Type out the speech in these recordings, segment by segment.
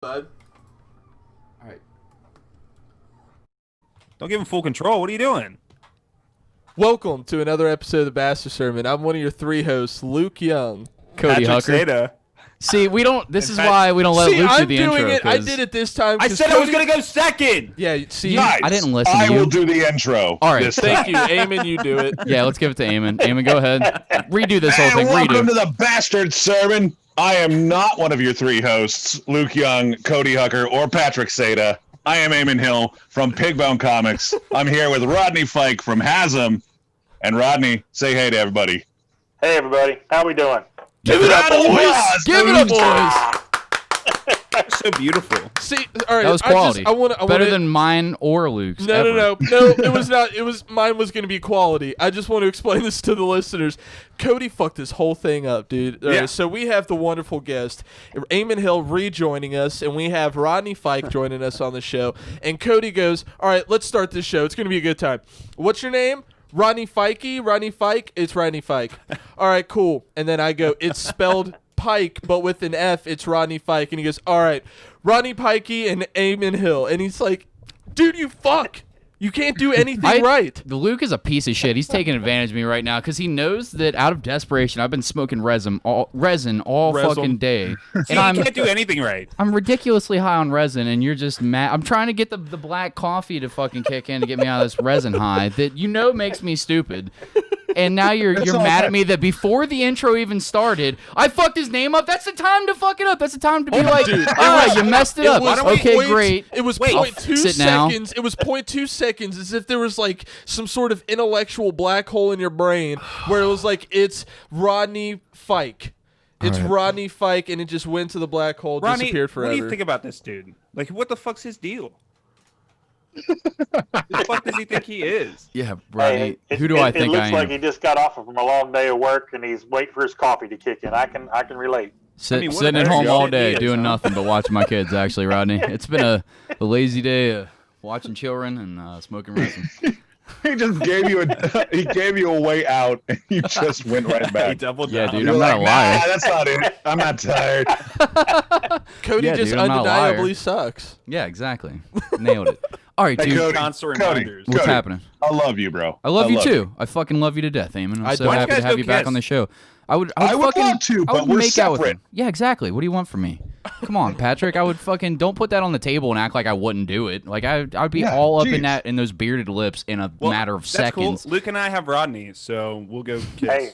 bud. All right. Don't give him full control. What are you doing? Welcome to another episode of the Bastard Sermon. I'm one of your three hosts, Luke Young. Cody Hucker. Seta. See, we don't. This is why we don't let Luke do the intro. I'm doing it. I did it this time. I said I was gonna go second. Yeah. See, Nice. I didn't listen to I you. will do the intro. All right. this thank time. you, Eamon. You do it. Yeah, let's give it to Eamon. Eamon, go ahead. Redo this whole And thing. welcome Redo. to the Bastard Sermon. I am not one of your three hosts, Luke Young, Cody Hucker, or Patrick Seta. I am Eamon Hill from Pigbone Comics. I'm here with Rodney Fyke from Hazzum. And Rodney, say hey to everybody. Hey everybody, how we doing? Give it up, boys! Give it up, boys! So beautiful. See, all right. That was quality. I want Better than mine or Luke's. No. It was not. It was mine. Was going to be quality. I just want to explain this to the listeners. Cody fucked this whole thing up, dude. All right, so we have the wonderful guest, Eamon Hill, rejoining us, and we have Rodney Fyke joining us on the show. And Cody goes, "All right, let's start this show. It's going to be a good time. What's your name?" Rodney Fyke. Rodney Fyke. It's Rodney Fyke. All right, cool. And then I go, it's spelled Pike, but with an F. It's Rodney Fyke. And he goes, all right, Rodney Pikey and Eamon Hill. And he's like, dude, you fuck. You can't do anything right. Luke is a piece of shit. He's taking advantage of me right now because he knows that out of desperation, I've been smoking resin all fucking day. See, I can't do anything right. I'm ridiculously high on resin, and you're just mad. I'm trying to get the black coffee to fucking kick in to get me out of this resin high that makes me stupid. And now you're mad at me that before the intro even started, I fucked his name up. That's the time to fuck it up. That's the time to be like, dude, all right, you messed it up. Okay, great. It was I'll 0.2 fix it now. seconds. It was 0.2 seconds, as if there was like some sort of intellectual black hole in your brain where it was like, it's Rodney Fyke. It's Rodney Fyke, and it just went to the black hole, Rodney, disappeared forever. what do you think about this dude? Like, what the fuck's his deal? Who the fuck does he think he is? Yeah, Rodney. Hey, who do I think I am? It looks like he just got off from a long day of work and he's waiting for his coffee to kick in. I can relate. Sitting at home all day doing nothing but watching my kids, actually, Rodney. It's been a lazy day watching children and smoking resin. He just gave you a way out, and you just went right He back. doubled Yeah, down. dude, You're I'm not like, a liar. Nah, that's not it. I'm not tired. Cody Yeah, just dude, I'm not a liar. undeniably sucks. Yeah, exactly. Nailed it. All right, Hey, dude. Cody, Constant Cody, reminders. What's Cody, happening? I love you, bro. I love you too. I fucking love you to death, Eamon. I'm so don't. happy Why to don't have you you guys back go on the kiss? show. I would would fucking, love to, I would but we're make out with separate. him. Yeah, exactly. What do you want from me? Come on, Patrick. I would fucking don't put that on the table and act like I wouldn't do it. Like I'd be Yeah, all up geez. in those bearded lips in a Well, matter of that's seconds. Cool. Luke and I have Rodney, so we'll go kiss. Hey,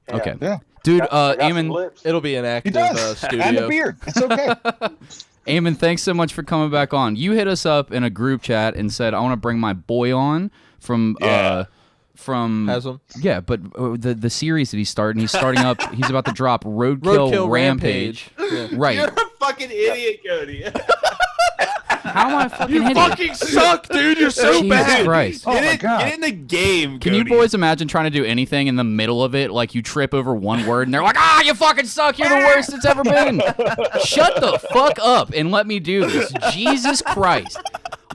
yeah. Okay, Yeah. dude. I got some Eamon, lips. It'll be an He active does. And a studio. beard. It's okay. Eamon, thanks so much for coming back on. You hit us up in a group chat and said I want to bring my boy on from Hazzum. Yeah, but the series that he's starting. He's starting up. He's about to drop Roadkill Rampage. Yeah. Right. You're a fucking idiot, Cody. How am I fucking You hitting? fucking suck, dude. You're so Jesus bad. Christ. Oh my Get God. in the game, Can you Cody. boys imagine trying to do anything in the middle of it? Like you trip over one word and they're like, ah, you fucking suck. You're the worst it's ever been. Shut the fuck up and let me do this. Jesus Christ.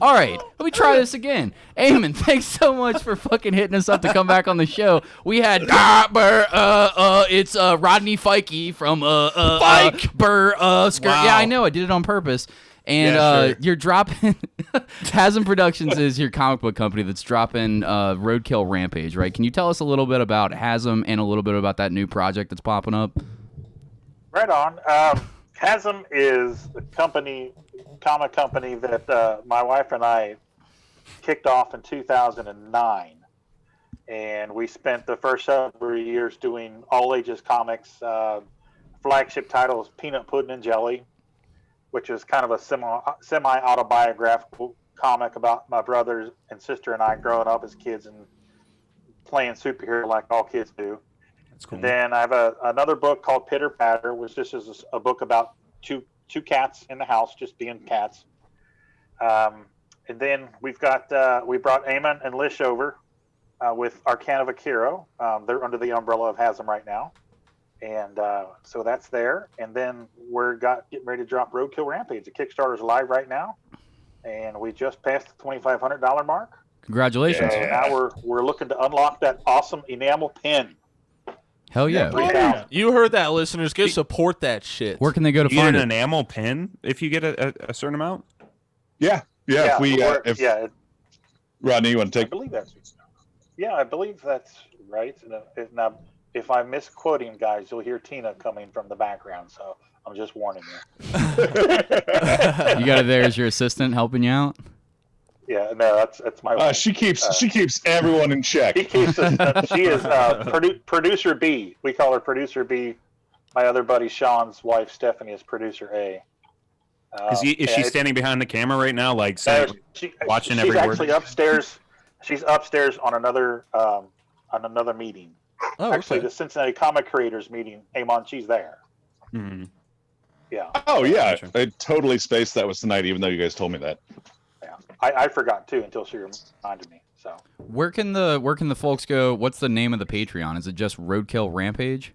All right, let me try this again. Eamon, thanks so much for fucking hitting us up to come back on the show. We had it's Rodney Fyke from Skirt. Wow. Yeah, I know, I did it on purpose. And Yeah, sure. you're dropping Hazzum Productions is your comic book company that's dropping Roadkill Rampage, right? Can you tell us a little bit about Hazzum and a little bit about that new project that's popping up? Right on. Hazzum is a comic company that my wife and I kicked off in 2009. And we spent the first several years doing all ages comics. Flagship title is Peanut Pudding and Jelly, which is kind of a semi-autobiographical comic about my brothers and sister and I growing up as kids and playing superhero like all kids do. That's cool. Then I have another book called Pitter Patter, which this is a book about two cats in the house just being cats. And then we brought Eamon and Lish over with Arcana of Akiro. They're under the umbrella of Hazzum right now. And so that's there. And then we're getting ready to drop Roadkill Rampage. The Kickstarter's live right now. And we just passed the $2,500 mark. Congratulations. So now we're looking to unlock that awesome enamel pin. Hell yeah. 3,000. You heard that, listeners. Go support that shit. Where can they go to You get find an it? enamel pin if you get a certain amount. Yeah. If Rodney, you want to I take? believe that's. Yeah, I believe that's right. Now, if I'm misquoting, guys, you'll hear Tina coming from the background. So I'm just warning you. You got it there as your assistant helping you out? Yeah, no, that's my wife. She keeps everyone in check. She keeps us. She is producer B. We call her producer B. My other buddy Sean's wife Stephanie is producer A. Is she standing behind the camera right now, like saying, watching every word? She's actually upstairs. She's upstairs on another meeting. Oh, Actually, okay. the Cincinnati Comic Creators meeting. Eamon, she's there. Mm-hmm. Yeah. Oh yeah, I totally spaced that was tonight, even though you guys told me that. Yeah, I forgot too until she reminded me. So Where can the folks go? What's the name of the Patreon? Is it just Roadkill Rampage?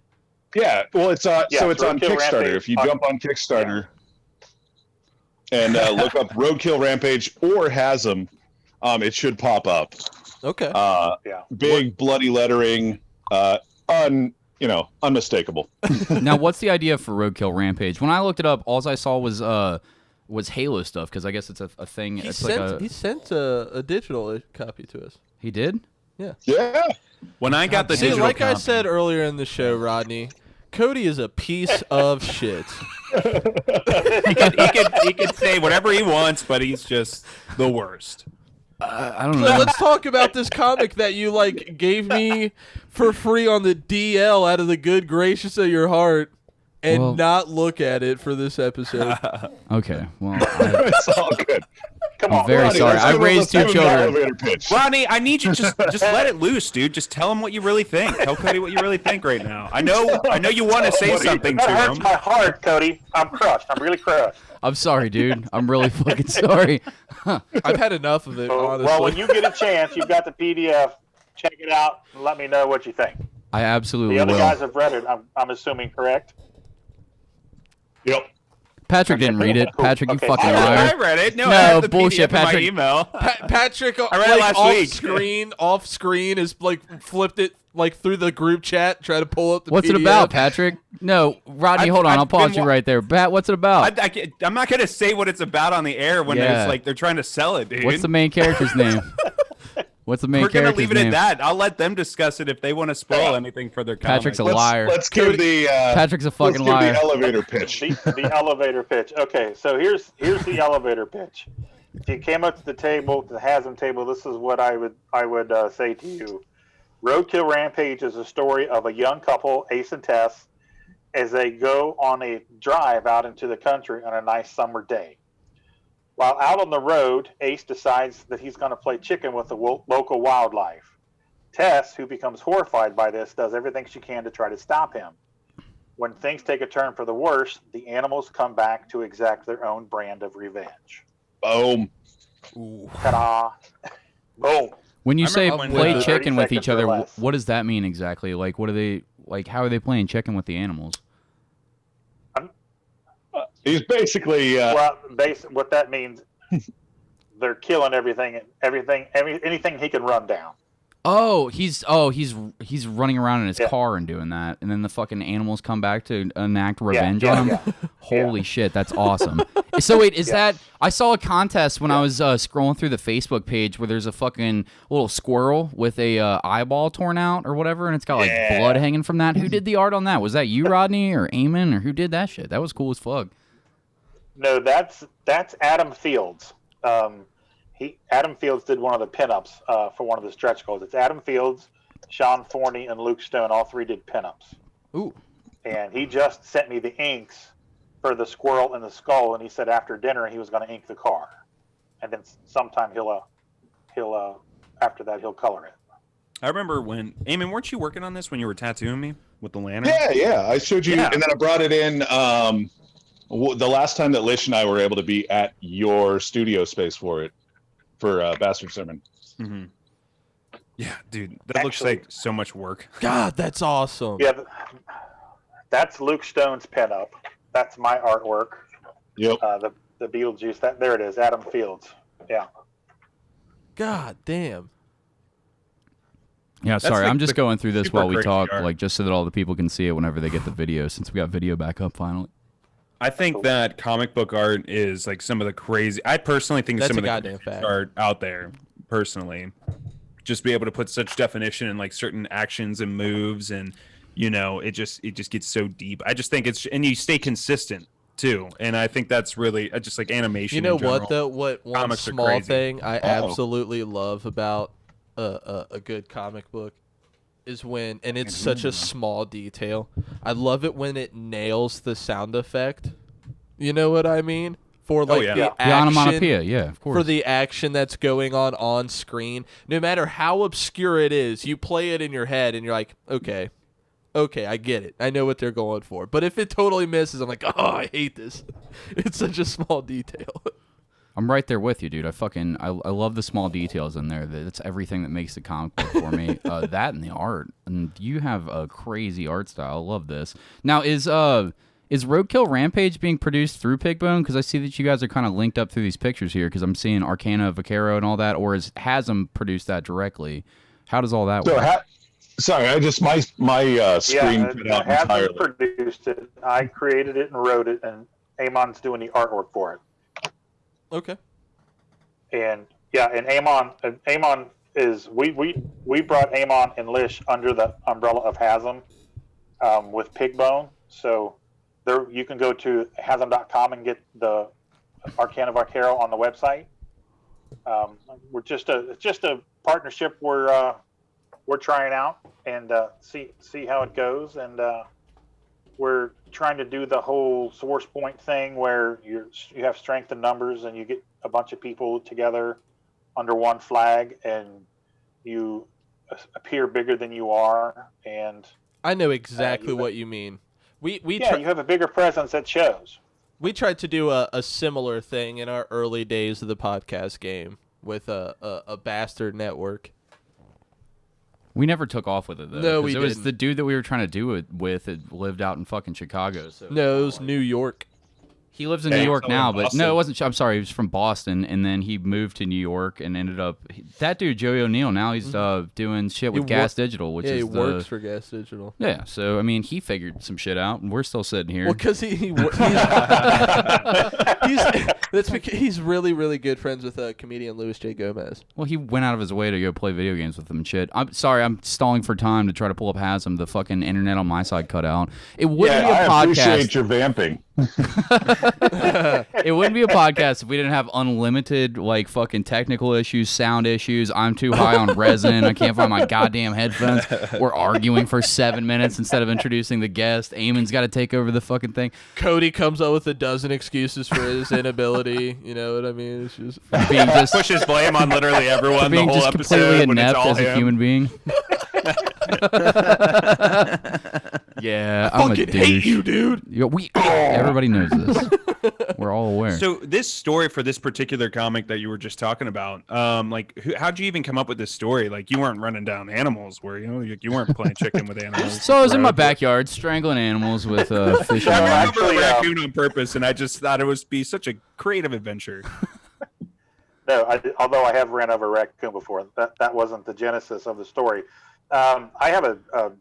Yeah, well, it's on Roadkill Kickstarter. Rampage. If you jump on Kickstarter and look up Roadkill Rampage or Hazzum, it should pop up. Okay. Big bloody lettering, unmistakable. Now, what's the idea for Roadkill Rampage? When I looked it up, all I saw was Halo stuff, because I guess it's a thing. He It's sent a digital copy to us. He did? Yeah. When I got the See, digital like I copy, said earlier in the show, Rodney, Cody is a piece of shit. he could say whatever he wants, but he's just the worst. I don't know. Let's talk about this comic that you gave me for free on the DL out of the good gracious of your heart, and not look at it for this episode. Okay, well, It's all good. come I'm on, very Rodney, sorry. let's I do- raised let's two do an children. elevator pitch. Rodney, I need you just let it loose, dude. Just tell him what you really think. Tell Cody what you really think right now. I know you want to say something that to hurts him. my heart, Cody. I'm crushed. I'm really crushed. I'm sorry, dude. I'm really fucking sorry. I've had enough of it, honestly. Well, when you get a chance, you've got the PDF. Check it out and let me know what you think. I absolutely The other will. guys have read it. I'm assuming, correct? Yep. Patrick didn't read it. Patrick, you Okay. fucking I liar. read it. No, No, I have the bullshit, PDF in my Patrick. email. Patrick, I read it last week. off screen is flipped it through the group chat, try to pull up the What's PDF. it about, Patrick? No, Rodney, hold on. I've I'll pause been you right there. Pat, what's it about? I'm not gonna say what it's about on the air when Yeah. they're trying to sell it, dude. What's the main character's name? What's the main We're gonna character's leave it name? at that. I'll let them discuss it if they want to spoil anything for their comics. Patrick's a liar. Let's give the Patrick's a fucking liar. the elevator pitch. The elevator pitch. Okay, so here's the elevator pitch. If you came up to the table, to the Hazzum table, this is what I would say to you. Roadkill Rampage is a story of a young couple, Ace and Tess, as they go on a drive out into the country on a nice summer day. While out on the road, Ace decides that he's going to play chicken with the local wildlife. Tess, who becomes horrified by this, does everything she can to try to stop him. When things take a turn for the worse, the animals come back to exact their own brand of revenge. Boom. Ta-da! Boom. When you I say remember when, play 30 chicken with seconds each or other, less. what does that mean exactly? Like, what are they how are they playing chicken with the animals? He's basically What that means, they're killing anything he can run down. He's running around in his car and doing that, and then the fucking animals come back to enact revenge on him. Holy shit, that's awesome. So wait, is that? I saw a contest when I was scrolling through the Facebook page where there's a fucking little squirrel with a eyeball torn out or whatever, and it's got like blood hanging from that. Who did the art on that? Was that you, Rodney, or Eamon, or who did that shit? That was cool as fuck. No, that's Adam Fields. Adam Fields did one of the pinups for one of the stretch goals. It's Adam Fields, Sean Forney, and Luke Stone. All three did pinups. Ooh. And he just sent me the inks for the squirrel and the skull, and he said after dinner he was going to ink the car, and then sometime he'll after that he'll color it. I remember when Eamon, weren't you working on this when you were tattooing me with the lantern? Yeah. I showed you, Yeah. and then I brought it in. The last time that Lish and I were able to be at your studio space for Bastard Sermon. Mm-hmm. Yeah, dude, that looks like so much work. God, that's awesome. Yeah, that's Luke Stone's pinup. That's my artwork. Yep. The Beetlejuice. There it is, Adam Fields. Yeah. God damn. Yeah, sorry, like I'm just the going through this super while we crazy talk, art. like just so that all the people can see it whenever they get the video, since we got video back up finally. I think that comic book art is like some of the crazy. I personally think it's That's some a of the goddamn craziest fact. art out there. Personally, just be able to put such definition in like certain actions and moves, and it just gets so deep. I just think and you stay consistent too, and I think that's really just like animation. You know in general. what though? What one Comics are small crazy. thing I absolutely love about a good comic book is when, and it's such a small detail. I love it when it nails the sound effect. You know what I mean? For like yeah. the The action, onomatopoeia, yeah, of course. for the action that's going on screen. No matter how obscure it is, you play it in your head and you're like, okay, I get it. I know what they're going for. But if it totally misses, I'm like, oh, I hate this. It's such a small detail. I'm right there with you, dude. I love the small details in there. That's everything that makes the comic book for me. That and the art. And you have a crazy art style. I love this. Now, is Roadkill Rampage being produced through Pigbone? Because I see that you guys are kind of linked up through these pictures here, because I'm seeing Arcana, Vaquero, and all that. Or is Hazzum produced that directly? How does all that work? Sorry, I just my screen cut out entirely. Hazzum produced it. I created it and wrote it, and Eamon's doing the artwork for it. Okay. And Eamon is we brought Eamon and Lish under the umbrella of Hazzum with Pigbone. So there you can go to Hazzum.com and get the Arcana Vaquero on the website. We're just a partnership we're trying out and see how it goes, and we're trying to do the whole source point thing where you have strength in numbers and you get a bunch of people together under one flag and you appear bigger than you are, and I know exactly what you mean. You have a bigger presence at shows. We tried to do a similar thing in our early days of the podcast game with a bastard network. We never took off with it, though. No, we didn't. It was didn't. the dude that we were trying to do it with. It lived out in fucking Chicago. So No, it was New York. he lives in New York now, but Boston. no, it wasn't. I'm sorry, he was from Boston, and then he moved to New York and ended up. That dude, Joey O'Neill, now he's doing shit with Gas Digital, which is he works for Gas Digital. Yeah, so I mean, he figured some shit out, and we're still sitting here. Well, because he's he's really, really good friends with comedian Louis J. Gomez. Well, he went out of his way to go play video games with them and shit. I'm sorry, I'm stalling for time to try to pull up Hazzum. The fucking internet on my side cut out. It wouldn't be a I podcast. appreciate your vamping. It wouldn't be a podcast if we didn't have unlimited like fucking technical issues, sound issues. I'm too high on resin. I can't find my goddamn headphones. We're arguing for 7 minutes instead of introducing the guest. Eamon's got to take over the fucking thing. Cody comes up with a dozen excuses for his inability. You know what I mean? It's just Being just Pushes blame on literally everyone the being whole just episode completely when it's inept all as a him. human being. Yeah, I I'm a fucking douche. hate you, dude. Yeah, everybody knows this. We're all aware. So this story for this particular comic that you were just talking about, how'd you even come up with this story? Like, you weren't running down animals, were you? You weren't playing chicken with animals. So I was in my backyard strangling animals with fishing Yeah, rods. I actually, remember a raccoon on purpose, and I just thought it would be such a creative adventure. No, although I have ran over a raccoon before, that wasn't the genesis of the story. I have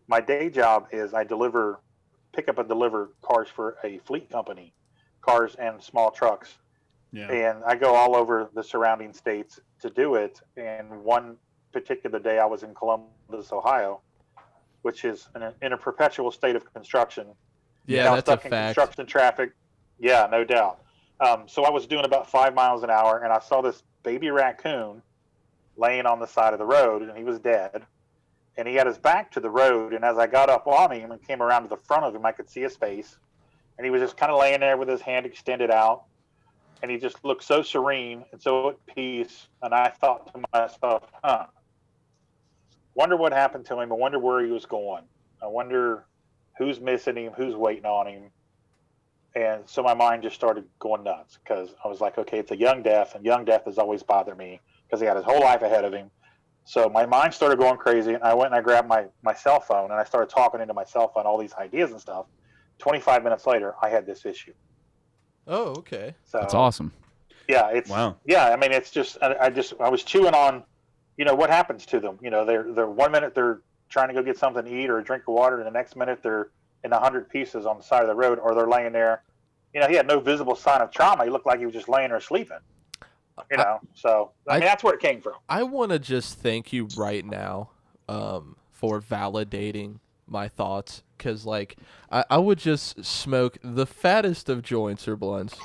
my day job is I pick up and deliver cars for a fleet company, cars and small trucks. Yeah. And I go all over the surrounding states to do it. And one particular day I was in Columbus, Ohio, which is in a perpetual state of construction. Yeah, Now that's a stuck in fact. construction traffic. Yeah, no doubt. So I was doing about 5 miles an hour, and I saw this baby raccoon laying on the side of the road, and he was dead. And he had his back to the road, and as I got up on him and came around to the front of him, I could see his face. And he was just kind of laying there with his hand extended out. And he just looked so serene and so at peace. And I thought to myself, wonder what happened to him. I wonder where he was going. I wonder who's missing him, who's waiting on him. And so my mind just started going nuts because I was like, okay, it's a young death, and young death has always bothered me because he had his whole life ahead of him. So my mind started going crazy, and I went and I grabbed my cell phone, and I started talking into my cell phone all these ideas and stuff. 25 minutes later, I had this issue. Oh, okay. So That's awesome. yeah, it's Wow. Yeah, I mean, it's just I was chewing on, what happens to them? They're 1 minute they're trying to go get something to eat or a drink of water, and the next minute they're in 100 pieces on the side of the road, or they're laying there. He had no visible sign of trauma. He looked like he was just laying there sleeping. So I mean, that's where it came from. I want to just thank you right now for validating my thoughts, because like I would just smoke the fattest of joints or blunts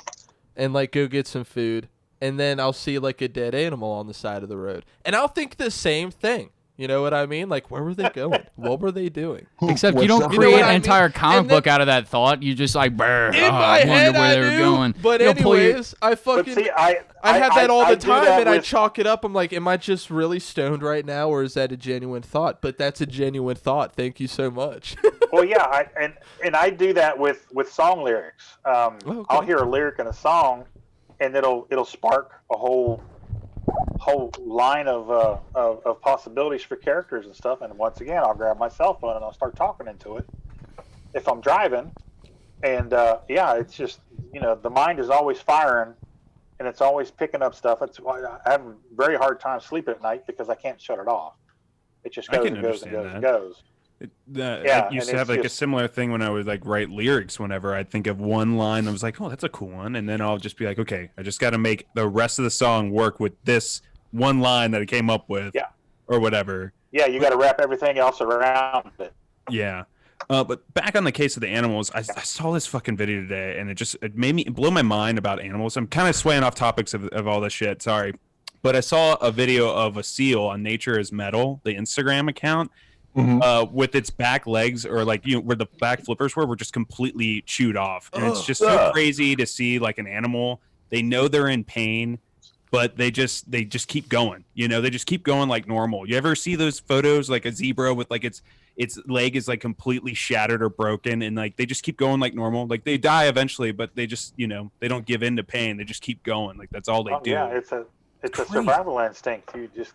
and like go get some food, and then I'll see like a dead animal on the side of the road, and I'll think the same thing. You know what I mean? Like, where were they going? What were they doing? Except you don't create an entire comic book out of that thought. You just like, brr, in my head, where they were going. But anyways, I fucking I have that all the time, and I chalk it up. I'm like, am I just really stoned right now, or is that a genuine thought? But that's a genuine thought. Thank you so much. Well, yeah, and I do that with song lyrics. Okay. I'll hear a lyric in a song, and it'll spark a whole line of possibilities for characters and stuff. And once again, I'll grab my cell phone and I'll start talking into it if I'm driving. And it's just the mind is always firing, and it's always picking up stuff. It's why I have a very hard time sleeping at night, because I can't shut it off. It just goes and goes and goes and goes. I used to have like a similar thing when I would like write lyrics. Whenever I'd think of one line, I was like, oh, that's a cool one. And then I'll just be like, okay, I just got to make the rest of the song work with this one line that I came up with, or whatever. Yeah, you got to wrap everything else around it. Yeah. But back on the case of the animals, I saw this fucking video today, and it made me blow my mind about animals. I'm kind of swaying off topics of all this shit. Sorry. But I saw a video of a seal on Nature is Metal, the Instagram account. Mm-hmm. With its back legs, or like where the back flippers were just completely chewed off, and it's just so crazy to see like an animal. They know they're in pain, but they just keep going. They just keep going like normal. You ever see those photos like a zebra with like its leg is like completely shattered or broken, and like they just keep going like normal. Like they die eventually, but they just they don't give in to pain. They just keep going. Like that's all they do. Yeah, it's a survival instinct. You just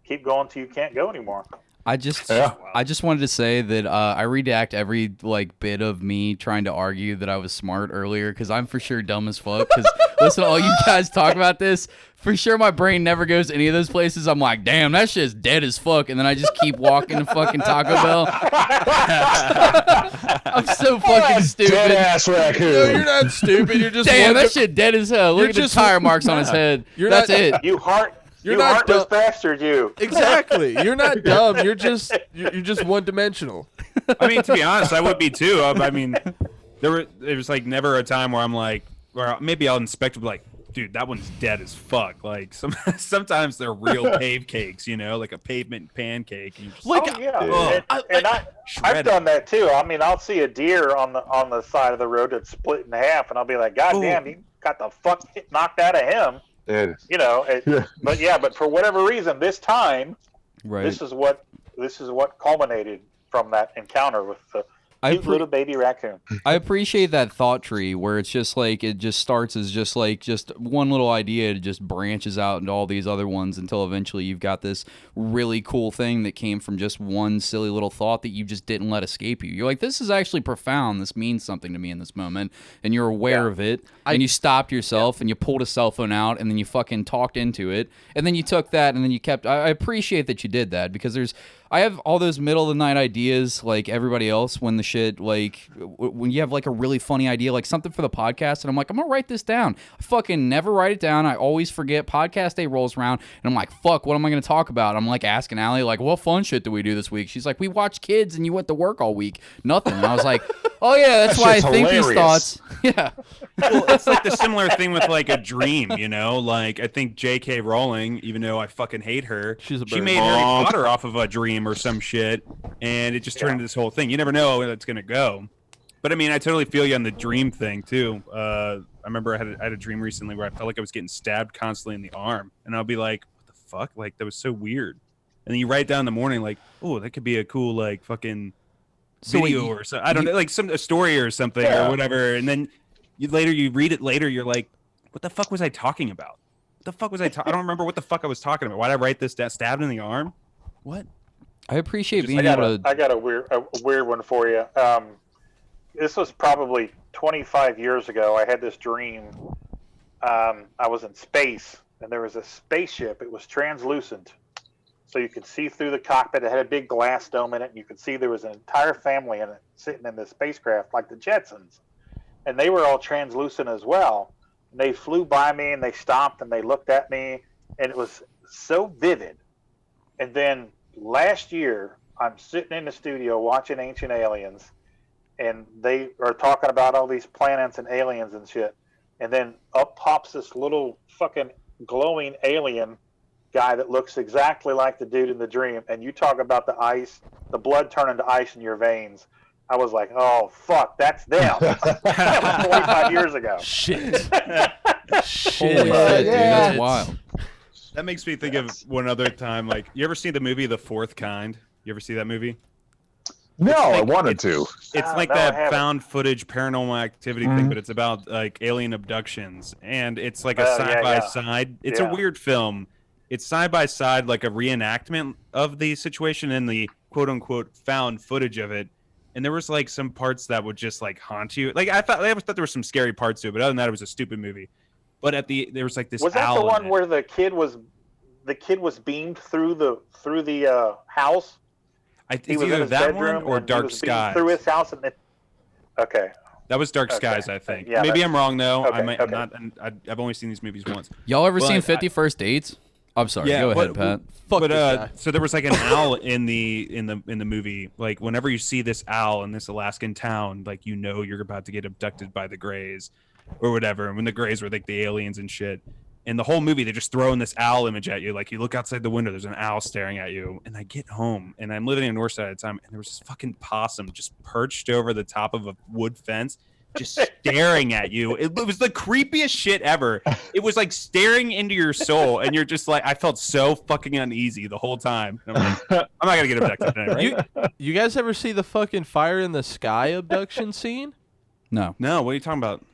keep going till you can't go anymore. I just wanted to say that I redact every like bit of me trying to argue that I was smart earlier, because I'm for sure dumb as fuck. Because listen to all you guys talk about this. For sure, my brain never goes to any of those places. I'm like, damn, that shit's dead as fuck, and then I just keep walking to fucking Taco Bell. I'm so fucking stupid. Dead ass raccoon. No, you're not stupid. You're just damn, that shit dead as hell. Look at the tire marks on his head. That's it. You're not heartless bastard, you. Exactly. You're not dumb. You're just one dimensional. I mean, to be honest, I would be too. I mean, there was like never a time where I'm like, or maybe I'll inspect it, like, dude, that one's dead as fuck. Like sometimes they're real pave cakes, like a pavement pancake. And I've done that too. I mean, I'll see a deer on the side of the road that's split in half, and I'll be like, God damn, he got the fuck knocked out of him. But for whatever reason, this time, this is what culminated from that encounter with the cute little baby raccoon. I appreciate that thought tree where it's just like it just starts as just one little idea, it just branches out into all these other ones until eventually you've got this really cool thing that came from just one silly little thought that you just didn't let escape you. You're like, this is actually profound. This means something to me in this moment, and you're aware of it. And you stopped yourself and you pulled a cell phone out and then you fucking talked into it, and then you took that and then you kept. I appreciate that you did that, because I have all those middle of the night ideas like everybody else when the shit, like when you have like a really funny idea, like something for the podcast, and I'm like, I'm gonna write this down. I fucking never write it down. I always forget. Podcast day rolls around and I'm like, fuck, what am I gonna talk about? I'm like asking Allie, like, what fun shit did we do this week? She's like, we watched Kids and you went to work all week. Nothing. And I was like, oh yeah, that's why I think hilarious. these thoughts. Yeah. Well, it's like the similar thing with like a dream, like I think J.K. Rowling, even though I fucking hate her, she made Harry Potter off of a dream or some shit, and it just turned into this whole thing. You never know where it's gonna go. But I mean, I totally feel you on the dream thing too. I remember I had a dream recently where I felt like I was getting stabbed constantly in the arm, and I'll be like, what the fuck? Like, that was so weird. And then you write down in the morning, like, oh, that could be a cool like fucking video or something. I don't know, like a story or something or whatever. And then you read it later, you're like, what the fuck was I talking about? What the fuck was I I don't remember what the fuck I was talking about. Why'd I write this down? Stabbed in the arm? What? I appreciate being able to. I got a weird one for you. This was probably 25 years ago. I had this dream. I was in space, and there was a spaceship. It was translucent, so you could see through the cockpit. It had a big glass dome in it, and you could see there was an entire family in it sitting in the spacecraft like the Jetsons. And they were all translucent as well. And they flew by me, and they stopped, and they looked at me, and it was so vivid. And then last year, I'm sitting in the studio watching Ancient Aliens, and they are talking about all these planets and aliens and shit. And then up pops this little fucking glowing alien guy that looks exactly like the dude in the dream. And you talk about the ice, the blood turning to ice in your veins. I was like, oh, fuck, that's them. That was 45 years ago. Shit. Shit. Holy shit, dude. That's wild. That makes me think of one other time. Like, you ever see the movie The Fourth Kind? You ever see that movie? No, I wanted to. It's like no, I that haven't. found footage paranormal activity thing, but it's about like alien abductions, and it's like a side by side. It's a weird film. It's side by side, like a reenactment of the situation and the quote unquote found footage of it. And there was like some parts that would just like haunt you. Like I always thought there were some scary parts to it, but other than that, it was a stupid movie. But there was like this. Was that owl the one in it. where the kid was beamed through the house? It's He was in either his that bedroom one or and he Dark was beamed Skies. through his house, and okay. That was Dark Okay. Skies, I think. Yeah, Maybe that's- I'm wrong though. okay, I might. I'm okay. not. And I've only seen these movies once. Y'all ever seen But 50 First Dates? I'm sorry. Yeah, Go ahead, but- Pat. Fuck But this guy. so there was like an owl in the movie. Like whenever you see this owl in this Alaskan town, like you know you're about to get abducted by the Greys or whatever. And when the Greys were like the aliens and shit. And the whole movie, they're just throwing this owl image at you. Like you look outside the window, there's an owl staring at you. And I get home, and I'm living in Northside at the time, and there was this fucking possum just perched over the top of a wood fence, just staring at you. It was the creepiest shit ever. It was like staring into your soul, and you're just like, I felt so fucking uneasy the whole time. And I'm like, I'm not gonna get abducted tonight, right? You guys ever see the fucking fire in the sky abduction scene? No. No, what are you talking about?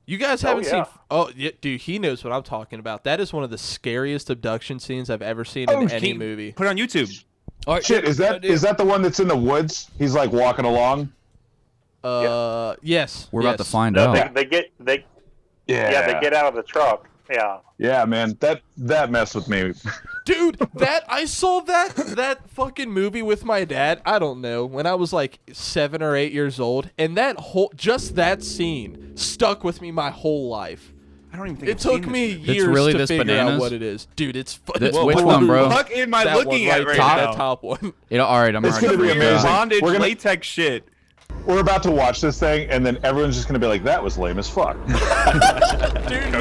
You guys haven't yeah. seen? Oh, yeah, dude, he knows what I'm talking about. That is one of the scariest abduction scenes I've ever seen in any movie. Put it on YouTube. All right, Shit, is that the one that's in the woods? He's like walking along. Yes. We're about to find No, out. they get out of the truck. Yeah. Yeah, man, that messed with me. Dude, I saw that fucking movie with my dad, I don't know, when I was like 7 or 8 years old, and that scene stuck with me my whole life. I don't even think It took me years really to this figure bananas? out what it is. Dude, it's Which one, bro? What the fuck am I That looking one at right top, now? that top one. All right, I'm It's already gonna be freaked out. amazing. Bondage We're gonna- latex shit. We're about to watch this thing, and then everyone's just gonna be like, "That was lame as fuck." Dude,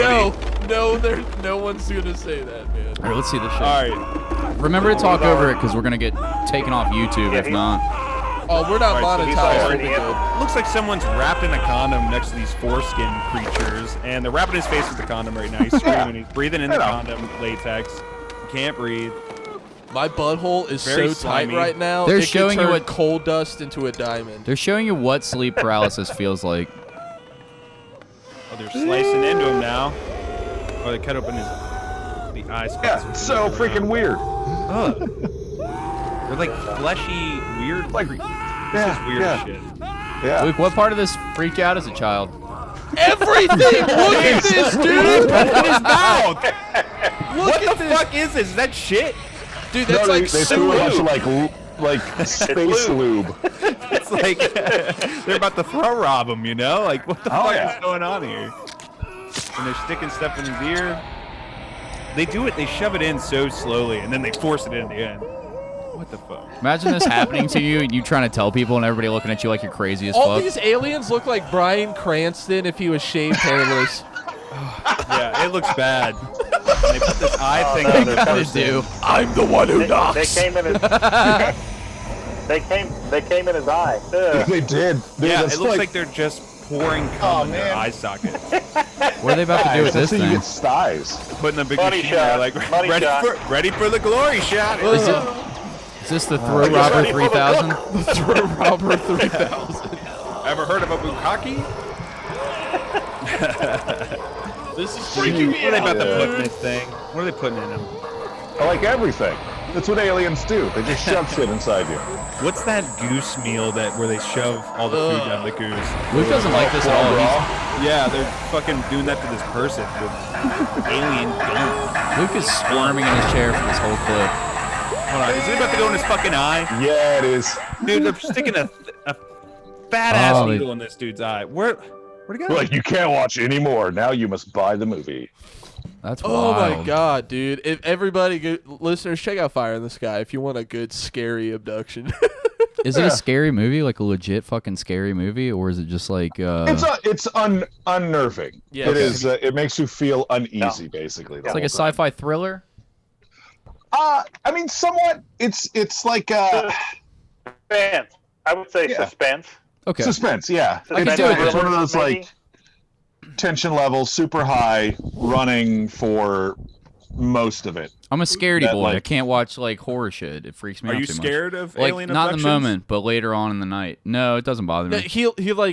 no one's gonna say that, man. All right, let's see this shit. All right. Remember to talk over it because we're gonna get taken off YouTube if not. Oh, we're not All right, so he's monetized. already We'll be in. good. Looks like someone's wrapped in a condom next to these foreskin creatures, and they're wrapping his face with the condom right now. He's screaming. He's breathing in the condom latex. He can't breathe. My butthole is Very so slimy. tight right now. They're it could showing you turn what- coal dust into a diamond. They're showing you what sleep paralysis feels like. Oh, they're slicing into him now. Oh, they cut open the eye spots. Yeah, so freaking weird. Ugh. They're like fleshy, weird. Like, This yeah, is weird yeah, shit. yeah. Luke, what part of this freaked you out as a child? Everything! Look at this, dude! Open his mouth! Look What at the this. fuck is this? Is that shit? Dude, No, that's they like threw a bunch soup. of like space lube. It's like they're about to throw rob him, you know? Like, what the fuck yeah. is going on here? And they're sticking stuff in his ear. They do it, they shove it in so slowly, and then they force it in the end. What the fuck? Imagine this happening to you and you trying to tell people and everybody looking at you like you're crazy as All fuck. these aliens look like Bryan Cranston if he was shaved hairless. Yeah, it looks bad. And they put this eye thing no, on they're their They person. do. I'm the one who They knocks. came in his. They came in his eye. Ugh. They did. Dude, Yeah, that's it looks like they're just pouring cum in their man. eye socket. What are they about to do with that's this how you thing? get styes. Putting a big Money machine shot. there, like Money shot. ready for the glory shot. Is this the Throw Robber 3000? Throw Robber 3000. Ever heard of a bukkake? This is freaking me What are they about to out. put in this thing? What are they putting in them? I like everything. That's what aliens do. They just shove shit inside you. What's that goose meal where they shove all the food down the goose? Luke doesn't like this at all. He's- Yeah, they're fucking doing that to this person with alien gum. Luke is squirming in his chair for this whole clip. Hold on, is it about to go in his fucking eye? Yeah, it is. Dude, they're sticking a fat ass Oh, needle in this dude's eye. Where'd it go? Like, you can't watch anymore. Now you must buy the movie. That's Oh wild. my god, dude! If everybody, listeners, check out Fire in the Sky if you want a good scary abduction. Is it a scary movie, like a legit fucking scary movie, or is it just like? It's unnerving. Yeah, It okay. is. It makes you feel uneasy, basically. It's like a sci-fi thriller. I mean, somewhat. It's like Suspense. I would say Yeah. suspense. Okay. suspense. Yeah, I can it's, do it. it's one of those Maybe. like tension level, super high, running for most of it. I'm a scaredy That, boy. I like- can't watch like horror shit. It freaks me Are out you too scared of much. Like alien not in abductions? the moment, but later on in the night. No, it doesn't bother No, me.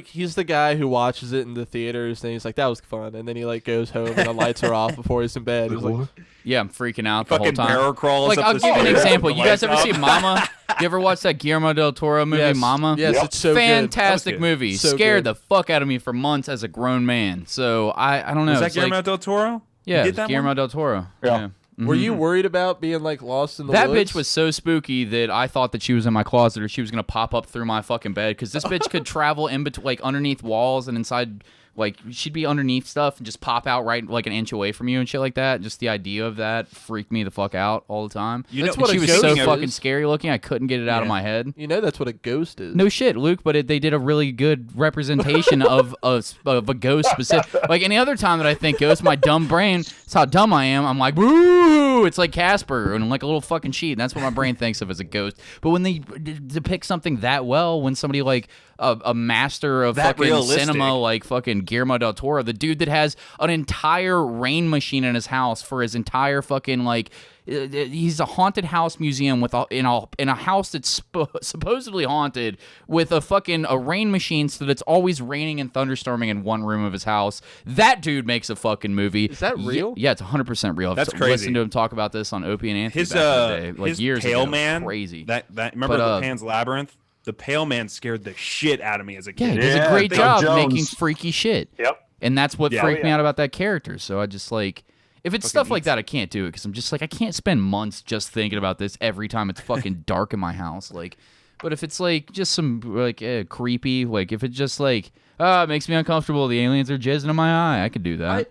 he's the guy who watches it in the theaters and he's like, that was fun, and then he like goes home and the lights are off before he's in bed. He's like, Yeah, I'm freaking out the whole Fucking time. barrel crawls Like up I'll the give you an stairs example. with You the guys ever lights see off. Mama? You ever watch that Guillermo del Toro movie, yes, Mama? Yes, Yep. it's so Fantastic good. movie. So Scared good. the fuck out of me for months as a grown man. So I don't know. Was that It's like- Guillermo del Toro? Yeah, You it's did that Guillermo one? del Toro. Yeah. Were Mhm. you worried about being like lost in the That woods? bitch was so spooky that I thought that she was in my closet or she was gonna pop up through my fucking bed because this bitch could travel in between, like underneath walls and inside. Like she'd be underneath stuff and just pop out right like an inch away from you and shit like that. Just the idea of that freaked me the fuck out all the time. You That's know, what she a was ghost so is. fucking scary looking. I couldn't get it out of Yeah. my head. You know that's what a ghost is. No shit, Luke, but they did a really good representation of a ghost specific. Like any other time that I think ghost, my dumb brain, it's how dumb I am. I'm like, woo! It's like Casper and like a little fucking sheet. And that's what my brain thinks of as a ghost. But when they depict something that well, when somebody like a master of That fucking realistic. cinema, like fucking Guillermo del Toro, the dude that has an entire rain machine in his house for his entire fucking like. He's a haunted house museum with in a house that's supposedly haunted with a rain machine so that it's always raining and thunderstorming in one room of his house. That dude makes a fucking movie. Is that real? Yeah, it's 100% real. That's I've crazy. listened to him talk about this on Opie and Anthony His back in the day, like his years Pale ago. Man, Crazy. That remember But, Pan's Labyrinth? The Pale Man scared the shit out of me as a Yeah, kid. he does a Yeah, great Doug job Jones. making freaky shit. Yep. And that's what Yeah. freaked Oh, me yeah. out about that character. So I just like, if it's stuff like that, I can't do it because I'm just like, I can't spend months just thinking about this every time it's fucking dark in my house. Like, but if it's like just some like creepy, like if it's just like, it makes me uncomfortable. The aliens are jizzing in my eye. I could do that.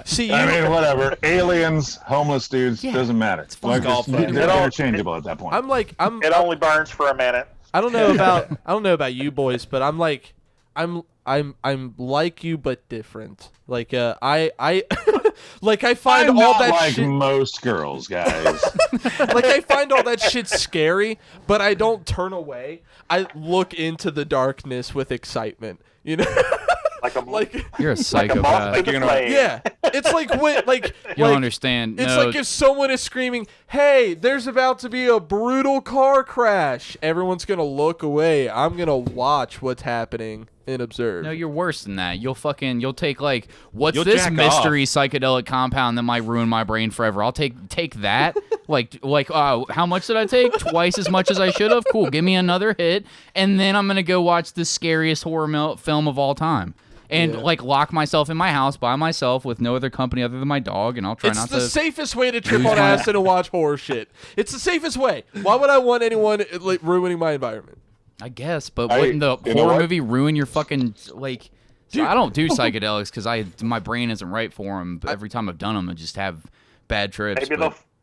See you. I mean, whatever. Aliens, homeless dudes, Yeah. doesn't matter. fun. Like, they're interchangeable at that point. I'm It only burns for a minute. I don't know about you boys, but I'm like you but different. Like I like I find I'm all not that like shit most girls, guys. like I find all that shit scary, but I don't turn away. I look into the darkness with excitement. You know? Like a like You're a like a moth psychopath. to the You're gonna- flame. yeah. It's like when like You don't like, understand. It's No, like if someone is screaming, "Hey, there's about to be a brutal car crash." Everyone's going to look away. I'm going to watch what's happening and observe. No, you're worse than that. You'll take like, what's You'll this jack mystery psychedelic compound that might ruin my brain forever? I'll take that. How much did I take? Twice as much as I should have. Cool. Give me another hit, and then I'm gonna go watch the scariest horror film of all time, and Yeah. like lock myself in my house by myself with no other company other than my dog, and I'll try It's not the to. safest way to trip lose on my- acid and watch horror shit. It's the safest way. Why would I want anyone like ruining my environment? I guess, but I- wouldn't the you know horror what? movie ruin your fucking like? So I don't do psychedelics because my brain isn't right for them. But every time I've done them, I just have bad trips.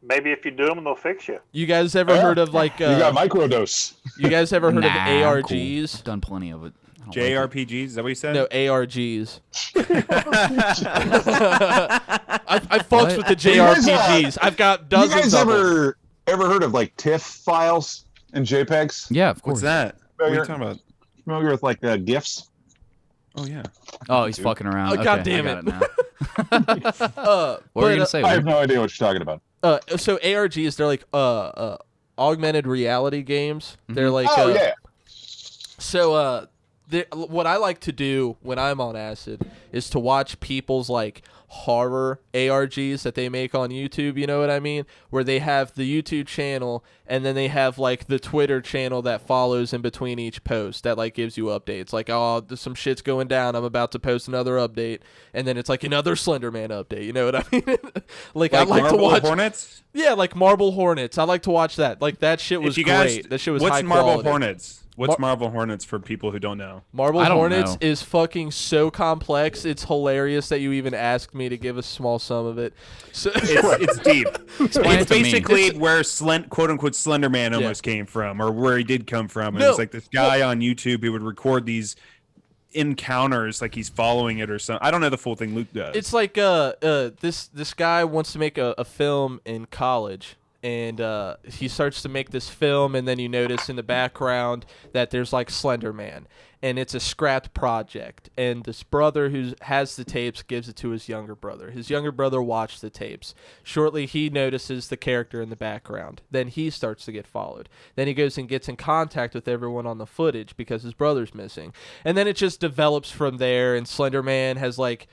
Maybe if you do them, they'll fix you. You guys ever heard of like you got microdose. you guys ever heard of Nah, ARGs? Cool. Done plenty of it. I don't like it. JRPGs, is that what you said? No, ARGs. I fucks with the You guys, JRPGs. I've got You dozens guys of them. ever heard of like TIFF files and JPEGs? Yeah, of course. What's that? What are you Familiar- talking about? Familiar with like GIFs? Oh, yeah. Oh, he's fucking around. Oh, Okay, God damn I got it. now. What What were you gonna say? I have Luke? no idea what you're talking about. So ARGs, they're like augmented reality games. They're like Oh yeah. so what I like to do when I'm on acid is to watch people's like horror ARGs that they make on YouTube, you know what I mean? Where they have the YouTube channel and then they have like the Twitter channel that follows in between each post that like gives you updates. Like, oh, there's some shit's going down, I'm about to post another update, and then it's like another Slender Man update, you know what I mean? like I like to watch Hornets? Yeah, like Marble Hornets. I like to watch that. Like that shit was great. That shit was high Marble quality. Hornets? What's Marble Hornets for people who don't know? Marble Hornets is fucking so complex. It's hilarious that you even asked me to give a small sum of it. So it's deep. Explain It's it to me. basically where quote unquote Slender Man almost came from, or where he did come from. And it's like this guy on YouTube who would record these encounters, like he's following it or something. I don't know the full thing. Luke does. it's like this guy wants to make a film in college. And he starts to make this film, and then you notice in the background that there's like Slender Man, and it's a scrapped project. And this brother who has the tapes gives it to his younger brother. His younger brother watched the tapes. Shortly, he notices the character in the background. Then he starts to get followed. Then he goes and gets in contact with everyone on the footage because his brother's missing. And then it just develops from there, and Slender Man has like...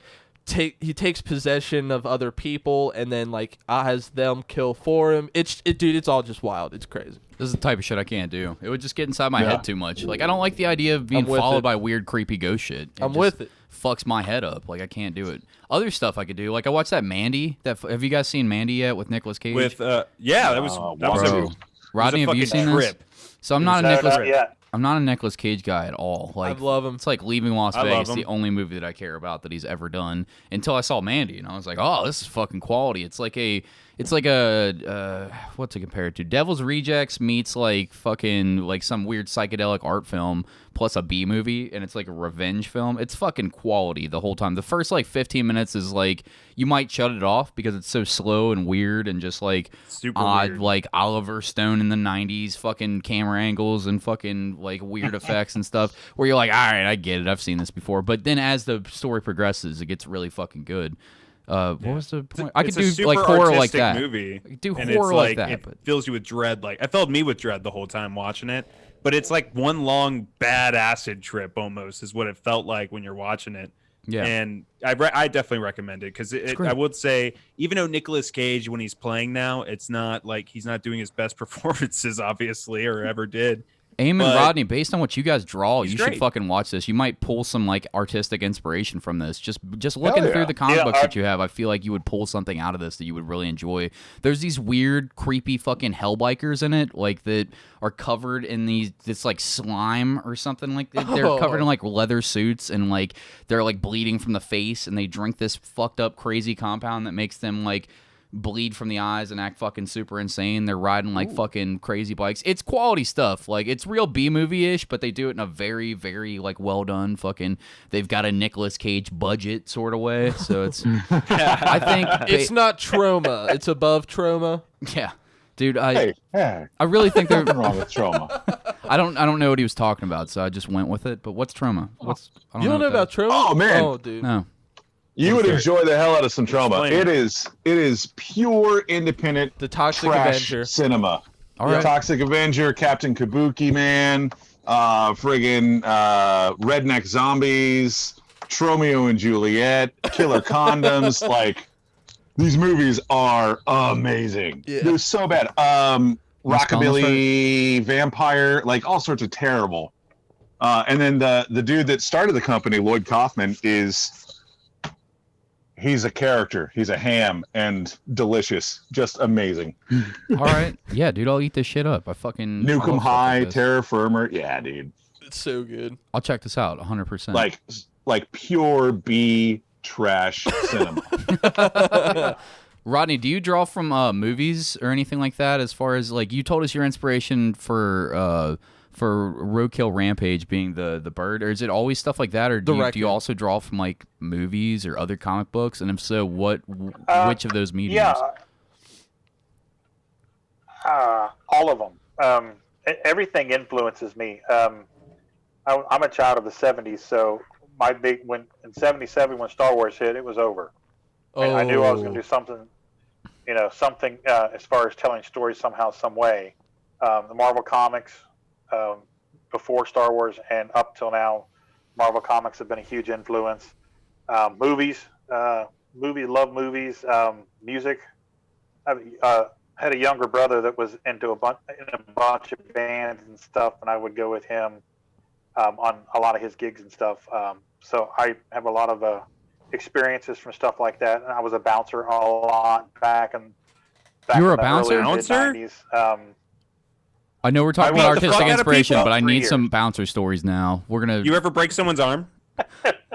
he takes possession of other people and then like has them kill for him. Dude, it's all just wild. It's crazy. This is the type of shit I can't do. It would just get inside my head too much. Like, I don't like the idea of being followed by weird, creepy ghost shit. I'm with it. Fucks my head up. Like, I can't do it. Other stuff I could do. Like, I watched that Mandy. Have you guys seen Mandy yet with Nicolas Cage? With that was Bro. Rodney, have you seen this? So I'm not a Nicolas Cage guy at all. Like, I love him. It's like Leaving Las Vegas, the only movie that I care about that he's ever done. Until I saw Mandy, and I was like, oh, this is fucking quality. It's like a what's it compared to? Devil's Rejects meets like fucking like some weird psychedelic art film plus a B movie, and it's like a revenge film. It's fucking quality the whole time. The first like 15 minutes is like you might shut it off because it's so slow and weird and just like super odd, weird. like Oliver Stone in the 90s fucking camera angles and fucking like weird effects and stuff where you're like, all right, I get it, I've seen this before. But then as the story progresses, it gets really fucking good. What was the point? I could do like horror like that. Movie, I could do and horror it's like that. It fills you with dread. Like I filled me with dread the whole time watching it. But it's like one long bad acid trip almost is what it felt like when you're watching it. Yeah. And I definitely recommend it because I would say even though Nicolas Cage when he's playing now, it's not like he's not doing his best performances obviously or ever did. Eamon, Rodney, based on what you guys draw, you great. should fucking watch this. You might pull some like artistic inspiration from this. Just looking through the comic books that you have, I feel like you would pull something out of this that you would really enjoy. There's these weird, creepy fucking hellbikers in it, like that are covered in this like slime or something like that. They're covered in like leather suits and like they're like bleeding from the face, and they drink this fucked up crazy compound that makes them like bleed from the eyes and act fucking super insane. They're riding like fucking crazy bikes. It's quality stuff. Like it's real B movie-ish, but they do it in a very, very like well done fucking. They've got a Nicolas Cage budget sort of way. So it's. I think it's not trauma. It's above trauma. Yeah, dude. I really think Nothing wrong with trauma. I don't know what he was talking about, so I just went with it. But what's trauma? I You don't know about trauma? Oh man. Oh dude. No. You would enjoy the hell out of some trauma. Explain. It is pure independent The Toxic trash Avenger. cinema. All right. Toxic Avenger, Captain Kabuki Man, friggin' Redneck Zombies, Tromeo and Juliet, Killer Condoms. Like these movies are amazing. Yeah. They're so bad. Rockabilly Vampire, like all sorts of terrible. And then the dude that started the company, Lloyd Kaufman, he's a character. He's a ham and delicious. Just amazing. All right. Yeah, dude, I'll eat this shit up. I fucking Nukem love stuff High, like this. Terra Firma. Yeah, dude. It's so good. I'll check this out 100%. Like pure B trash cinema. Rodney, do you draw from movies or anything like that? As far as like you told us your inspiration for Roadkill Rampage being the bird, or is it always stuff like that, or do you also draw from like movies or other comic books? And if so, which of those mediums? Yeah, all of them. Everything influences me. I'm a child of the '70s, so in '77 when Star Wars hit, it was over. And I knew I was going to do something, something as far as telling stories somehow, some way. The Marvel Comics. Before Star Wars and up till now, Marvel Comics have been a huge influence. Movies, love movies. Music. I had a younger brother that was into a bunch of bands and stuff, and I would go with him on a lot of his gigs and stuff. So I have a lot of experiences from stuff like that. And I was a bouncer a lot back in. You were a in the bouncer? early mid-90s. I know we're talking about beat the fuck artistic out of inspiration, people but I for need years. some bouncer stories now. We're gonna. You ever break someone's arm?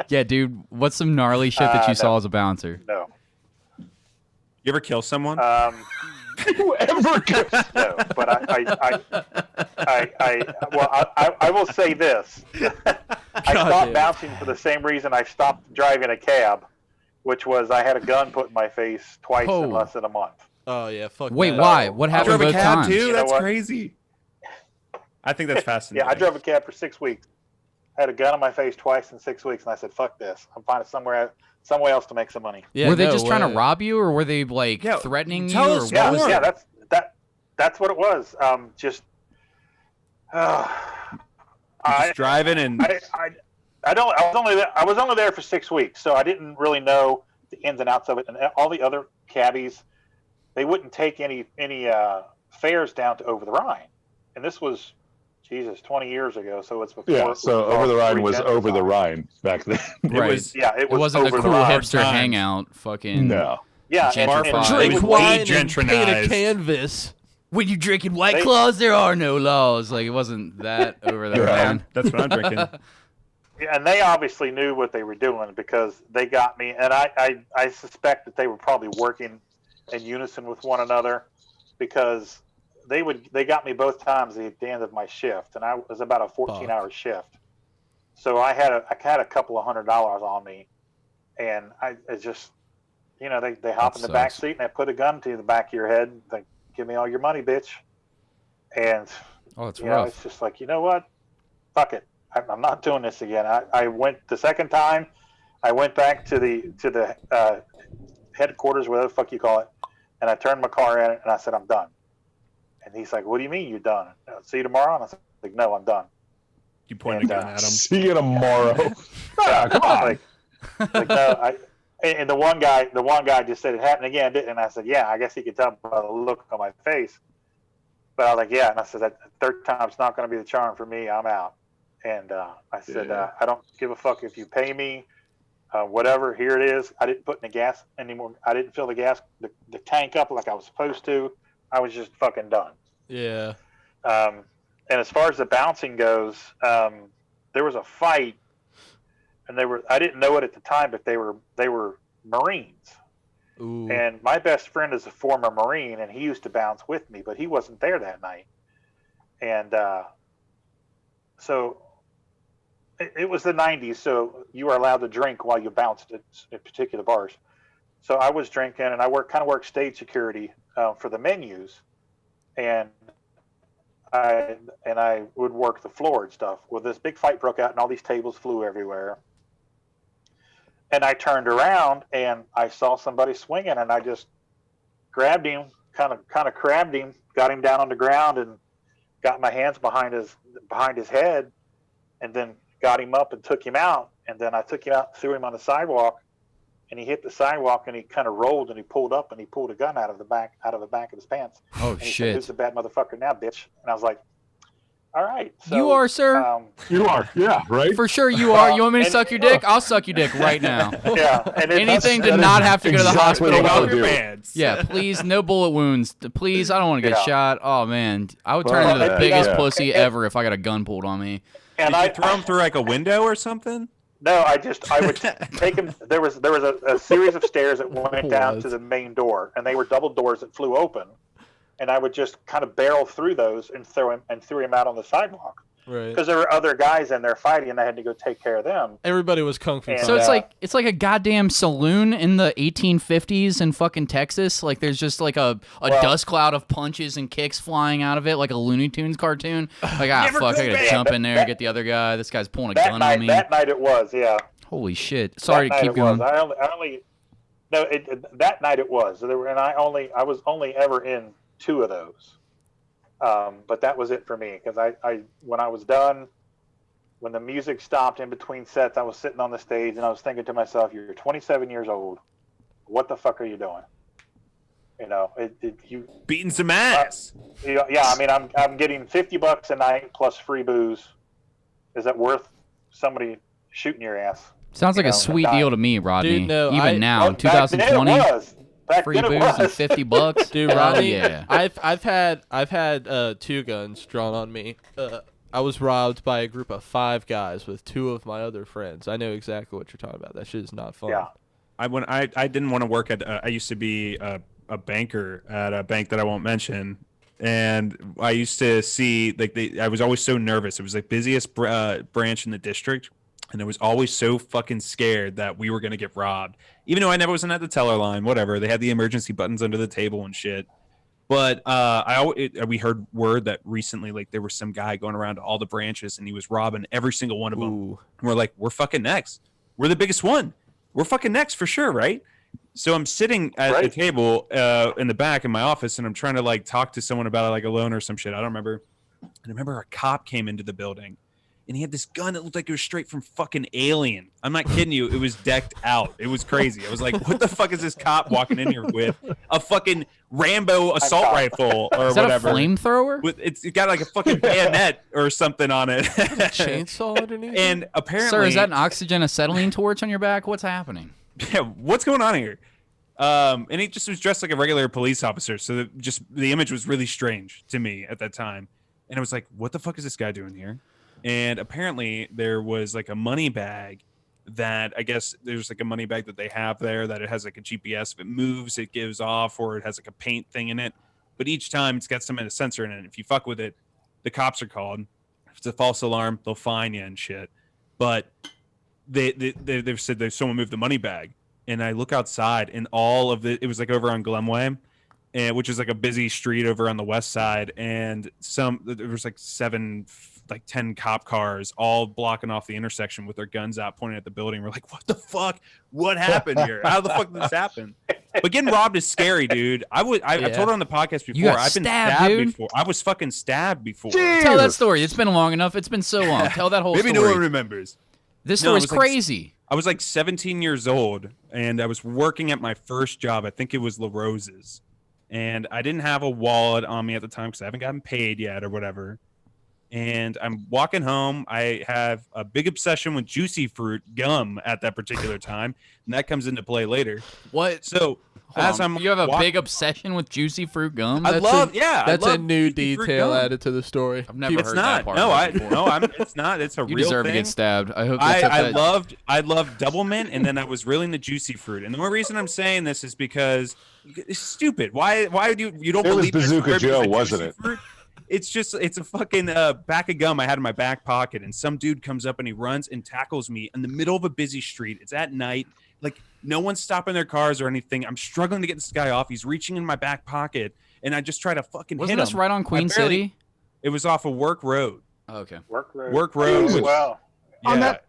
Yeah, dude. What's some gnarly shit that you saw No. as a bouncer? No. You ever kill someone? Whoever could. No, but I will say this. I stopped bouncing for the same reason I stopped driving a cab, which was I had a gun put in my face twice Oh. in less than a month. Oh yeah, fuck. Wait, that. why? What I happened drove a both cab times? too. You know That's what? crazy. I think that's fascinating. Yeah, I drove a cab for 6 weeks. I had a gun in my face twice in 6 weeks, and I said, "Fuck this! I'm finding somewhere else to make some money." Yeah, were they no just trying to way. rob you, or were they like Yeah, threatening you? tell Or us what Yeah, was more. it? yeah, that's what it was. Just Just driving and I was only there for 6 weeks, so I didn't really know the ins and outs of it. And all the other cabbies, they wouldn't take any fares down to Over the Rhine, and this was, Jesus, 20 years ago. So it's before. Yeah, so Over the Rhine was regentrified. over the Rhine back then. Right. was Yeah, it It was wasn't a over cool the Rhine. hipster times. hangout. Fucking. No. Yeah, gentrified. It Drink was wine way and paint a gentronized. canvas. When you drinking White They- Claws, there are no laws. Like it wasn't that over the Yeah. Rhine. that's what I'm drinking. Yeah, and they obviously knew what they were doing because they got me, and I suspect that they were probably working in unison with one another because they got me both times at the end of my shift, and I was about a 14-hour shift, so I had a couple of $100 on me, and it just, you know, they hop in the back sucks. seat and they put a gun to the back of your head, like, give me all your money, bitch, and Oh, it's you know, rough. it's just like, you know what? Fuck it. I'm not doing this again. I went the second time. I went back to the headquarters, whatever the fuck you call it, and I turned my car in and I said, I'm done. And he's like, what do you mean you're done? See you tomorrow? And I was like, no, I'm done. You pointed And, a gun at him. See you tomorrow. Ah, come on. Like no, and the one guy just said it happened again, and I said, yeah, I guess he could tell by the look on my face. But I was like, yeah, and I said, that third time's not going to be the charm for me. I'm out. And I said, Yeah. I don't give a fuck if you pay me, whatever. Here it is. I didn't put in the gas anymore. I didn't fill the tank up like I was supposed to. I was just fucking done. Yeah. And as far as the bouncing goes, there was a fight, and I didn't know it at the time, but they were Marines. Ooh. And my best friend is a former Marine, and he used to bounce with me, but he wasn't there that night. And so it was the 90s, so you were allowed to drink while you bounced at particular bars. So I was drinking, and I kind of worked stage security for the menus, and I would work the floor and stuff. Well, this big fight broke out, and all these tables flew everywhere. And I turned around, and I saw somebody swinging, and I just grabbed him, kind of grabbed him, got him down on the ground, and got my hands behind his head, and then got him up and took him out. And then I took him out, threw him on the sidewalk, and he hit the sidewalk, and he kind of rolled, and he pulled up, and he pulled a gun out of the back of his pants. Oh And he said, shit. "Who's the bad motherfucker now, bitch?" And I was like, "All right." So, You are, sir. You are. Yeah, right? For sure you are. You want me to And- suck your dick? I'll suck your dick right now. Yeah. And Anything to that not is have to go to the exactly hospital. what I Off would your do. pants. Yeah, please, no bullet wounds. Please, I don't want to get Yeah. shot. Oh man, I would turn Well, into the yeah, biggest yeah. pussy ever if I got a gun pulled on me. And Did you throw him through like a window or something? No, I would take him. There was a series of stairs that went down to the main door, and they were double doors that flew open, and I would just kind of barrel through those and throw him out on the sidewalk Right. because there were other guys in there fighting, and I had to go take care of them. Everybody was kung fu. And, So fighting. it's like a goddamn saloon in the 1850s in fucking Texas. Like there's just like a dust cloud of punches and kicks flying out of it, like a Looney Tunes cartoon. Like Never fuck, I go gotta back. jump in there and get the other guy. This guy's pulling a That gun night, on me. that night it was, yeah. Holy shit! Sorry That to night keep it was. going. That night it was. I was only ever in 2 of those. But that was it for me because I when I was done, when the music stopped in between sets, I was sitting on the stage and I was thinking to myself, "You're 27 years old. What the fuck are you doing?" You know, you beating some ass. yeah. I mean, I'm getting $50 a night plus free booze. Is that worth somebody shooting your ass? Sounds like a sweet deal to me, Rodney. Dude, no, Even now, in back then it 2020, was. Back free then it booze and was. $50. Dude, Hell Rodney, yeah. I've had 2 guns drawn on me. I was robbed by a group of 5 guys with 2 of my other friends. I know exactly what you're talking about. That shit is not fun. Yeah. I didn't want to work at. I used to be a banker at a bank that I won't mention, and I used to see like I was always so nervous. It was the busiest branch in the district, and I was always so fucking scared that we were gonna get robbed. Even though I never wasn't at the teller line, whatever. They had the emergency buttons under the table and shit. But we heard word that recently, like there was some guy going around to all the branches, and he was robbing every single one of them. Ooh. And we're like, we're fucking next. We're the biggest one. We're fucking next for sure, right? So I'm sitting at the table in the back in my office, and I'm trying to like talk to someone about like a loan or some shit. I don't remember. And I remember a cop came into the building, and he had this gun that looked like it was straight from fucking Alien. I'm not kidding you. It was decked out. It was crazy. I was like, what the fuck is this cop walking in here with? A fucking Rambo assault rifle or Is that whatever. a flamethrower? It's got like a fucking bayonet or something on it. Chainsaw underneath? And apparently, Sir, is that an oxygen acetylene torch on your back? What's happening? yeah, what's going on here? And he just was dressed like a regular police officer. So the image was really strange to me at that time. And I was like, what the fuck is this guy doing here? And apparently there was like a money bag that I guess there's like a money bag that they have there that it has like a GPS. If it moves, it gives off, or it has like a paint thing in it. But each time it's got some kind of sensor in it. If you fuck with it, the cops are called. If it's a false alarm, they'll fine you and shit. But they've said there's someone moved the money bag. And I look outside, and all of it was like over on Glenway, which is like a busy street over on the west side. And there was like 10 cop cars all blocking off the intersection with their guns out, pointing at the building. We're like, what the fuck? What happened here? How the fuck did this happen? But getting robbed is scary, dude. I told her on the podcast before. I've been stabbed before. I was fucking stabbed before. Jeez. Tell that story. It's been long enough. It's been so long. Tell that whole Maybe story. no one remembers. This story's crazy. I was like 17 years old, and I was working at my first job. I think it was La Rose's. And I didn't have a wallet on me at the time because I haven't gotten paid yet or whatever. And I'm walking home. I have a big obsession with juicy fruit gum at that particular time, and that comes into play later. What? So you have a big obsession with juicy fruit gum? That's a new detail added to the story. I've never heard not. that part. It's not. It's a You real deserve thing. to get stabbed. I hope. I loved double mint, and then I was really into juicy fruit. And the only reason I'm saying this is because it's stupid. Why do you don't It was believe there's Bazooka scriptures Joe, in wasn't juicy it? fruit? It's a fucking bag of gum I had in my back pocket, and some dude comes up and he runs and tackles me in the middle of a busy street. It's at night. Like, no one's stopping their cars or anything. I'm struggling to get this guy off. He's reaching in my back pocket, and I just try to fucking hit him. Wasn't this right on Queen City? It was off of Work Road. Oh, okay. Work road. Work Road. Dude. Wow. Yeah. On that-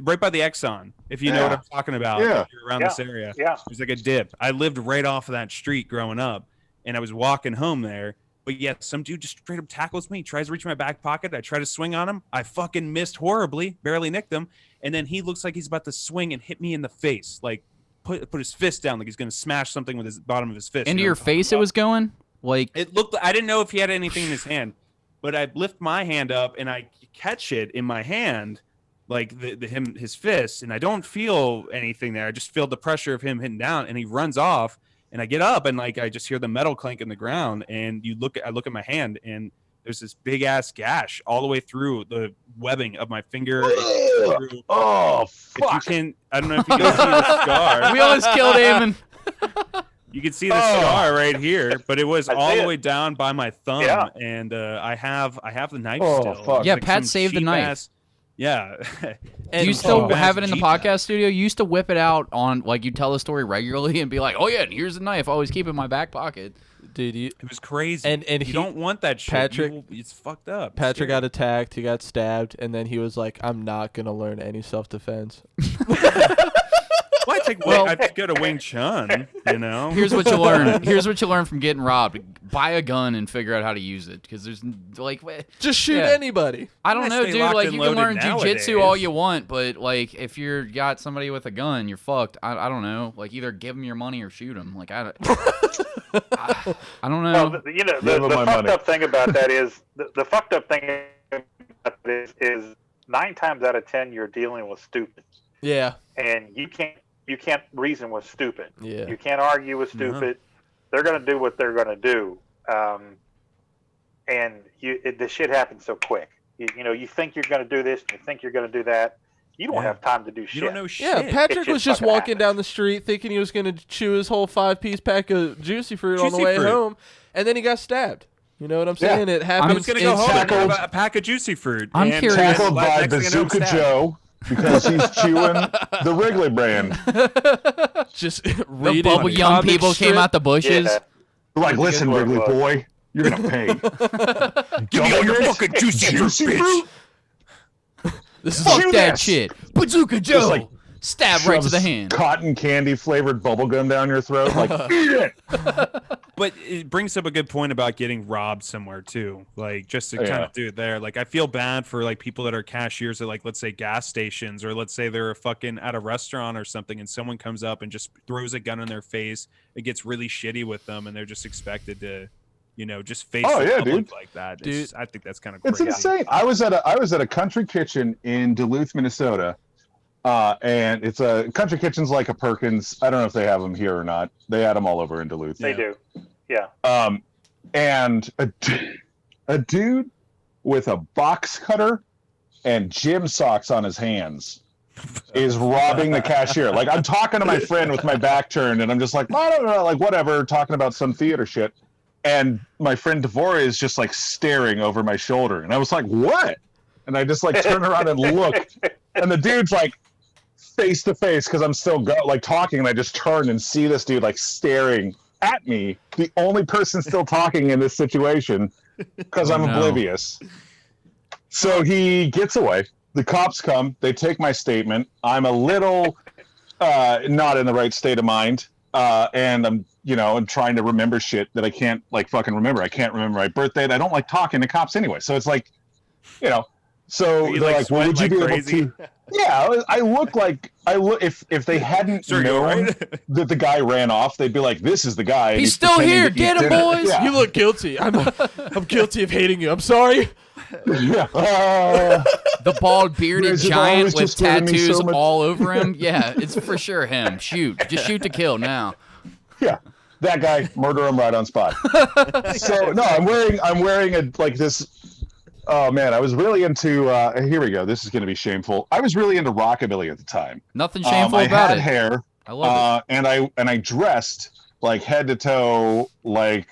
Right by the Exxon, if you know what I'm talking about. Yeah. If you're around this area. Yeah. There's like a dip. I lived right off of that street growing up, and I was walking home there. But yet some dude just straight up tackles me, tries to reach my back pocket. I try to swing on him. I fucking missed horribly, barely nicked him. And then he looks like he's about to swing and hit me in the face. Like, put his fist down like he's going to smash something with his bottom of his fist. Into your face it was going? Like, It looked, I didn't know if he had anything in his hand. But I lift my hand up, and I catch it in my hand, like his fist. And I don't feel anything there. I just feel the pressure of him hitting down. And he runs off. And I get up, and like I just hear the metal clink in the ground, and I look at my hand, and there's this big ass gash all the way through the webbing of my finger. Oh, fuck. I don't know if you can see the scar. we almost killed Eamon. You can see the scar right here, but it was I all see the it. way down by my thumb, Yeah. and I have the knife Oh, still. fuck. It's Yeah, like Pat some saved the cheap knife. ass- yeah. Do you still cheap have ass it in the Jeep podcast knife. studio? You used to whip it out on, like, you tell the story regularly and be like, oh, yeah, and here's the knife. I always keep it in my back pocket. Dude, It was crazy. And you he- don't want that shit. Patrick- It's fucked up. Patrick got attacked. He got stabbed, and then he was like, "I'm not gonna learn any self-defense." Well, I have to go to Wing Chun, you know? Here's what you learn. Here's what you learn from getting robbed. Buy a gun and figure out how to use it. Because there's, like... Just shoot anybody. I don't know, Stay dude. locked Like, and you can learn loaded jujitsu nowadays. all you want, but, like, if you're got somebody with a gun, you're fucked. I don't know. Like, either give them your money or shoot them. Like, I don't know. Well, the fucked up thing about that is the fucked up thing about this is 9 times out of 10 you're dealing with stupid. Yeah. And you can't reason with stupid. Yeah. You can't argue with stupid. They're gonna do what they're gonna do. And the shit happens so quick. You think you're gonna do this, and you think you're gonna do that. You don't have time to do shit. You don't know shit. Yeah, Patrick was just fucking walking happens. down the street thinking he was going to chew his whole 5-piece pack of juicy fruit on the way home, and then he got stabbed. You know what I'm saying? It happens. I was going to go home and tackled- grab a pack of juicy fruit. I'm and curious. Tackled by next thing I know, I'm Bazooka stabbed. Joe because he's chewing the Wrigley brand. just The reading bubble young comic people strip. came out the bushes. Yeah. Like, listen, Good Wrigley work, boy, you're gonna pay. Give me all your fucking juicy fruit, bitch. This is Fuck Shoot that us. shit. Bazooka Joe. like, Stab right to shoves the hand. Cotton candy flavored bubblegum down your throat. Like, eat it. But it brings up a good point about getting robbed somewhere too. Like, just to kind of do it there. Like, I feel bad for like people that are cashiers at, like, let's say gas stations, or let's say they're fucking at a restaurant or something, and someone comes up and just throws a gun in their face. It gets really shitty with them, and they're just expected to, just face the public dude. like that. It's Dude. just- I think that's kind of It's crazy. insane. I was at a country kitchen in Duluth, Minnesota, and it's a country kitchen's like a Perkins. I don't know if they have them here or not. They had them all over in Duluth. They do. Yeah. And a dude with a box cutter and gym socks on his hands is robbing the cashier. Like, I'm talking to my friend with my back turned, and I'm just like, I don't know, like, whatever, talking about some theater shit. And my friend Devora is just like staring over my shoulder. And I was like, what? And I just like turn around and look. And the dude's like face to face because I'm still talking. And I just turn and see this dude like staring at me, the only person still talking in this situation, because I'm oblivious. So he gets away. The cops come. They take my statement. I'm a little not in the right state of mind. And I'm trying to remember shit that I can't fucking remember. I can't remember my birthday. And I don't like talking to cops anyway. So it's like, so You, they're like, like, well, would you sweat be like able crazy? to? Yeah, I look if they hadn't Sure, you're known right. that the guy ran off, they'd be like, this is the guy. and He's still pretending here. to eat Get him, dinner. boys. Yeah. You look guilty. I'm guilty of hating you. I'm sorry. Yeah. The bald bearded Guys, you've giant always with just given me tattoos so much- all over him. Yeah, it's for sure him. Shoot. Just shoot to kill now. Yeah, that guy, murder him right on spot. So no, I'm wearing this. Oh man, I was really into. Here we go. This is going to be shameful. I was really into rockabilly at the time. Nothing shameful I about had it. hair, I love and I dressed like head to toe like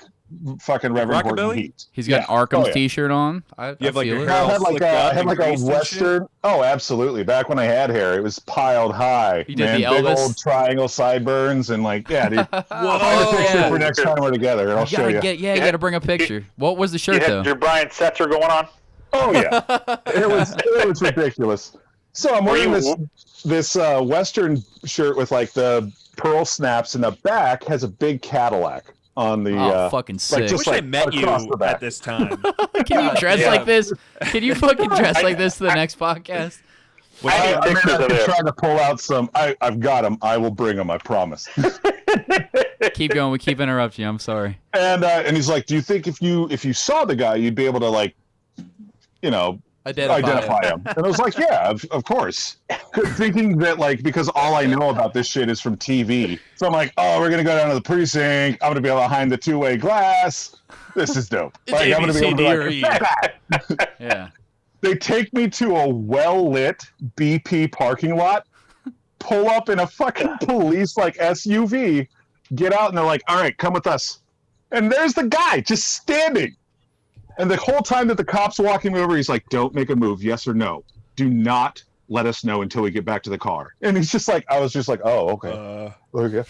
fucking Reverend Horton Rockabilly? Heat. it. He's got Yeah. an Arkham's Oh, yeah. t-shirt on. I You have, like, feel your it. hair I had like Slicked up and a greased and shit? western. Oh, absolutely. Back when I had hair, it was piled high. You did man. the Big Elvis? old triangle sideburns and yeah, dude. I'll find a picture yeah. for next time we're together, and I'll show you. You gotta bring a picture. What was the You shirt had though? your Brian Setzer going on? Oh yeah, it was ridiculous. So I'm wearing this western shirt with like the pearl snaps, and the back has a big Cadillac on the. Fucking sick. just I wish I met you across the back. at this time. Can you dress Yeah. like this? Can you fucking dress like this to the next podcast? I need pictures of it. trying to pull out some. I've got them. I will bring them. I promise. Keep going. We keep interrupting you. I'm sorry. And he's like, "Do you think if you saw the guy, you'd be able to identify him?" And I was like, "Yeah, of course." Thinking that because all I know about this shit is from TV, so I'm like, "Oh, we're gonna go down to the precinct. I'm gonna be behind the two-way glass. This is dope. It's ABCD. Yeah. They take me to a well-lit BP parking lot, pull up in a fucking police SUV, get out, and they're like, "All right, come with us." And there's the guy just standing. And the whole time that the cop's walking me over, he's like, "Don't make a move, yes or no. Do not let us know until we get back to the car." And he's just like, I was just like, "Oh, okay." Okay.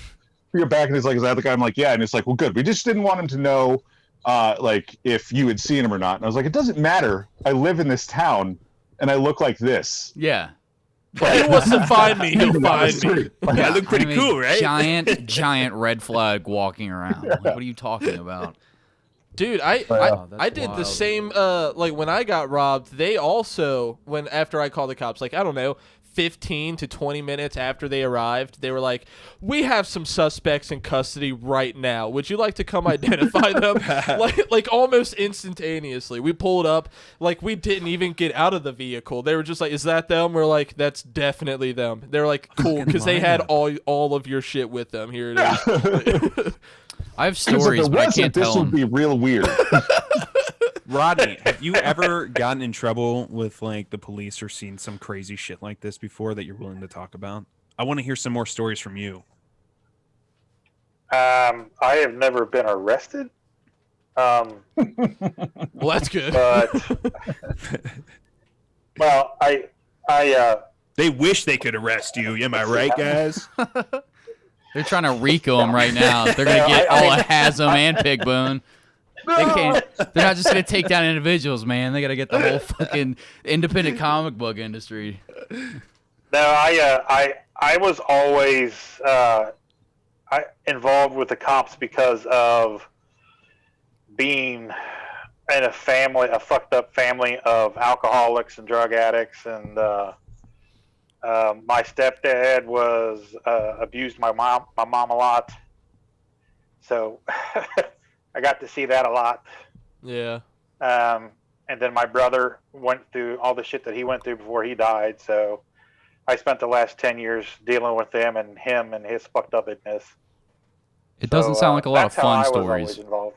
We get back and he's like, "Is that the guy?" I'm like, "Yeah." And it's like, "Well, good. We just didn't want him to know if you had seen him or not." And I was like, "It doesn't matter. I live in this town and I look like this." Yeah. If he wants to find me, he'll find me. Yeah, I look pretty cool, right? Giant red flag walking around. Like, what are you talking about? Dude, that's I did the wild. same. Like when I got robbed, they also after I called the cops, like I don't know, 15 to 20 minutes after they arrived, they were like, "We have some suspects in custody right now. Would you like to come identify them?" like almost instantaneously. We pulled up, like we didn't even get out of the vehicle. They were just like, "Is that them?" We're like, "That's definitely them." They were like, "Cool," because they had all of your shit with them. Here it is. I have stories, but I can't tell this would them. be real weird. Rodney, have you ever gotten in trouble with like the police or seen some crazy shit like this before that you're willing to talk about? I want to hear some more stories from you. I have never been arrested. Well, that's good. But well, They wish they could arrest you. Am I right, guys? They're trying to RICO him right now. They're gonna get all of Hazzum and Pigbone. They can't. They're not just gonna take down individuals, man. They gotta get the whole fucking independent comic book industry. No, I was always involved with the cops because of being in a fucked up family of alcoholics and drug addicts, and my stepdad was abused my mom a lot, so I got to see that a lot. Yeah. And then my brother went through all the shit that he went through before he died, so I spent the last 10 years dealing with them and him and his fucked upness. It doesn't sound like a lot of fun stories. No.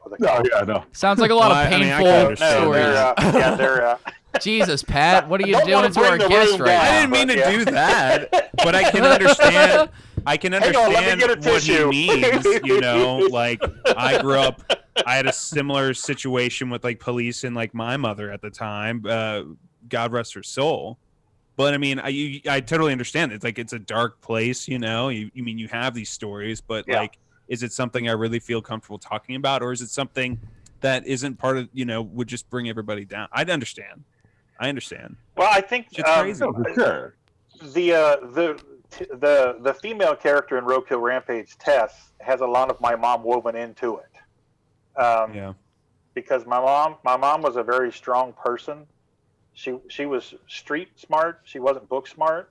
Sounds like a lot of painful stories. They're Jesus, Pat, what are you doing to our guest right I now? didn't mean to do that, but I can understand. I can understand what he means. You know, like I grew up. I had a similar situation with like police and like my mother at the time. God rest her soul. But I mean, I totally understand. It's like it's a dark place. You know, you mean you have these stories, but like, is it something I really feel comfortable talking about, or is it something that isn't part of, you know, would just bring everybody down? I understand. Well, I think it's crazy. For sure. The female character in Roadkill Rampage, Tess, has a lot of my mom woven into it. Because my mom was a very strong person. She was street smart. She wasn't book smart.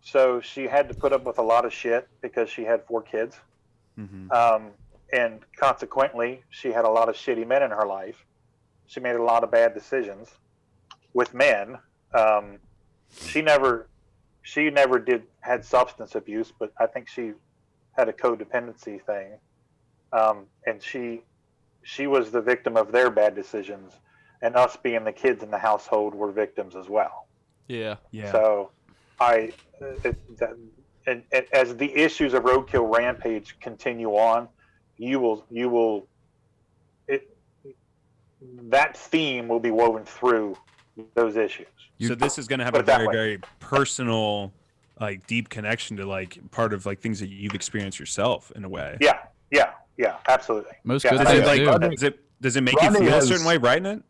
So she had to put up with a lot of shit because she had 4 kids. Mm-hmm. And consequently, she had a lot of shitty men in her life. She made a lot of bad decisions with men. She never had substance abuse, but I think she had a codependency thing. And she was the victim of their bad decisions, and us being the kids in the household were victims as well. Yeah. So as the issues of Roadkill Rampage continue on, that theme will be woven through those issues. So this is going to have a very, very personal, like deep connection to like part of like things that you've experienced yourself in a way. Yeah, absolutely. Most good things do. Does it make you feel a certain way writing it?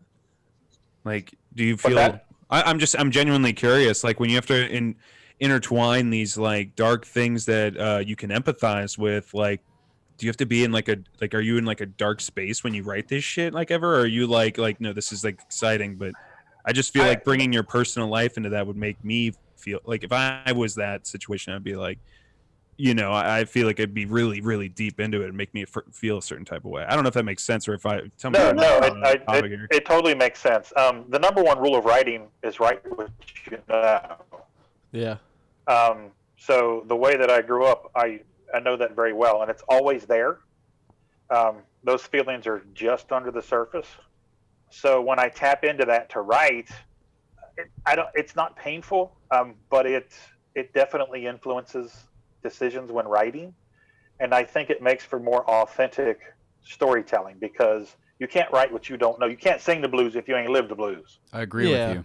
Like, do you feel? I'm genuinely curious. Like when you have to intertwine these like dark things that you can empathize with, like, do you have to be in are you in like a dark space when you write this shit like ever? Or are you like no, this is like exciting, but I just feel like bringing your personal life into that would make me feel like if I was that situation, I'd be like, you know, I feel like it'd be really, really deep into it and make me feel a certain type of way. I don't know if that makes sense or if tell me. It totally makes sense. The number one rule of writing is write what you know. Yeah. So the way that I grew up, I know that very well, and it's always there. Those feelings are just under the surface. So when I tap into that to write, it's not painful, but it definitely influences decisions when writing. And I think it makes for more authentic storytelling because you can't write what you don't know. You can't sing the blues if you ain't lived the blues. I agree with you.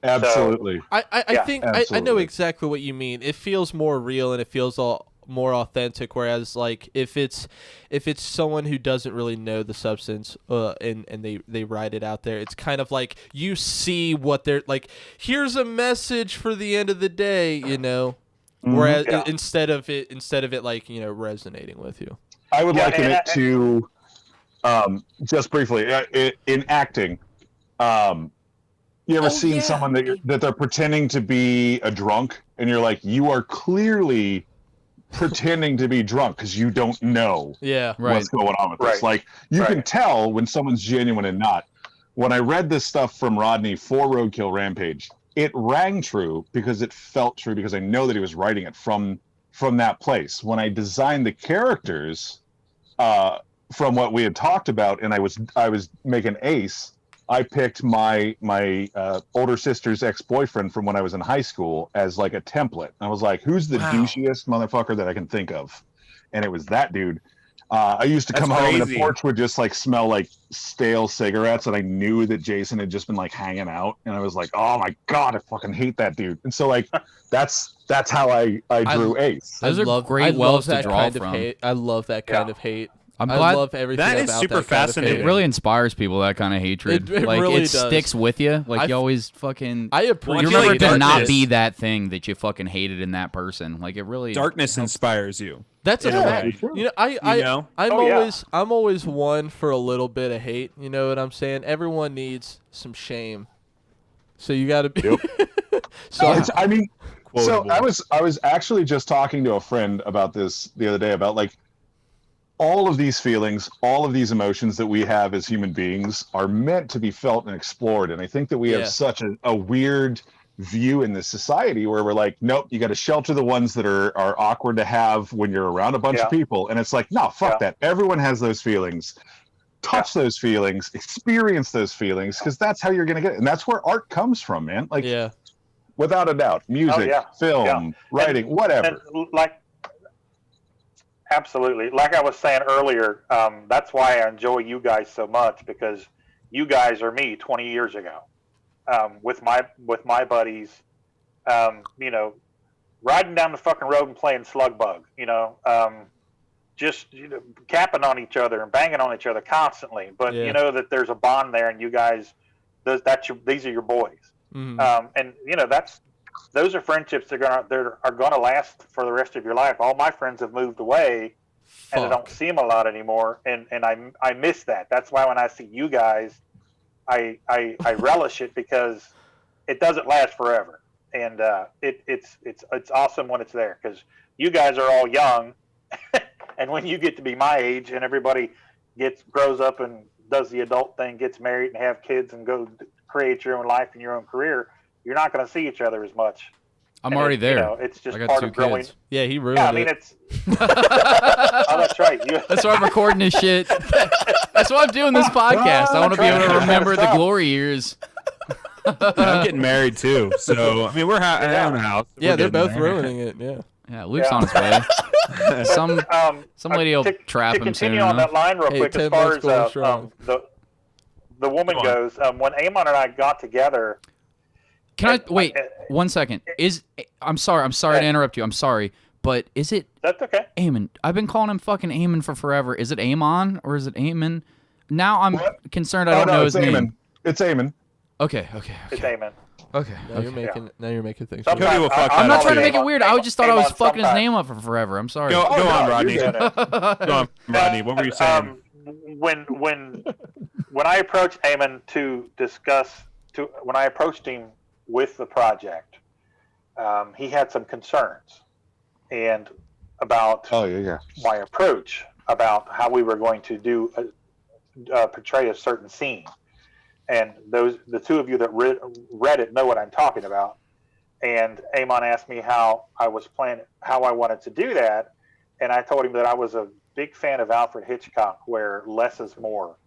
Absolutely. So, I think I know exactly what you mean. It feels more real and it feels more authentic. Whereas like if it's someone who doesn't really know the substance and they write it out there, it's kind of like you see what they're like, here's a message for the end of the day, you know. Whereas instead of it like, you know, resonating with you. I would liken it to just briefly in acting. You ever seen someone that they're pretending to be a drunk, and you're like, you are clearly pretending to be drunk because you don't know what's going on with this. Like, you can tell when someone's genuine and not. When I read this stuff from Rodney for Roadkill Rampage, it rang true because it felt true, because I know that he was writing it from that place. When I designed the characters from what we had talked about, and I was making Ace, I picked my older sister's ex-boyfriend from when I was in high school as like a template. I was like, who's the douchiest motherfucker that I can think of? And it was that dude. I used to come home and the porch would just like smell like stale cigarettes, and I knew that Jason had just been like hanging out, and I was like, oh my God, I fucking hate that dude. And so like that's how I drew Ace. Those are great wells to draw from. I love that kind of hate. I'm glad. I love everything that is about super that fascinating. It really inspires people, that kind of hatred. It like really it sticks with you. Like you always fucking. I appreciate. You remember to darkness. not be that thing that you fucking hated in that person. Like it really. Darkness inspires you. That's a fact. You know, I'm always one for a little bit of hate. You know what I'm saying? Everyone needs some shame. So you got to be. So I mean, so I was actually just talking to a friend about this the other day, about like, all of these feelings, all of these emotions that we have as human beings are meant to be felt and explored. And I think that we have such a weird view in this society where we're like, nope, you got to shelter the ones that are awkward to have when you're around a bunch of people. And it's like, no, fuck that. Everyone has those feelings. Touch those feelings, experience those feelings, because that's how you're going to get it. And that's where art comes from, man. Like, without a doubt, music, film, writing, whatever. And like, absolutely. Like I was saying earlier, that's why I enjoy you guys so much, because you guys are me 20 years ago, with my buddies, you know, riding down the fucking road and playing slug bug, you know, just capping on each other and banging on each other constantly. But you know that there's a bond there, and you guys, these are your boys. And you know, those are friendships that are gonna last for the rest of your life. All my friends have moved away, and I don't see them a lot anymore, and I miss that. That's why when I see you guys, I relish it, because it doesn't last forever, and it's awesome when it's there, because you guys are all young, and when you get to be my age, and everybody grows up and does the adult thing, gets married and have kids, and go create your own life and your own career, you're not going to see each other as much. I'm already there. You know, it's just part of growing. Kids. Yeah, he ruined it. I mean, it's. Oh, that's right. That's why I'm recording this shit. That's why I'm doing this podcast. I want to be able to remember the glory years. I'm getting married too, so I mean, we're in a house. Yeah, they're both ruining it. Yeah. Yeah, Luke's on his way. Some lady will trap him soon. To continue on that line real quick, as far as the woman goes, when Eamon and I got together. Can I wait 1 second? I'm sorry to interrupt you. I'm sorry, but is it? That's okay. Eamon. I've been calling him fucking Eamon for forever. Is it Eamon or is it Eamon? Now I'm concerned. I don't know his name. It's Eamon. Okay. It's Eamon. Okay. Now you're making things. Cody will fuck I'm that not up. trying to make it weird. I just thought I was fucking his name up for forever. I'm sorry. Go on, Rodney. Go on, Rodney. What were you saying? When I approached Eamon when I approached him with the project, he had some concerns about my approach, about how we were going to portray a certain scene. And the two of you that read it know what I'm talking about. And Eamon asked me how I wanted to do that, and I told him that I was a big fan of Alfred Hitchcock, where less is more,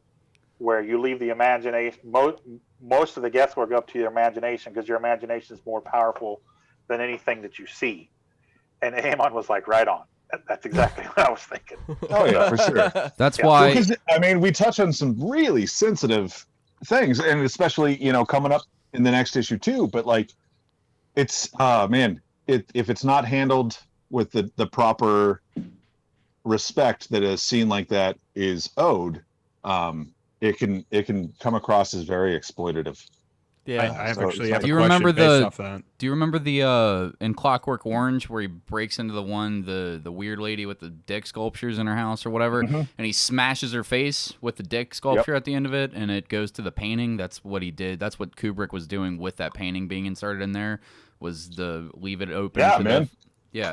where you leave the imagination. Most of the guesswork up to your imagination, because your imagination is more powerful than anything that you see. And Eamon was like, right on. That's exactly what I was thinking. Oh yeah, for sure. That's why. Because, I mean, we touch on some really sensitive things, and especially, you know, coming up in the next issue too. But like, it's if it's not handled with the proper respect that a scene like that is owed, it can come across as very exploitative. Yeah. I have So actually it's have like- a Do you question remember based the- off that. Do you remember the in Clockwork Orange where he breaks into the weird lady with the dick sculptures in her house or whatever, and he smashes her face with the dick sculpture at the end of it, and it goes to the painting? That's what he did. That's what Kubrick was doing with that painting being inserted in there, was to leave it open. Yeah, for man.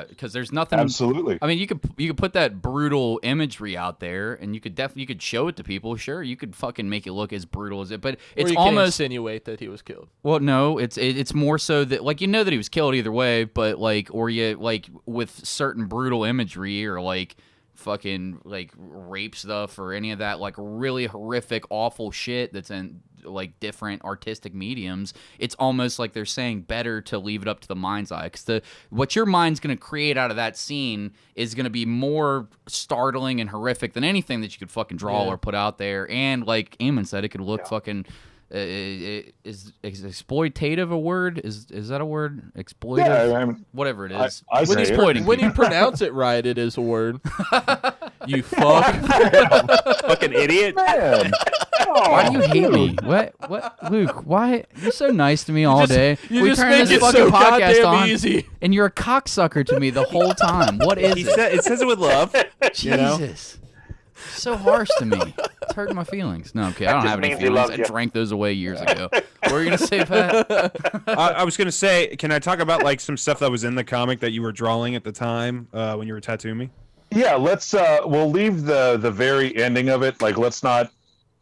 Because there's nothing. Absolutely. I mean, you could put that brutal imagery out there, and you could show it to people. Sure, you could fucking make it look as brutal as it, but Or it's you can almost. insinuate that he was killed. Well, no, it's more so that like that he was killed either way, but with certain brutal imagery or like fucking like rape stuff or any of that like really horrific, awful shit that's in like different artistic mediums. It's almost like they're saying better to leave it up to the mind's eye, because what your mind's gonna create out of that scene is gonna be more startling and horrific than anything that you could fucking draw or put out there. And like Eamon said, it could look fucking. Is exploitative a word? Is that a word? Exploitive? Yeah, I mean, Whatever it is. I When say he's it. exploiting When you people. pronounce it right, it is a word. You fuck. Fucking idiot. Man. Why do you hate me? What, Luke? Why you're so nice to me all day? You we just turn make this it fucking so podcast goddamn on, easy. and you're a cocksucker to me the whole time. What is He it? said, it says it with love. You know? Jesus, so harsh to me. It's hurting my feelings. No, okay, I don't just have any means he feelings. loves I you. drank those away years ago. What were you gonna say, Pat? I was gonna say, can I talk about like some stuff that was in the comic that you were drawing at the time when you were tattooing me? Yeah, let's we'll leave the very ending of it. Like, let's not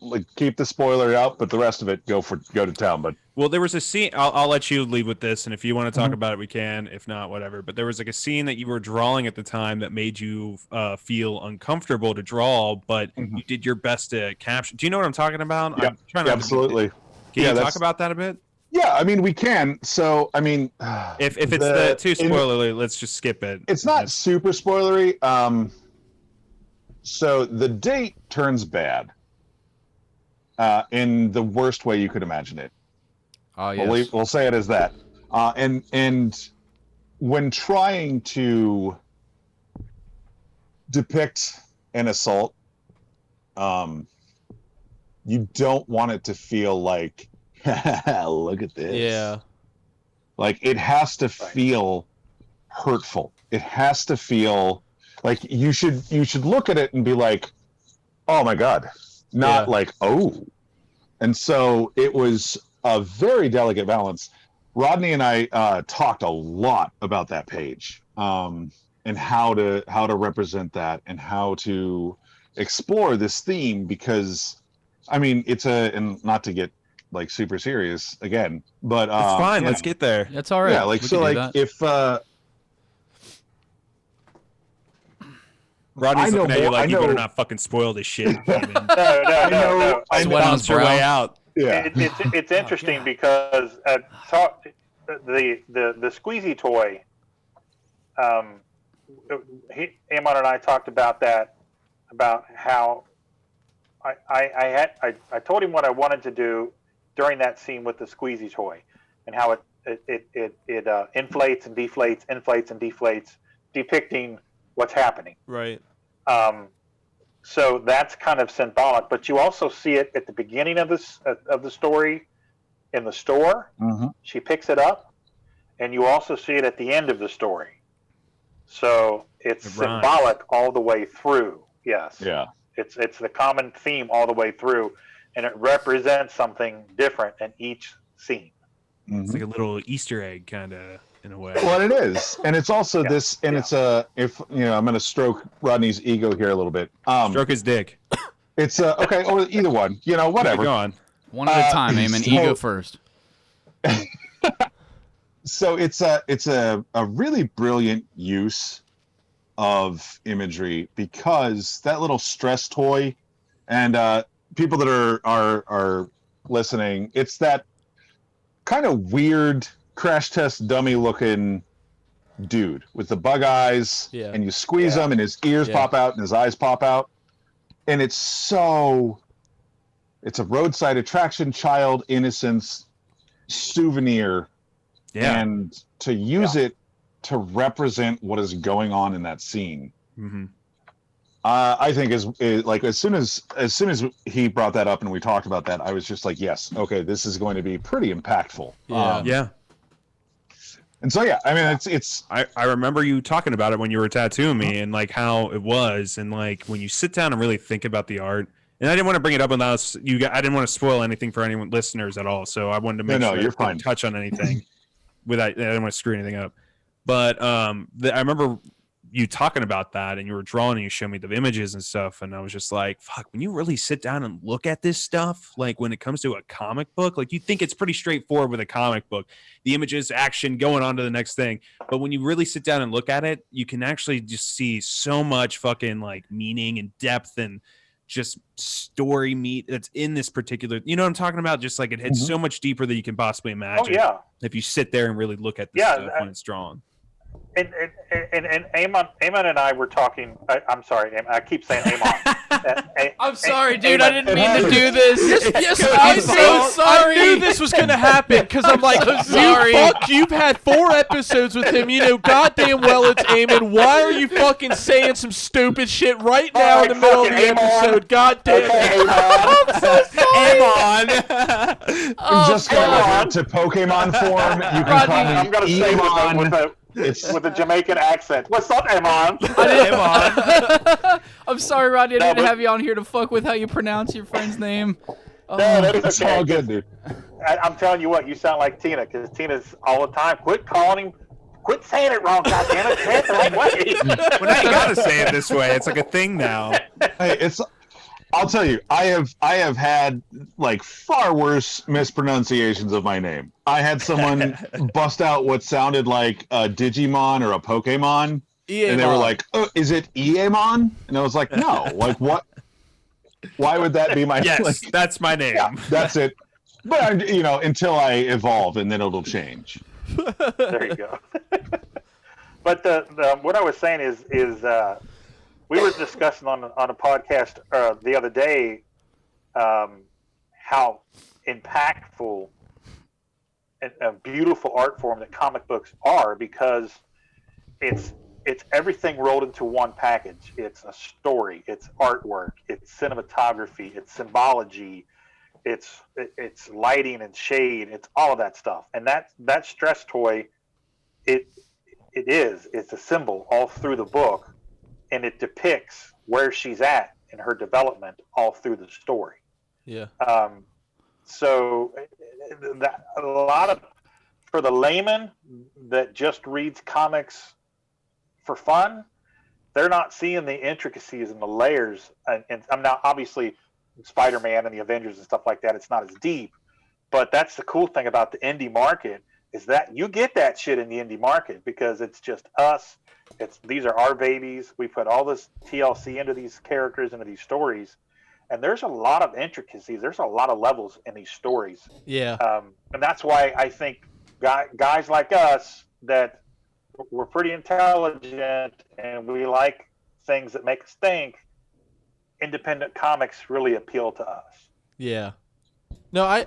like keep the spoiler out, but the rest of it go to town. But Well, there was a scene. I'll let you lead with this, and if you want to talk about it, we can. If not, whatever. But there was like a scene that you were drawing at the time that made you feel uncomfortable to draw, but you did your best to capture. Do you know what I'm talking about? yeah, I'm trying not to be- absolutely. Can Yeah, you talk that's- about that a bit? Yeah, I mean we can. So I mean, If it's too spoilery, let's just skip it. it's not super spoilery. So the date turns bad. In the worst way you could imagine it. Oh yes. We'll say it as that. And when trying to depict an assault, you don't want it to feel like, look at this. Yeah. Like it has to feel hurtful. It has to feel like you should look at it and be like, oh my God. Not like, oh. And so it was a very delicate balance. Rodney and I talked a lot about that page and how to represent that and how to explore this theme, because I mean and not to get like super serious again, but It's fine. yeah. Let's get there. That's all right. Yeah, like We so can do like that. if Rodney's I know looking at you more- like I you better know- not fucking spoil this shit. Eamon. No. I Sweat on his Bounce your brow. way out. yeah. It's interesting because the squeezy toy. Eamon and I talked about that, about how I told him what I wanted to do during that scene with the squeezy toy, and how it inflates and deflates, depicting what's happening. Right. So that's kind of symbolic, but you also see it at the beginning of the story in the store. Mhm. She picks it up, and you also see it at the end of the story. So it's It rhymes. symbolic all the way through. Yes. Yeah. It's the common theme all the way through, and it represents something different in each scene. It's like a little Easter egg, kind of, in a way. Well, it is, and it's also this, and yeah. it's if you know, I'm going to stroke Rodney's ego here a little bit. Stroke his dick. It's okay, or either one, you know, whatever. Go on. One at a time, Eamon. so- Ego first. So it's a really brilliant use of imagery, because that little stress toy, and people that are listening, it's that kind of weird crash test dummy looking dude with the bug eyes, Yeah. and you squeeze Yeah. him and his ears Yeah. pop out and his eyes pop out, and it's a roadside attraction, child innocence souvenir. Yeah. And to use it to represent what is going on in that scene. Mm-hmm. I think is like as soon as he brought that up and we talked about that, I was just like, yes, okay, this is going to be pretty impactful. Yeah. Yeah. And so I mean, it's. I remember you talking about it when you were tattooing me and like how it was, and like when you sit down and really think about the art. And I didn't want to bring it up unless I didn't want to spoil anything for anyone listeners at all. So I wanted to make sure you're I didn't touch on anything without. I didn't want to screw anything up. But I remember you talking about that, and you were drawing, and you showed me the images and stuff, and I was just like, fuck, when you really sit down and look at this stuff, like when it comes to a comic book, like you think it's pretty straightforward with a comic book, the images, action, going on to the next thing, but when you really sit down and look at it, you can actually just see so much fucking like meaning and depth and just story meat that's in this particular, you know what I'm talking about? Just like it hits so much deeper than you can possibly imagine. Oh yeah. If you sit there and really look at this stuff when it's drawn. And Eamon and I were talking. I'm sorry, I keep saying Eamon. I'm sorry, dude. I didn't mean to do this. Yes, I'm so sorry. I knew this was gonna happen because I'm like, sorry. You've had 4 episodes with him. You know goddamn well it's Eamon. Why are you fucking saying some stupid shit right now in the middle of the episode? Goddamn. I'm so sorry. Eamon. Just go to Pokemon form. You can call me I'm gonna say Eamon. with a Jamaican accent. What's up, Eamon? I'm sorry, Rodney. I didn't have you on here to fuck with how you pronounce your friend's name. No, that's It's okay. all good, dude. I'm telling you what, you sound like Tina, because Tina's all the time. Quit calling him. Quit saying it wrong, goddammit. Say it the right way. Well, now you gotta say it this way. It's like a thing now. Hey, I'll tell you, I have had like far worse mispronunciations of my name. I had someone bust out what sounded like a Digimon or a Pokemon, Eamon. and they were like, "Oh, is it Eamon?" And I was like, "No, like what? Why would that be my Yes, like, that's my name. yeah, that's it." But until I evolve, and then it'll change. There you go. But the what I was saying is we were discussing on a podcast the other day how impactful and a beautiful art form that comic books are, because it's everything rolled into one package. It's a story, it's artwork, it's cinematography, it's symbology, it's lighting and shade, it's all of that stuff. And that stress toy, it's a symbol all through the book, and it depicts where she's at in her development all through the story. Yeah. So that a lot of, for the layman that just reads comics for fun, they're not seeing the intricacies and the layers. And I'm now obviously Spider-Man and the Avengers and stuff like that, it's not as deep, but that's the cool thing about the indie market, is that you get that shit in the indie market because it's just us. These are our babies. We put all this TLC into these characters, into these stories, and there's a lot of intricacies. There's a lot of levels in these stories. Yeah. And that's why I think guys like us, that we're pretty intelligent and we like things that make us think, independent comics really appeal to us. Yeah. No, I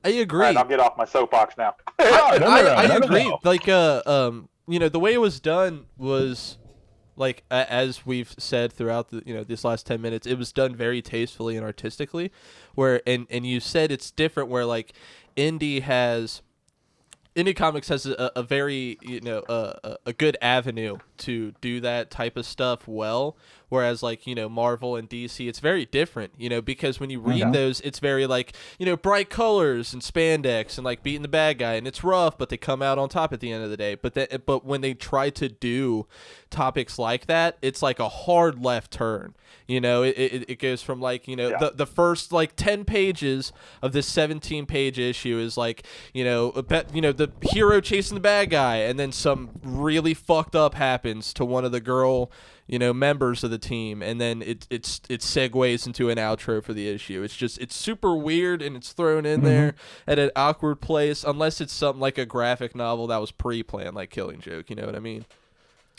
agree. All right, I'll get off my soapbox now. I agree. Like, the way it was done was, like, as we've said throughout the, this last 10 minutes, it was done very tastefully and artistically. Where, and you said it's different. Where like, indie comics has a very a good avenue to do that type of stuff well, whereas like Marvel and DC, it's very different, because when you read those, it's very like bright colors and spandex and like beating the bad guy, and it's rough, but they come out on top at the end of the day. But when they try to do topics like that, it's like a hard left turn. It goes from like the first like 10 pages of this 17-page issue is like the hero chasing the bad guy, and then some really fucked up happens to one of the girl members of the team, and then it segues into an outro for the issue. It's super weird, and it's thrown in there at an awkward place, unless it's something like a graphic novel that was pre-planned, like Killing Joke. You know what I mean?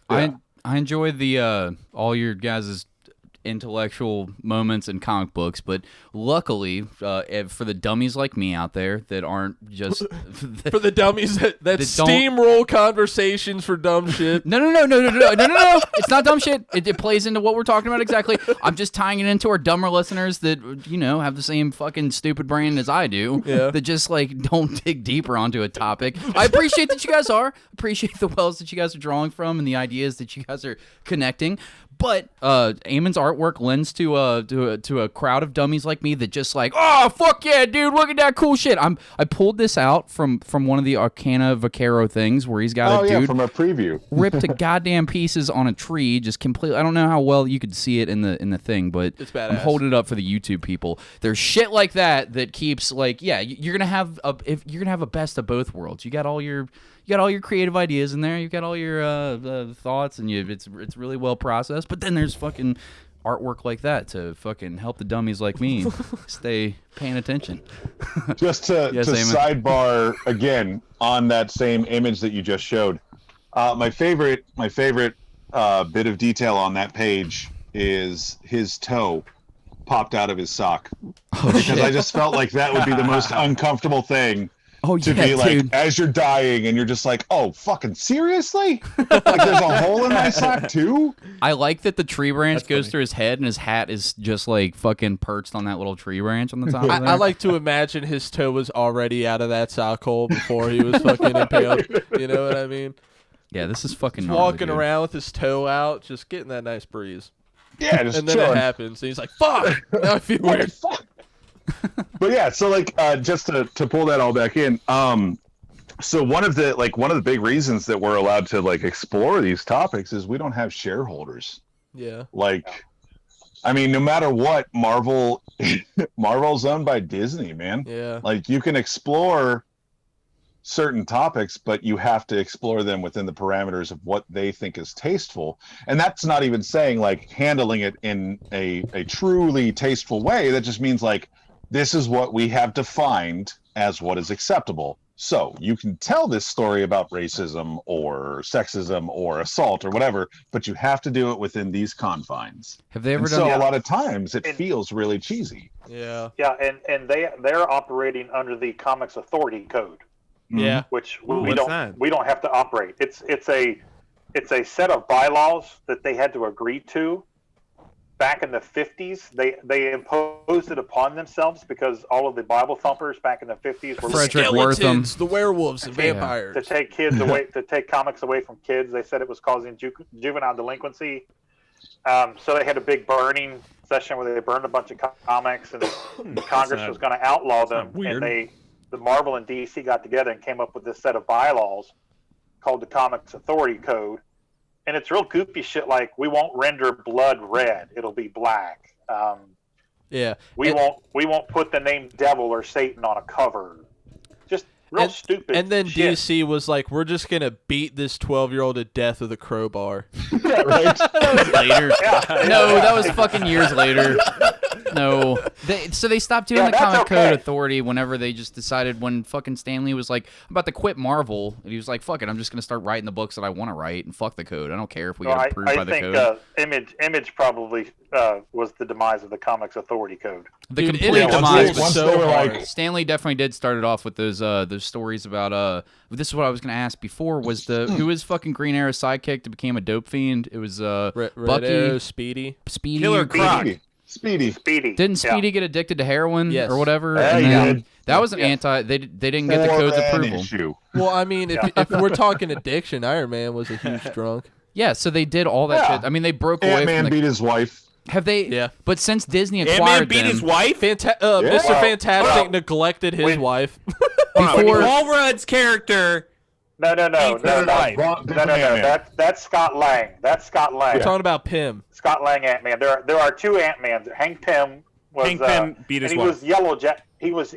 I enjoy the all your guys' intellectual moments in comic books, but luckily for the dummies like me out there that aren't just for the dummies that steamroll conversations for dumb shit. No. It's not dumb shit. It plays into what we're talking about exactly. I'm just tying it into our dumber listeners that have the same fucking stupid brain as I do. Yeah. That just like don't dig deeper onto a topic. I appreciate that you guys are. Appreciate the wells that you guys are drawing from and the ideas that you guys are connecting. But Eamon's artwork lends to a crowd of dummies like me that just like, oh fuck yeah, dude, look at that cool shit. I pulled this out from one of the Arcana Vaquero things where he's got a dude from a preview ripped to goddamn pieces on a tree, just completely. I don't know how well you could see it in the thing, but it's badass. I'm holding it up for the YouTube people. There's shit like that keeps like, yeah, you're gonna have a best of both worlds. You got all your creative ideas in there. You've got all your thoughts, and it's really well processed. But then there's fucking artwork like that to fucking help the dummies like me stay paying attention. Just to sidebar again on that same image that you just showed. My favorite bit of detail on that page is his toe popped out of his sock. Because I just felt like that would be the most uncomfortable thing. To be like, dude. As you're dying, and you're just like, oh, fucking seriously? Like, there's a hole in my sock, too? I like that the tree branch goes through his head, and his hat is just, like, fucking perched on that little tree branch on the top of there. I like to imagine his toe was already out of that sock hole before he was fucking impaled. You know what I mean? Yeah, this is fucking gnarly, walking around with his toe out, just getting that nice breeze. Yeah, just and then it happens, and he's like, fuck! Now I feel weird. Fuck. But yeah, so like just to pull that all back in, so one of the big reasons that we're allowed to like explore these topics is we don't have shareholders. Yeah. Like, I mean, no matter what, Marvel's owned by Disney, man. Yeah. Like, you can explore certain topics, but you have to explore them within the parameters of what they think is tasteful. And that's not even saying like handling it in a truly tasteful way. That just means like, this is what we have defined as what is acceptable. So you can tell this story about racism or sexism or assault or whatever, but you have to do it within these confines. Have they ever done? So a lot of times it feels really cheesy. Yeah. Yeah, and they're operating under the Comics Authority Code. Yeah. Which we don't have to operate. It's a set of bylaws that they had to agree to. Back in the 50s, they imposed it upon themselves because all of the Bible thumpers back in the 50s were skeletons, the werewolves, and vampires. To take kids away, to take comics away from kids. They said it was causing juvenile delinquency. So they had a big burning session where they burned a bunch of comics, and Congress was going to outlaw them. And the Marvel and DC got together and came up with this set of bylaws called the Comics Authority Code. And it's real goofy shit like, we won't render blood red, it'll be black. We won't put the name devil or Satan on a cover. Just real stupid And then shit. DC was like, we're just going to beat this 12-year-old to death with a crowbar. Yeah, right? That was later. No, that was fucking years later. No. So they stopped doing the Comic Code Authority whenever they just decided when fucking Stan Lee was like, I'm about to quit Marvel. And he was like, fuck it, I'm just going to start writing the books that I want to write and fuck the code. I don't care if we get approved by the code. I think Image probably was the demise of the Comics Authority Code. The complete demise. Once they were like, Stan Lee definitely did start it off with those stories about this is what I was going to ask before was who was fucking Green Arrow's sidekick that became a dope fiend? It was Red Bucky, Arrow, Speedy, Killer Croc. Speedy. Didn't Speedy get addicted to heroin or whatever? Yeah, and then did. That was an anti. They didn't get the code's approval. Issue. Well, I mean, if we're talking addiction, Iron Man was a huge drunk. Yeah, so they did all that shit. I mean, they broke away from Ant-Man beat his wife. Have they? Yeah. But since Disney acquired Ant-Man beat them, his wife? Mr. Fantastic neglected his wife. before Paul Rudd's character. No. Wife. That's Scott Lang. That's Scott Lang. We're talking about Pym. Scott Lang Ant-Man. There are two Ant-Mans. Hank Pym beat his and wife. He was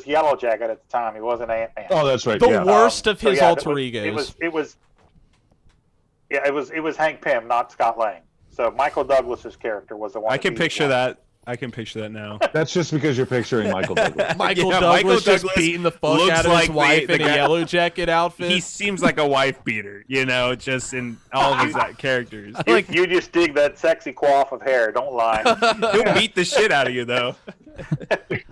Yellow Jacket at the time. He wasn't Ant-Man. Oh, that's right. The worst of his alter egos. It was Hank Pym, not Scott Lang. So Michael Douglas's character was the one. I can picture that. I can picture that now. That's just because you're picturing Michael Douglas. Michael Yeah, Douglas just Douglas beating the fuck looks out of like his wife the in a guy- Yellow Jacket outfit. He seems like a wife beater, just in all of his characters. You just dig that sexy coif of hair. Don't lie. He'll beat the shit out of you, though.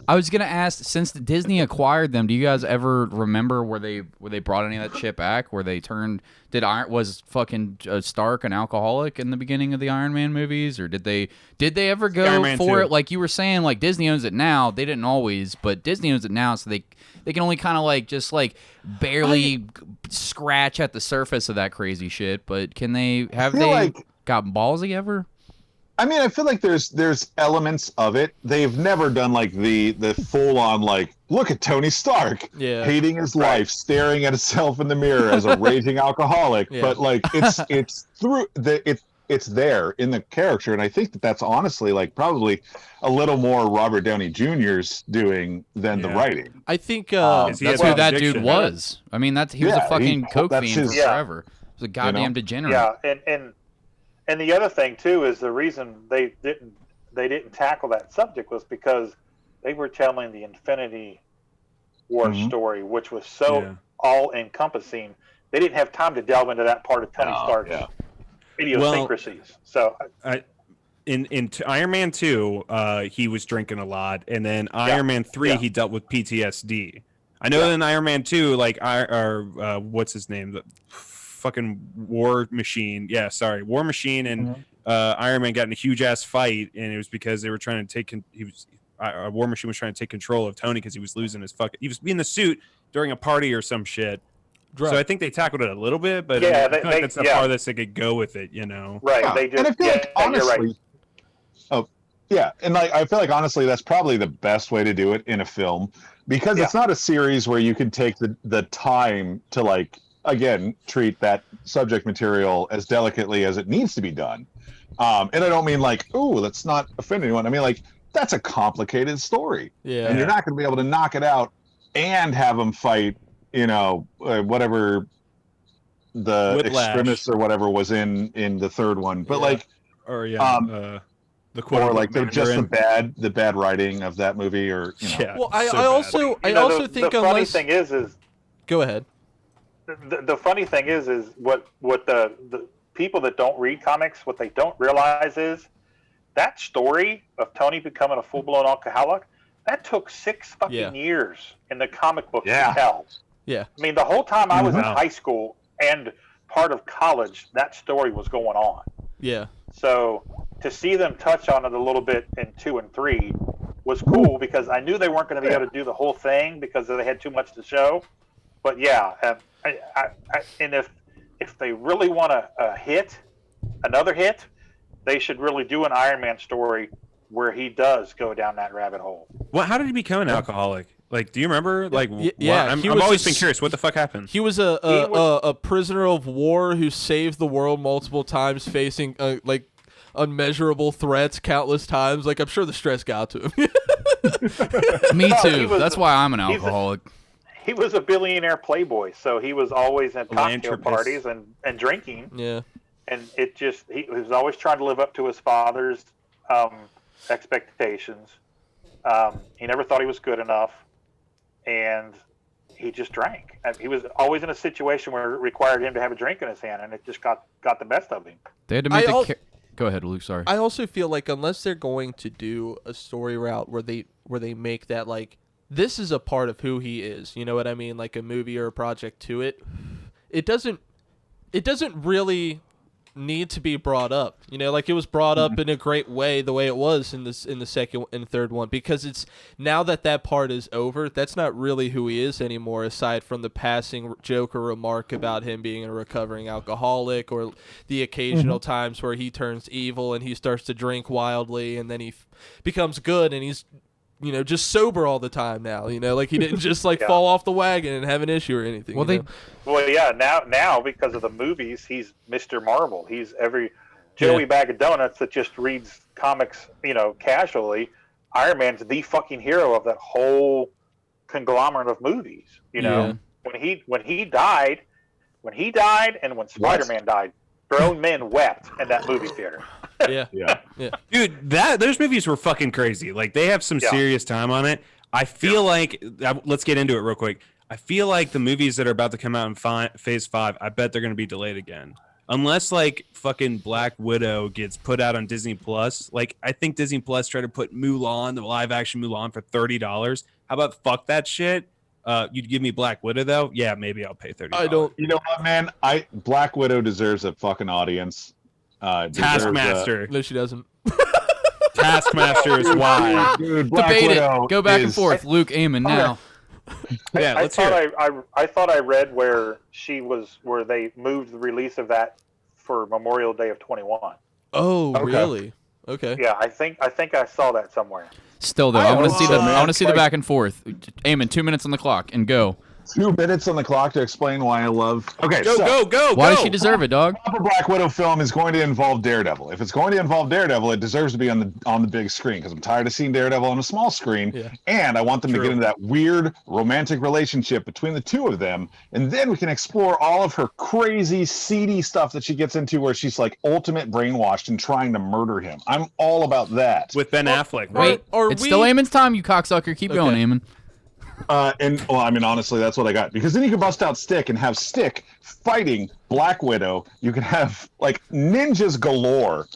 I was gonna ask, since Disney acquired them, do you guys ever remember where they brought any of that shit back? Where they turned was fucking Stark an alcoholic in the beginning of the Iron Man movies, or did they ever go Iron Man for 2. it? Like you were saying, like Disney owns it now. They didn't always, but Disney owns it now, so they can only kind of just barely scratch at the surface of that crazy shit. But can they got ballsy ever? I mean, I feel like there's elements of it. They've never done the full on look at Tony Stark hating his life, staring at himself in the mirror as a raging alcoholic. Yeah. But it's through it's there in the character, and I think that's honestly probably a little more Robert Downey Jr.'s doing than the writing. I think that's who that dude was. I mean, he was a fucking coke fiend for forever. He was a goddamn degenerate. Yeah, and the other thing too is the reason they didn't tackle that subject was because they were telling the Infinity War story, which was so all encompassing. They didn't have time to delve into that part of Tony Stark's idiosyncrasies. In Iron Man 2, he was drinking a lot, and then Iron Man 3, he dealt with PTSD. I know in Iron Man 2, what's his name? The fucking War Machine. War Machine and Iron Man got in a huge ass fight, and it was because they were trying to take. War Machine was trying to take control of Tony because he was losing his fucking. He was in the suit during a party or some shit. So I think they tackled it a little bit, but that's the farthest they could go with it, Right. Yeah. They just, and I feel honestly, you're right. And I feel like honestly that's probably the best way to do it in a film, because it's not a series where you can take the time to again treat that subject material as delicately as it needs to be done. And I don't mean let's not offend anyone. I mean that's a complicated story. Yeah. And you're not going to be able to knock it out and have them fight, whatever the Whiplash. extremists or whatever was in the third one. But the quote just the bad writing of that movie, or Well, I also think the funny thing is go ahead. The funny thing is what the people that don't read comics, what they don't realize is that story of Tony becoming a full-blown alcoholic, that took 6 fucking years in the comic book to tell. Yeah. I mean, the whole time I was in high school and part of college, that story was going on. Yeah. So to see them touch on it a little bit in 2 and 3 was cool, because I knew they weren't going to be able to do the whole thing because they had too much to show. But and if they really want another hit, they should really do an Iron Man story where he does go down that rabbit hole. Well, how did he become an alcoholic? Do you remember? I've always been curious. What the fuck happened? He was a prisoner of war who saved the world multiple times, facing unmeasurable threats countless times. I'm sure the stress got to him. Me too. That's why I'm an alcoholic. He was a billionaire playboy, so he was always at cocktail parties and drinking. Yeah. And he was always trying to live up to his father's expectations. He never thought he was good enough, and he just drank. And he was always in a situation where it required him to have a drink in his hand, and it just got the best of him. They had to make Go ahead, Luke. Sorry. I also feel like unless they're going to do a story route where they make that this is a part of who he is, you know what I mean, like a movie or a project to it, it doesn't really need to be brought up, it was brought up in a great way, the way it was in the second and third one, because it's now that part is over, that's not really who he is anymore, aside from the passing joke or remark about him being a recovering alcoholic, or the occasional times where he turns evil and he starts to drink wildly, and then he becomes good and he's just sober all the time now, he didn't just fall off the wagon and have an issue or anything. Now because of the movies, he's Mr. Marvel. He's every Joey bag of donuts that just reads comics, casually. Iron Man's the fucking hero of that whole conglomerate of movies. When he died, and when Spider-Man died, grown men wept in that movie theater. Yeah. Yeah. Dude, those movies were fucking crazy. Like, they have some serious time on it. I feel like, let's get into it real quick. I feel like the movies that are about to come out in Phase 5, I bet they're going to be delayed again. Unless, like, fucking Black Widow gets put out on Disney Plus. Like, I think Disney Plus tried to put Mulan, the live-action Mulan, for $30. How about fuck that shit? You'd give me Black Widow, though? Yeah, maybe I'll pay $30. I don't. You know what, man? Black Widow deserves a fucking audience. Taskmaster. No, she doesn't. Taskmaster is why. Dude, Black Debate Widow it. Go back and is- forth. Luke, Eamon, now. Yeah, let's hear it. I thought I read where they moved the release of that for Memorial Day of 21. Oh, Okay. really? Okay. Yeah, I think I saw that somewhere. Still though, I want to see the man. I want to see the back and forth. Eamon, 2 minutes on the clock and go. 2 minutes on the clock to explain why I love. Okay, Go. Why does she deserve it, dog? A Black Widow film is going to involve Daredevil. If it's going to involve Daredevil, it deserves to be on the big screen because I'm tired of seeing Daredevil on a small screen, and I want them to get into that weird romantic relationship between the two of them, and then we can explore all of her crazy, seedy stuff that she gets into, where she's like ultimate brainwashed and trying to murder him. I'm all about that. With Ben Affleck. Wait, it's still Eamon's time, you cocksucker. Keep going, Eamon. Honestly, that's what I got. Because then you can bust out Stick and have Stick fighting Black Widow. You can have like ninjas galore.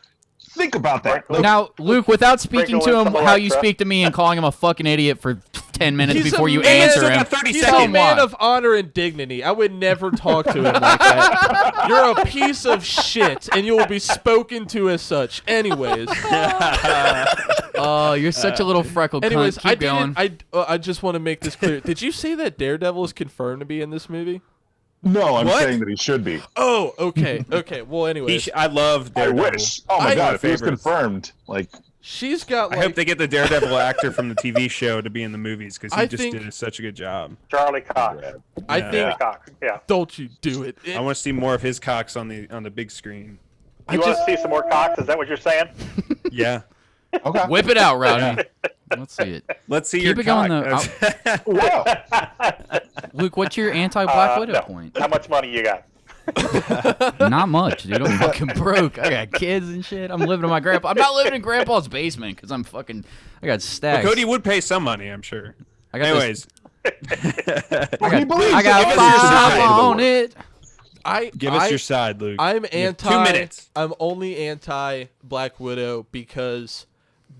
Think about that. Now, Luke, without speaking to him Sprinkle in how some you Electra. speak to me and calling him a fucking idiot for 10 minutes He's before a you man. answer him. 30 He's a seconds. man of honor and dignity. I would never talk to him like that. You're a piece of shit, and you will be spoken to as such. Anyways. Oh, you're such a little freckled Anyways, cunt. Keep going. I just want to make this clear. Did you say that Daredevil is confirmed to be in this movie? No, I'm What? saying that he should be. Oh, okay. Okay. Well, anyways. I love I Daredevil. wish. Oh my god, if he was favorites. confirmed, like She's got I like hope they get the Daredevil actor from the TV show to be in the movies because he I just think- did such a good job. Charlie Cox. I Yeah. think Charlie Cox. Yeah. don't you do it. I want to see more of his cocks on the big screen. I You want just to see some more Cox? Is that what you're saying? Yeah. okay. Whip it out, Rodney. Let's see it. Let's see Keep your it going, cock. Wow. Luke, what's your anti-Black Widow No. point? How much money you got? Not much, dude. I'm fucking broke. I got kids and shit. I'm living in my grandpa. I'm not living in grandpa's basement because I got stacks. Cody would pay some money, I'm sure. I got Anyways, I believes got Give us your five side. on it. give us your side, Luke. I'm You have anti. 2 minutes. I'm only anti Black Widow because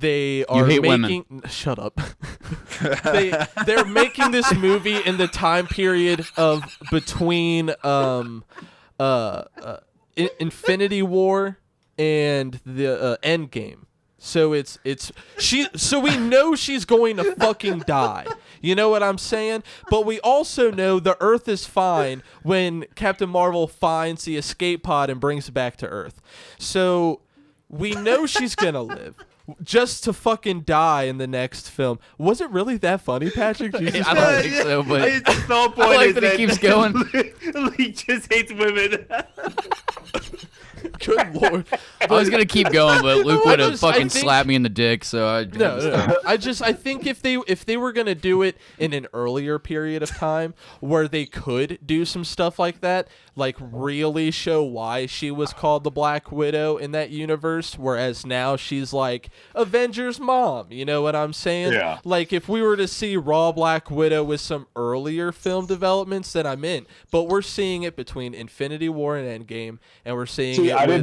they are hate making. women. Shut up. They're making this movie in the time period of between Infinity War and the Endgame. So so we know she's going to fucking die. You know what I'm saying? But we also know the Earth is fine when Captain Marvel finds the escape pod and brings it back to Earth. So we know she's gonna live. Just to fucking die in the next film. Was it really that funny, Patrick? Jesus I don't think so, but It's the whole point. I like is that he keeps going. He just hates women. Good lord. I was gonna keep going, but Luke I would have just- I fucking think- slapped me in the dick. So I No. I think if they were gonna do it in an earlier period of time where they could do some stuff like that, like really show why she was called the Black Widow in that universe, whereas now she's like Avengers mom. You know what I'm saying? Yeah. Like if we were to see raw Black Widow with some earlier film developments, then I'm in. But we're seeing it between Infinity War and Endgame, and we're seeing See, it I with,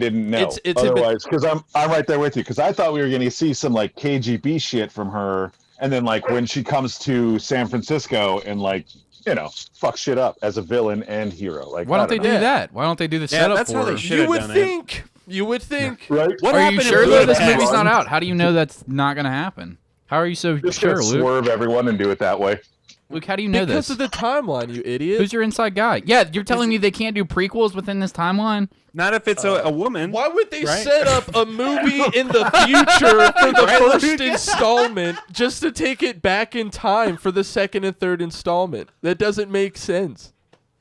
didn't know. It's a bit- otherwise, because I'm right there with you. Because I thought we were going to see some like KGB shit from her, and then like when she comes to San Francisco and like fuck shit up as a villain and hero. Like Why I don't they do know. that? Why don't they do the Yeah, setup that's for how they her? should you have would done think. You would think. Right? What Are you happened in sure though this Budapest? movie's not out? How do you know that's not gonna happen? How are you so Just sure, gonna Luke? swerve everyone and do it that way. Luke, how do you know Because this? of the timeline, you idiot. Who's your inside guy? Yeah, you're telling me they can't do prequels within this timeline? Not if it's a woman. Why would they Right? set up a movie in the future for the Right, first Luke? installment just to take it back in time for the second and third installment? That doesn't make sense.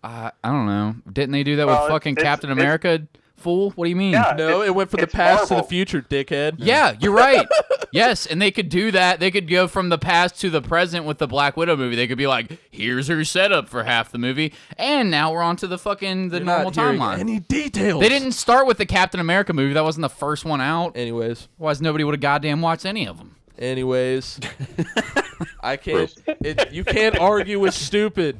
I don't know. Didn't they do that with Well, fucking it's- Captain it's- America fool. What do you mean? Yeah. No, it went from the It's past to Marvel. the future, dickhead. Yeah, you're right. Yes, and they could do that. They could go from the past to the present with the Black Widow movie. They could be like, here's her setup for half the movie, and now we're on to the fucking You're normal not hearing timeline. any details. They didn't start with the Captain America movie. That wasn't the first one out. Anyways, Otherwise, nobody would have goddamn watched any of them. I can't. You can't argue with stupid.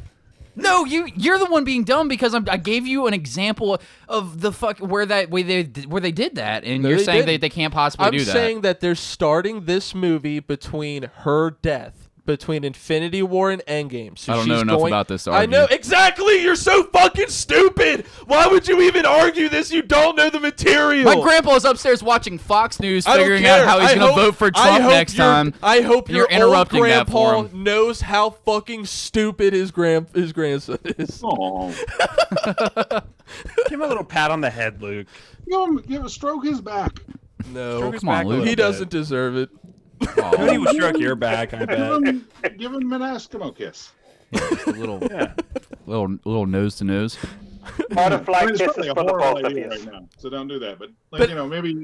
No, you're the one being dumb because I gave you an example of the where they did that, and No, you're they saying didn't. they can't possibly I'm do that. saying that they're starting this movie between her death, between Infinity War and Endgame. So I don't know she's enough going, about this to I argue. know exactly. You're so fucking stupid. Why would you even argue this? You don't know the material. My grandpa's upstairs watching Fox News, I don't figuring care. out how he's I going to hope- vote for I Trump hope next time. I hope You're your interrupting old that for grandpa him. knows how fucking stupid his grandson is. Oh, Give him a little pat on the head, Luke. give a stroke his back. No, Stroke his come on, back a Luke. little he bit. doesn't deserve it. Cody will stroke your back, I bet. Give him an Eskimo kiss. Just a little nose to nose. Butterfly I mean, it's kisses probably a for the horrible both of idea you. right now, so don't do that. But, But- maybe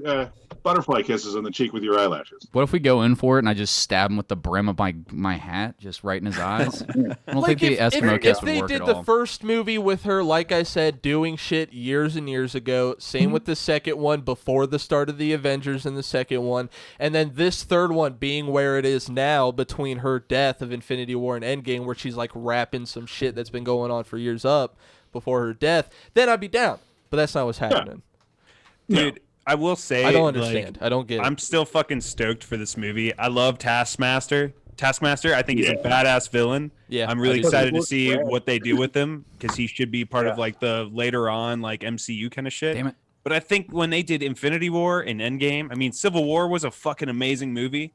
butterfly kisses on the cheek with your eyelashes. What if we go in for it and I just stab him with the brim of my hat, just right in his eyes? I don't think the Eskimo kiss if would they work did at the all. first movie with her, like I said, doing shit years and years ago, same with the second one before the start of the Avengers in the second one, and then this third one being where it is now between her death of Infinity War and Endgame, where she's like wrapping some shit that's been going on for years up before her death, then I'd be down. But that's not what's happening. Dude, I will say, I don't understand. I don't get it. I'm still fucking stoked for this movie. I love Taskmaster. I think he's a badass villain. Yeah, I'm I really do. excited to see what they do with him because he should be part of like the later on like MCU kind of shit. Damn it. But I think when they did Infinity War and Endgame, I mean, Civil War was a fucking amazing movie.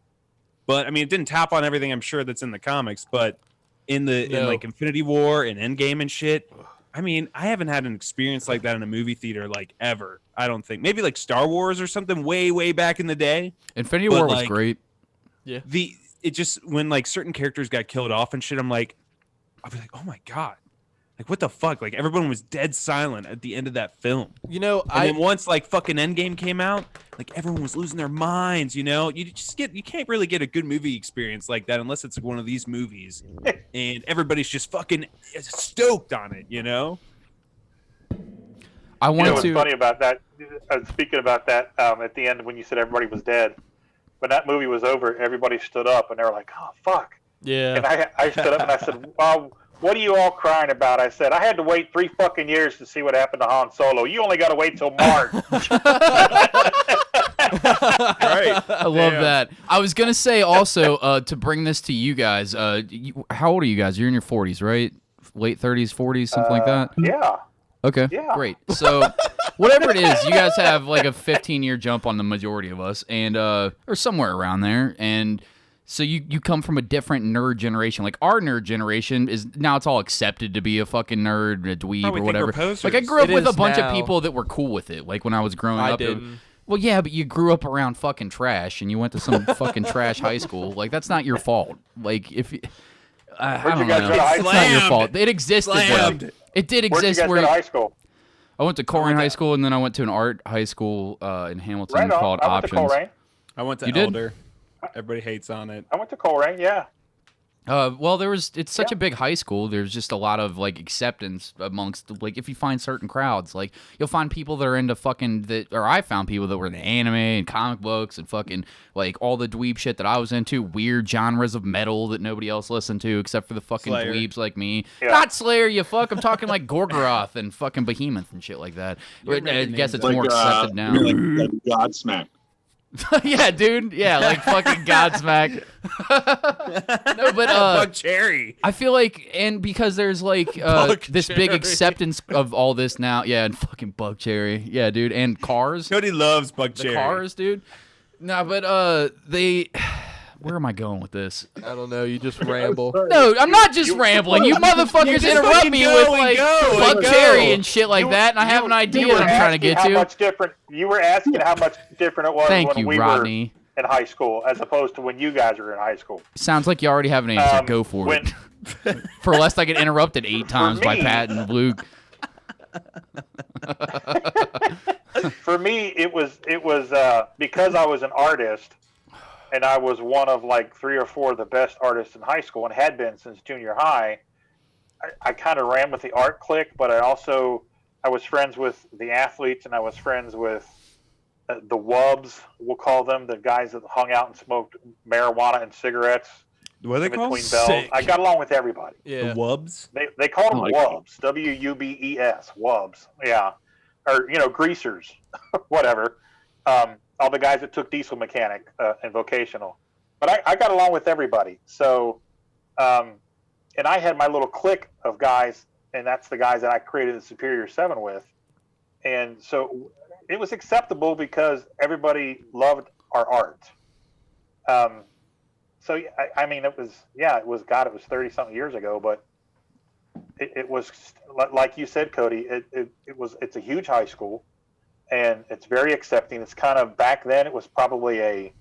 But I mean, it didn't tap on everything I'm sure that's in the comics. But in like Infinity War and Endgame and shit, I mean, I haven't had an experience like that in a movie theater like ever. I don't think. Maybe like Star Wars or something way back in the day. Infinity But, War was like, great. It just when like certain characters got killed off and shit, I'll be like, oh my god, like what the fuck? Like everyone was dead silent at the end of that film. You know, And then once like fucking Endgame came out, like everyone was losing their minds. You know, you can't really get a good movie experience like that unless it's one of these movies, and everybody's just fucking stoked on it. You know. I You know wanted what's to. funny about that? Speaking about that, at the end when you said everybody was dead, when that movie was over, everybody stood up and they were like, "Oh fuck!" yeah. And I stood up and I said, "Well, what are you all crying about?" I said, "I had to wait 3 fucking years to see what happened to Han Solo. You only got to wait till March." Right. I love that. I was gonna say also to bring this to you guys. How old are you guys? You're in your 40s, right? Late 30s, 40s, something like that. Yeah. Okay, Yeah. great. So, whatever it is, you guys have like a 15-year jump on the majority of us, and or somewhere around there. And so you come from a different nerd generation. Like our nerd generation is now it's all accepted to be a fucking nerd, a dweeb, Probably or think we're whatever. posers. Like I grew up It with a is bunch now. of people that were cool with it. Like when I was growing I up. didn't. Well, yeah, but you grew up around fucking trash, and you went to some fucking trash high school. Like that's not your fault. Like if you, I Where'd don't you guys know. go to high It's not your school? fault. It existed. Slammed. Though. It did Where'd you exist guys go where to high school? I went to Coleraine High School, and then I went to an art high school in Hamilton Right on. called I went to Options. Coleraine. I went to You did? Elder. Everybody hates on it. I went to Coleraine. Yeah. Well, it's such Yeah. a big high school. There's just a lot of like acceptance amongst like if you find certain crowds, like you'll find people that are into I found people that were into anime and comic books and fucking like all the dweeb shit that I was into, weird genres of metal that nobody else listened to except for the fucking Slayer. dweebs like me. Yeah. Not Slayer, you fuck. I'm talking like Gorgoroth and fucking Behemoth and shit like that. You're I making guess names it's up. more accepted now. Like Godsmack. Yeah, dude. Yeah, like fucking Godsmack. No, but Bug Cherry. I feel like, and because there's like Bug this big cherry. acceptance of all this now, yeah, and fucking Bug Cherry, yeah, dude, and cars, Cody loves Bug the Cherry. cars, dude. No, but they, where am I going with this? I don't know. You just ramble. No, I'm not just rambling. You motherfuckers just interrupt fucking me go with and like go and Bug go. Cherry and shit like You- that, and I have an you idea were that I'm trying to asking get how to. much different. You were asking how much different it was Thank when you, we Rodney. were in high school, as opposed to when you guys were in high school. Sounds like you already have an answer. Um, Go for when- it. For lest I get interrupted 8 times by me- Pat and Luke. for me, it was because I was an artist, and I was one of like 3 or 4 of the best artists in high school, and had been since junior high. I kind of ran with the art clique, but I was friends with the athletes, and I was friends with the wubs, we'll call them, the guys that hung out and smoked marijuana and cigarettes. What are they called? Between bells. Sick. I got along with everybody. Yeah. The wubs? They called them like wubs, WUBES, wubs. Yeah, or greasers, whatever. All the guys that took diesel mechanic and vocational, but I got along with everybody. So, and I had my little clique of guys, and that's the guys that I created the Superior 7 with, and so it was acceptable because everybody loved our art. So I mean, it was 30-something years ago, but it was like you said, Cody. It's a huge high school, and it's very accepting. It's kind of, back then it was probably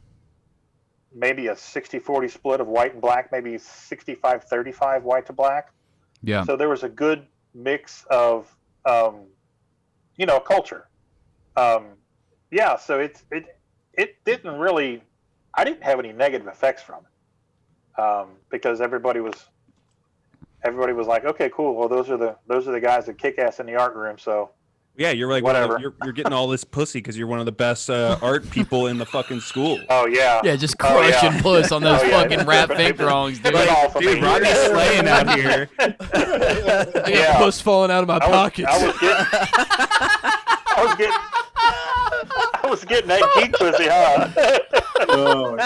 maybe a 60-40 split of white and black, maybe 65-35 white to black. Yeah. So there was a good mix of culture. Yeah. So it didn't really. I didn't have any negative effects from it, because everybody was like, okay, cool. Well, those are the guys that kick ass in the art room. So Yeah, you're like whatever. You're getting all this pussy because you're one of the best art people in the fucking school. Oh yeah. Yeah, just crushing puss on those fucking rap fake drawings, dude. Dude, Rodney's slaying out here. I got puss falling out of my pockets. I was getting that geek pussy, huh? Oh,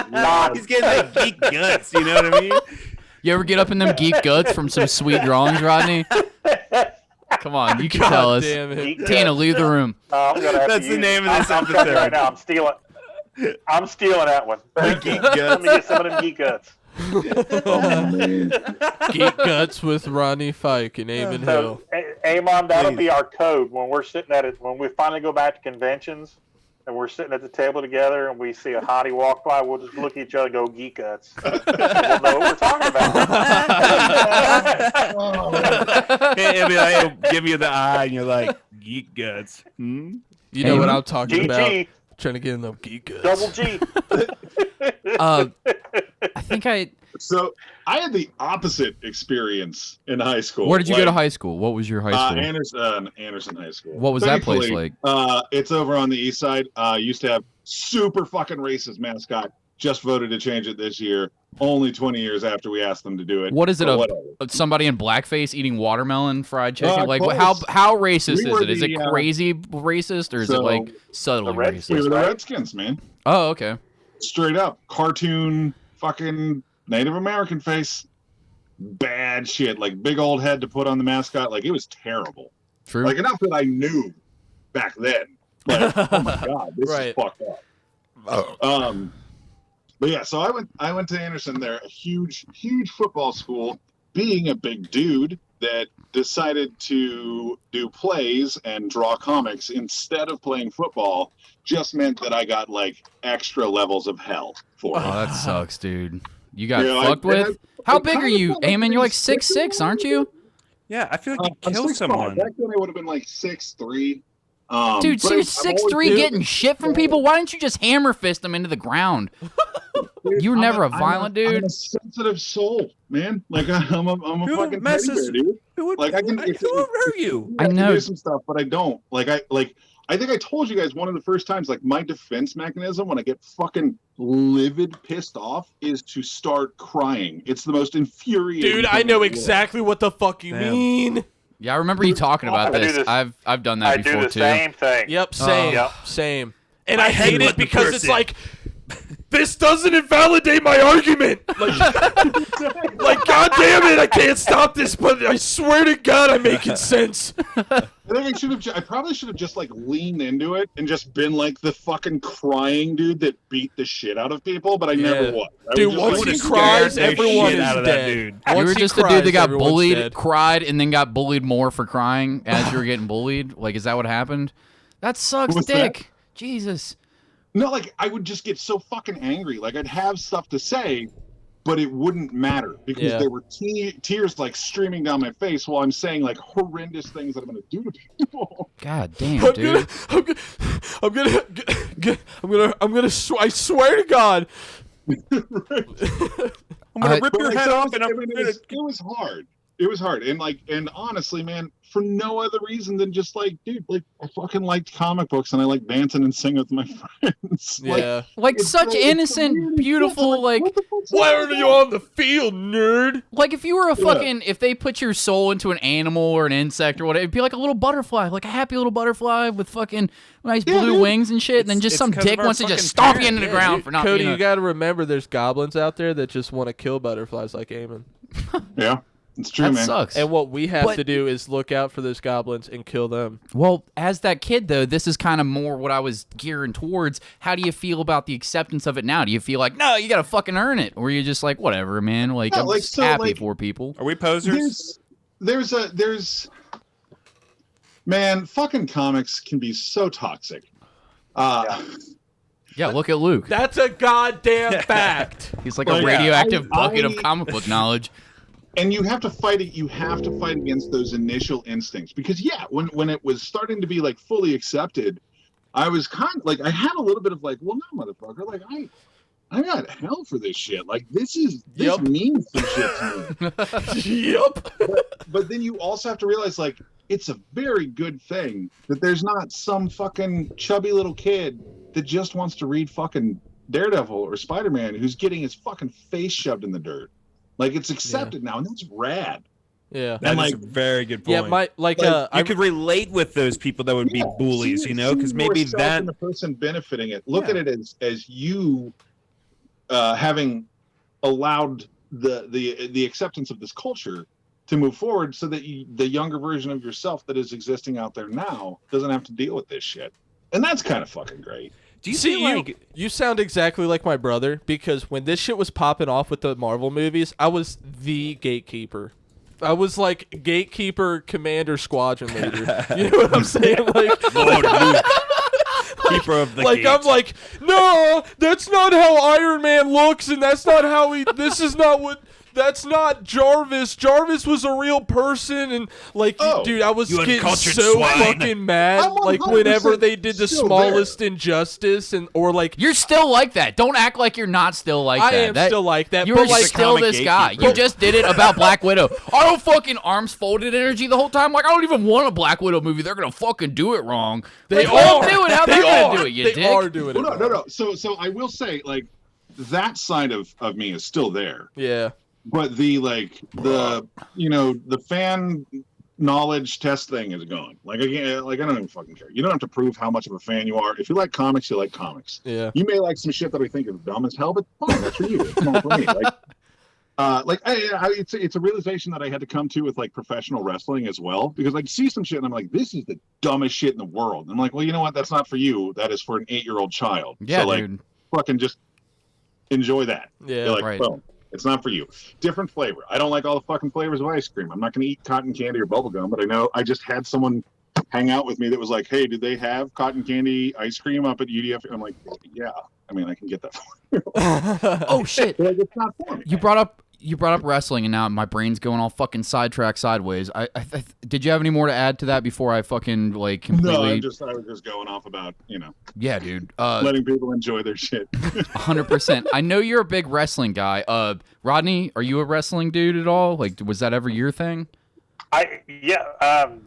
He's getting like geek guts, you know what I mean? You ever get up in them geek guts from some sweet drawings, Rodney? Come on, you can tell us. Damn it. Tina, leave the room. I'm gonna have That's to the name of this I'm telling you episode. right now, I'm stealing that one. Geek Let guts. me get some of them geek guts. Geek Guts with Rodney Fyke and Eamon Hill. So, Eamon, that'll be our code when we're sitting at it. When we finally go back to conventions and we're sitting at the table together and we see a hottie walk by, we'll just look at each other and go, geek guts. We'll know what we're talking about. He'll give you the eye and you're like, geek guts. Hmm? You know what I'm talking about? GG, Trying to get in them geek guts. double G. I think So I had the opposite experience in high school. Where did you go to high school? What was your high school? Anderson High School. What was that place Thankfully, like? It's over on the east side. Used to have super fucking racist mascot. Just voted to change it this year. Only 20 years after we asked them to do it. What is it? But whatever. Somebody in blackface eating watermelon fried chicken? Like, close. how racist We is were it? Is it the, crazy racist, or is it so, like subtly the racist? We were the right? Redskins, man. Oh, okay. Straight up cartoon fucking Native American face. Bad shit. Like big old head to put on the mascot. Like it was terrible. True. Like enough that I knew back then. Like, oh my god, this Right. is fucked up. But yeah, so I went to Anderson there, a huge football school. Being a big dude that decided to do plays and draw comics instead of playing football just meant that I got like extra levels of hell for Oh, it. that sucks, dude. You got Yeah, fucked with? How big are you, kinda felt like Eamon? You're like 6'6", 6'6", aren't you? Yeah, I feel like you I'm killed 6'5". someone. Back then I would have been like 6'3". Dude, but so you're I'm 6'3", always- getting shit from people? Why didn't you just hammer fist them into the ground? You were I'm never a violent I'm dude? a sensitive soul, man. Like I'm a Who fucking teddy messes- bear, dude. Who would Like, I can- who hurt you? I can know. do some stuff, but I don't. I think I told you guys one of the first times, like my defense mechanism when I get fucking livid, pissed off, is to start crying. It's the most infuriating. Dude, I thing in know the world. exactly what the fuck you Damn. mean. Yeah, I remember you talking about I do this. this- I've done that I do before the too. same thing. Yep, same, Yep. same. And I I hate headbutt it the because it's person. like, this doesn't invalidate my argument. Like, God damn it, I can't stop this, but I swear to God, I'm making sense. I think I probably should have just like leaned into it and just been like the fucking crying dude that beat the shit out of people, but I never was. I Dude, was just once like, he would've cries, scared the everyone shit is out of that dead. dude. You Once were he just the cries, dude that got everyone's bullied, dead. cried, and then got bullied more for crying as you were getting bullied? Like, is that what happened? That sucks What's dick. that? Jesus. No, like I would just get so fucking angry. Like I'd have stuff to say, but it wouldn't matter because there were tears like streaming down my face while I'm saying like horrendous things that I'm going to do to people. God damn, dude. I swear to God. I'm gonna rip your head off, and it was hard. It was hard, and honestly, man, for no other reason than just like, dude, like I fucking liked comic books and I like dancing and singing with my friends. Yeah, like such innocent, beautiful, like. Why are you on the field, nerd? Like if you were a fucking, if they put your soul into an animal or an insect or whatever, it'd be like a little butterfly, like a happy little butterfly with fucking nice blue wings and shit, and then just some dick wants to just stomp you into the ground for not. Cody, you got to remember, there's goblins out there that just want to kill butterflies like Eamon. Yeah. It's true, that man. Sucks. And what we have to do is look out for those goblins and kill them. Well, as that kid, though, this is kind of more what I was gearing towards. How do you feel about the acceptance of it now? Do you feel like, no, you got to fucking earn it? Or are you just like, whatever, man? Like, No, I'm like, just so, happy like, for people. Are we posers? Man, fucking comics can be so toxic. Yeah, look at Luke. That's a goddamn fact. He's like a radioactive bucket of comic book knowledge. And you have to fight it. You have to fight against those initial instincts because, when it was starting to be like fully accepted, I was kind of like, I had a little bit of like, well, no, motherfucker, like I got hell for this shit. Like this means some shit to me. Yep. But then you also have to realize like it's a very good thing that there's not some fucking chubby little kid that just wants to read fucking Daredevil or Spider-Man who's getting his fucking face shoved in the dirt. Like it's accepted now, and that's rad. Yeah, that is a very good point. Yeah, you could relate with those people that would be bullies, because maybe that the person benefiting it. Look at it as you having allowed the acceptance of this culture to move forward, so that the younger version of yourself that is existing out there now doesn't have to deal with this shit, and that's kind of fucking great. Do you see you sound exactly like my brother, because when this shit was popping off with the Marvel movies, I was the gatekeeper. I was like gatekeeper, commander, squadron leader. You know what I'm saying? Like, keeper of the like gate. I'm like, no, that's not how Iron Man looks, and that's not how he. This is not what. That's not Jarvis. Jarvis was a real person, and like, dude, I was getting so fucking mad. Like whenever they did the smallest injustice, or like, you're still like that. Don't act like you're not still like that. I am still like that. You're like, still this guy. You just did it about Black Widow. I don't fucking arms folded energy the whole time. Like I don't even want a Black Widow movie. They're gonna fucking do it wrong. They all do it. How they're gonna do it? You dick. They are doing it. No. So I will say, like, that side of me is still there. Yeah. But the fan knowledge test thing is gone. Like I don't even fucking care. You don't have to prove how much of a fan you are. If you like comics, you like comics. Yeah. You may like some shit that I think is dumb as hell, but fine, that's for you. It's not for me. It's a realization that I had to come to with like professional wrestling as well, because I see some shit and I'm like, this is the dumbest shit in the world. And I'm like, well, you know what? That's not for you. That is for an 8-year-old child. Yeah, so, dude. Fucking just enjoy that. Yeah, you're like, right. Well, it's not for you. Different flavor. I don't like all the fucking flavors of ice cream. I'm not going to eat cotton candy or bubble gum, but I know I just had someone hang out with me that was like, hey, did they have cotton candy ice cream up at UDF? And I'm like, yeah. I mean, I can get that for you. Oh, shit. Like, it's not for me. You brought up wrestling, and now my brain's going all fucking sidetrack sideways. Did you have any more to add to that before I fucking like completely? No, I was just going off about Yeah, dude. letting people enjoy their shit. 100%. I know you're a big wrestling guy. Rodney, are you a wrestling dude at all? Like, was that ever your thing? I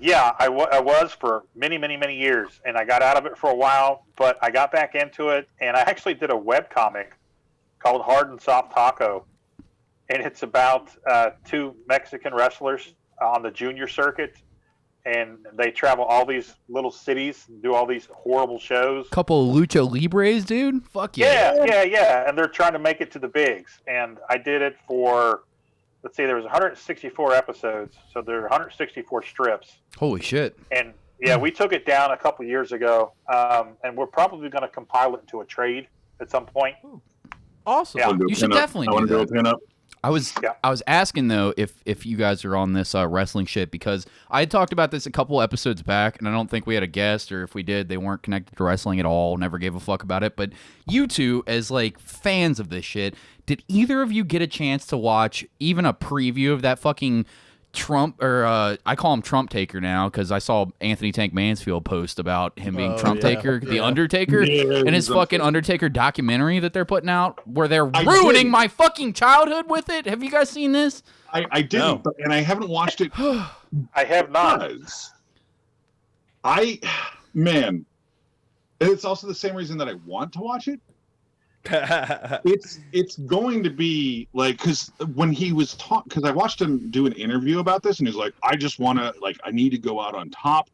was for many years, and I got out of it for a while, but I got back into it, and I actually did a webcomic called Hard and Soft Taco, and it's about two Mexican wrestlers on the junior circuit, and they travel all these little cities and do all these horrible shows. Couple of lucha libres, dude. Fuck yeah. Yeah, and they're trying to make it to the bigs, and I did it for, let's see, there was 164 episodes, so there are 164 strips. Holy shit. And yeah, we took it down a couple years ago, and we're probably going to compile it into a trade at some point. Awesome. Yeah. You should definitely do that. I want to do a pinup. I was asking though if you guys are on this wrestling shit, because I had talked about this a couple episodes back, and I don't think we had a guest, or if we did, they weren't connected to wrestling at all, never gave a fuck about it. But you two, as like fans of this shit, did either of you get a chance to watch even a preview of that fucking Trump, or I call him Trump Taker now because I saw Anthony Tank Mansfield post about him being Trump Taker, the Undertaker, and his fucking Undertaker documentary that they're putting out where they're ruining my fucking childhood with it. Have you guys seen this? I didn't, and I haven't watched it. I have not. Man, it's also the same reason that I want to watch it. It's going to be like, because when he was because I watched him do an interview about this, and he's like, I just want to, like, I need to go out on top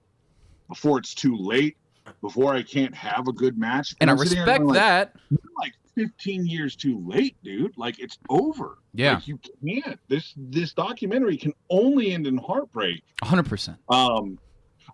before it's too late, before I can't have a good match. And I respect that. You're like 15 years too late, dude. Like, it's over. Yeah, like, you can't. This documentary can only end in heartbreak. 100%.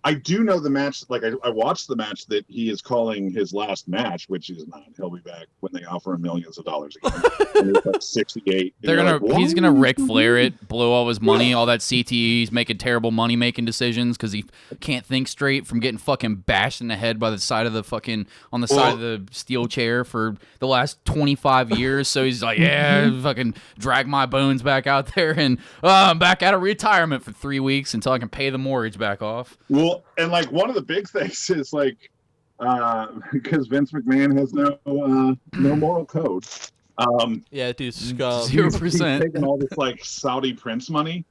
I do know the match. Like, I watched the match that he is calling his last match, which is not. He'll be back when they offer him millions of dollars again. And he's like 68. He's gonna Ric Flair it, blow all his money, all that CTE. He's making terrible money making decisions because he can't think straight from getting fucking bashed in the head by the side of the fucking side of the steel chair for the last 25 years. So he's like, yeah, fucking drag my bones back out there, and I'm back out of retirement for 3 weeks until I can pay the mortgage back off. Well, and like one of the big things is like, because Vince McMahon has no moral code. Yeah, dude, scum. 0%. He's taking all this like Saudi prince money,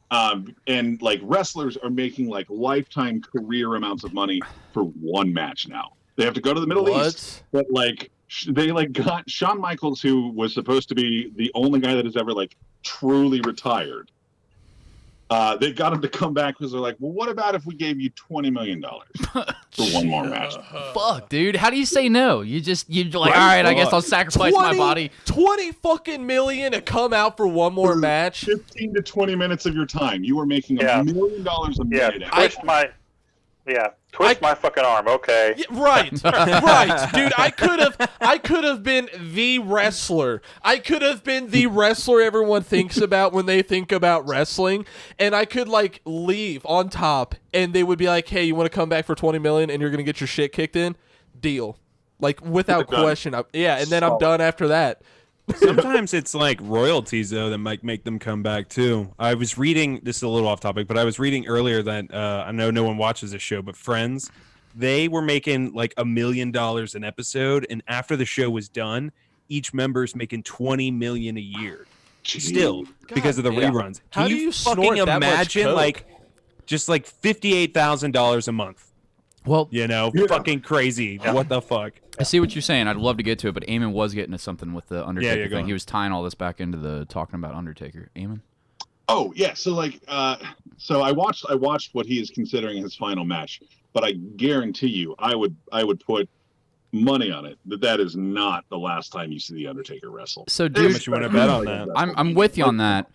and like wrestlers are making like lifetime career amounts of money for one match now. They have to go to the Middle East, but like they like got Shawn Michaels, who was supposed to be the only guy that has ever like truly retired. They got him to come back because they're like, well, what about if we gave you $20 million for one more match? Fuck, dude. How do you say no? You're like, all right, I guess I'll sacrifice my body. 20 fucking million to come out for one more match. 15 to 20 minutes of your time. You are making $1 million a minute. Twist my fucking arm, okay? Yeah, right, dude. I could have been the wrestler. I could have been the wrestler everyone thinks about when they think about wrestling, and I could like leave on top, and they would be like, "Hey, you want to come back for 20 million, and you're gonna get your shit kicked in?" Deal, like without question. And then I'm done after that. Sometimes it's like royalties though that might make them come back too. I was reading, this is a little off topic, but I was reading earlier that I know no one watches this show, but Friends, they were making like $1 million an episode, and after the show was done, each member's making $20 million a year. Still, because of the reruns. How do you fucking imagine like just like $58,000 a month? Well, fucking crazy. Yeah. What the fuck? I see what you're saying. I'd love to get to it, but Eamon was getting to something with the Undertaker thing. On. He was tying all this back into the talking about Undertaker. Eamon? Oh yeah. So like, so I watched what he is considering his final match, but I guarantee you, I would put money on it that is not the last time you see the Undertaker wrestle. So, dude, how much you want to bet on that? I'm with you on that.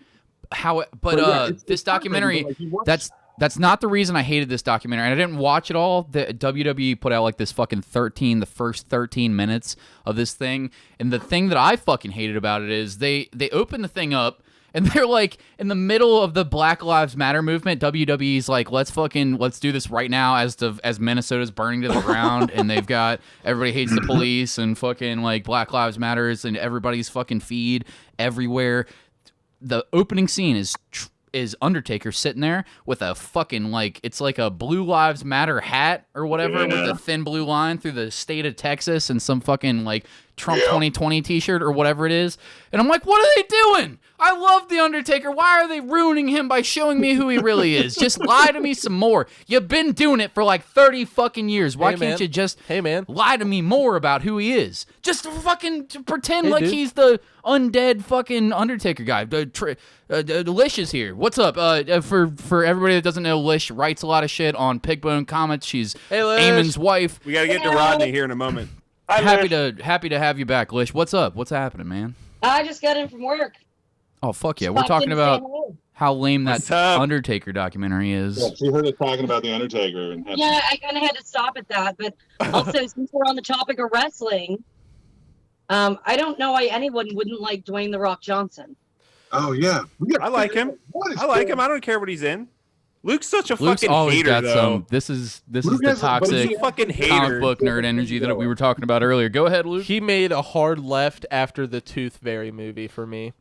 This documentary, that's not the reason I hated this documentary. And I didn't watch it all. The WWE put out like this fucking the first 13 minutes of this thing. And the thing that I fucking hated about it is they open the thing up, and they're like in the middle of the Black Lives Matter movement. WWE's like, let's do this right now as Minnesota's burning to the ground, and they've got everybody hates the police and fucking like Black Lives Matters and everybody's fucking feed everywhere. The opening scene is Undertaker sitting there with a fucking like, it's like a Blue Lives Matter hat or whatever with a thin blue line through the state of Texas and some fucking like Trump 2020 t-shirt or whatever it is. And I'm like, what are they doing? I love The Undertaker. Why are they ruining him by showing me who he really is? Just lie to me some more. You've been doing it for like 30 fucking years. Why can't you just lie to me more about who he is? Just fucking pretend like he's the undead fucking Undertaker guy. Lish is here. What's up? For everybody that doesn't know, Lish writes a lot of shit on Pigbone Comics. She's Eamon's wife. We gotta get to Rodney here in a moment. Happy to have you back, Lish. What's up? What's happening, man? I just got in from work. Oh, fuck yeah. We're talking about how lame that Undertaker documentary is. Yeah, she heard us talking about The Undertaker. Yeah, I kind of had to stop at that. But also, since we're on the topic of wrestling, I don't know why anyone wouldn't like Dwayne "The Rock" Johnson. Oh yeah, I like him. I like him. I don't care what he's in. Luke's such a Luke's fucking always hater, got though. some. This is the Luke has a- but toxic He's a fucking comic hater. book nerd energy that we were talking about earlier. Go ahead, Luke. He made a hard left after the Tooth Fairy movie for me.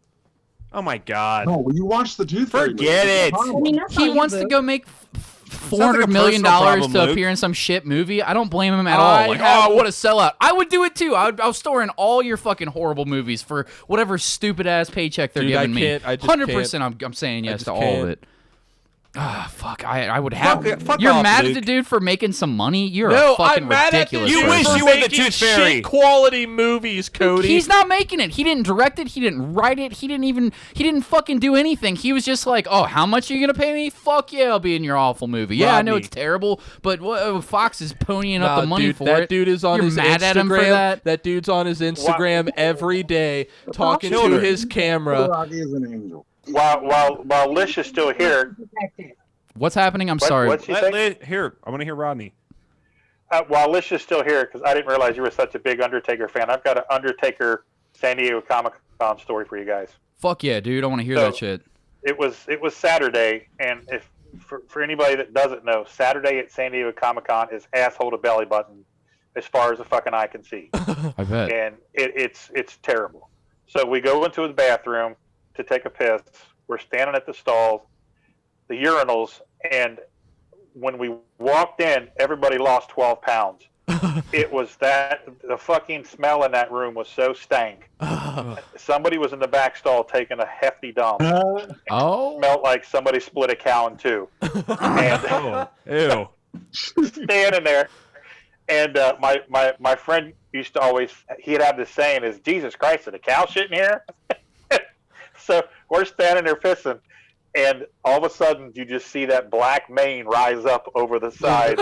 Oh my god. No, when you watch the Tooth Fairy Forget movie, it. I mean, that's He not wants you, to Luke. go make Sounds like a $400 million personal problem, to Luke. appear in some shit movie. I don't blame him at I all. Like, have- oh, what a sellout! I would do it too. I'll store in all your fucking horrible movies for whatever stupid ass paycheck they're Dude, I giving me. can't. I just 100%. I'm saying yes just to all can't. of it. Ah, fuck! I would have. Fuck You're off, mad Luke. at the dude for making some money. You're No, a fucking I'm mad at ridiculous. the You dude wish for you were the making Tooth Fairy. shit quality movies, Cody. He's not making it. He didn't direct it. He didn't write it. He didn't fucking do anything. He was just like, oh, how much are you gonna pay me? Fuck yeah, I'll be in your awful movie. Yeah, I know Rodney. it's terrible, but Fox is ponying up Nah, the money dude, for that it. dude is on You're his mad Instagram. at him for that? That dude's on his Instagram every day talking to Children. his camera. Rocky is an angel. While Lish is still here, What's happening? I'm sorry. What's she saying? Here, I want to hear Rodney. While Lish is still here, because I didn't realize you were such a big Undertaker fan, I've got an Undertaker San Diego Comic-Con story for you guys. Fuck yeah, dude. I want to hear So- that shit. It was Saturday, and if for anybody that doesn't know, Saturday at San Diego Comic-Con is asshole to belly button as far as the fucking eye can see. I bet. And it's terrible. So we go into the bathroom to take a piss. We're standing at the stalls, the urinals, and when we walked in, everybody lost 12 pounds. It was that the fucking smell in that room was so stank. Somebody was in the back stall taking a hefty dump. Oh. Smelled like somebody split a cow in two. And Ew. standing there, and my friend used to always, he'd have this saying is, Jesus Christ, did a cow shit in here? So we're standing there pissing, and all of a sudden you just see that black mane rise up over the sides,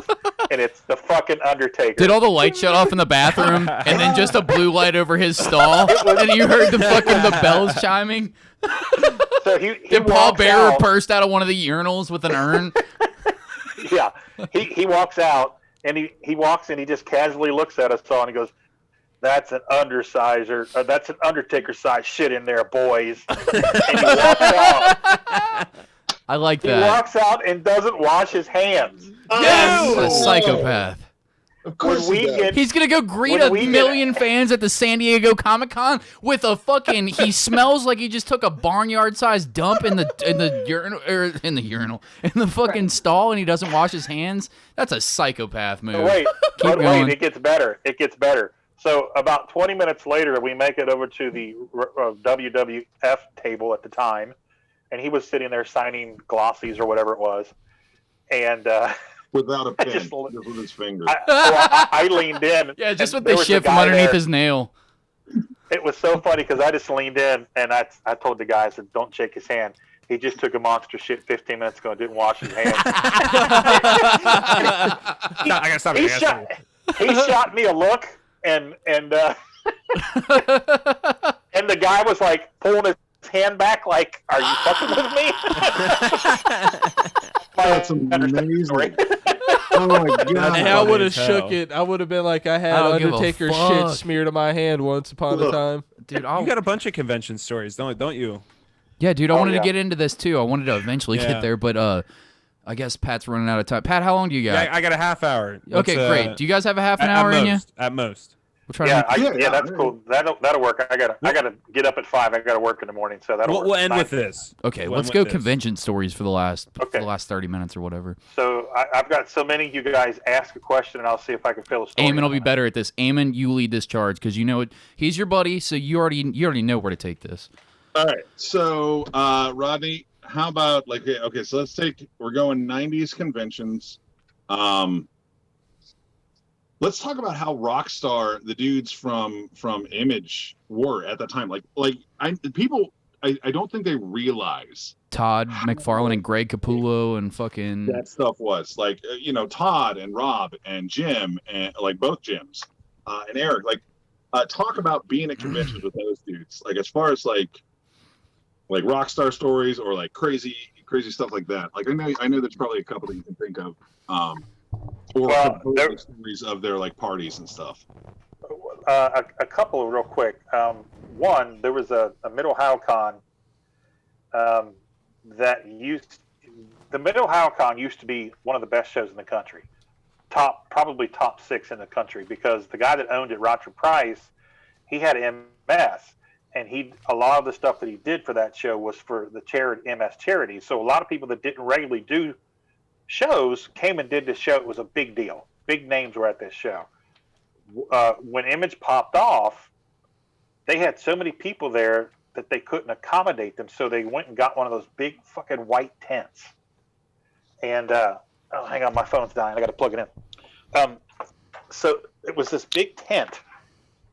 and it's the fucking Undertaker. Did all the lights shut off in the bathroom and then just a blue light over his stall? And you heard the bells chiming? So he Did Paul walks Bearer out. burst out of one of the urinals with an urn? Yeah, he walks out, and he walks and he just casually looks at us all, and he goes, "That's an undersizer, or that's an Undertaker size shit in there, boys." And he walks out. I like He that. walks out and doesn't wash his hands. Yes! And A psychopath. Of course when we he does. get He's gonna go greet When a we get- million fans at the San Diego Comic-Con with a fucking. He smells like he just took a barnyard-sized dump in the urinal in the fucking stall, and he doesn't wash his hands. That's a psychopath move. wait, Keep but going. wait, it gets better. It gets better. So about 20 minutes later, we make it over to the WWF table at the time, and he was sitting there signing glossies or whatever it was, and Without a pen, just- just with his finger. I leaned in. Yeah, just and with there the was a shit from guy underneath there. his nail. It was so funny because I just leaned in, and I told the guy, I said, "Don't shake his hand. He just took a monster shit 15 minutes ago and didn't wash his hands." I gotta stop he it. shot me a look, and the guy was like pulling his hand back, like, "Are you fucking with me?" That's Understand story. amazing. Oh my god! And I would have as hell. shook it. I would have been like, I had I don't give a Undertaker fuck. shit smeared on my hand once upon a time. Dude, You got a bunch of convention stories, don't you? yeah, dude, I Oh, wanted yeah. to get into this too. I wanted to eventually Yeah. get there, but I guess Pat's running out of time. Pat, how long do you got? Yeah, I got a half hour. Okay, great. Do you guys have a half an hour in you? At most. We'll try Yeah, to make yeah, that's cool. That'll work. I gotta get up at 5. I gotta work in the morning, so that'll work. We'll end with Fine. this. Okay, We'll let's end go with this. convention stories for the last Okay. 30 minutes or whatever. So I've got so many. You guys ask a question, and I'll see if I can fill a story. Eamon will be better at this. Eamon, you lead this charge because you know it. He's your buddy, so you already know where to take this. All right, so Rodney, how about okay? So we're going 90s conventions. Let's talk about how Rockstar, the dudes from Image, were at the time. I don't think they realize Todd McFarlane and Greg Capullo and fucking. that stuff was Todd and Rob and Jim and both Jims and Eric. Talk about being at conventions with those dudes. As far as Rockstar stories or crazy stuff like that. I know there's probably a couple that you can think of. Well, there- stories of their parties and stuff. A couple real quick. One, there was a Mid Ohio Con, that used the Mid Ohio Con used to be one of the best shows in the country, probably top 6 in the country, because the guy that owned it, Roger Price, he had MS, and a lot of the stuff that he did for that show was for the MS charity. So a lot of people that didn't regularly do shows came and did this show. It was a big deal. Big names were at this show. When Image popped off, they had so many people there that they couldn't accommodate them, so they went and got one of those big fucking white tents. And hang on, my phone's dying. I got to plug it in. So it was this big tent,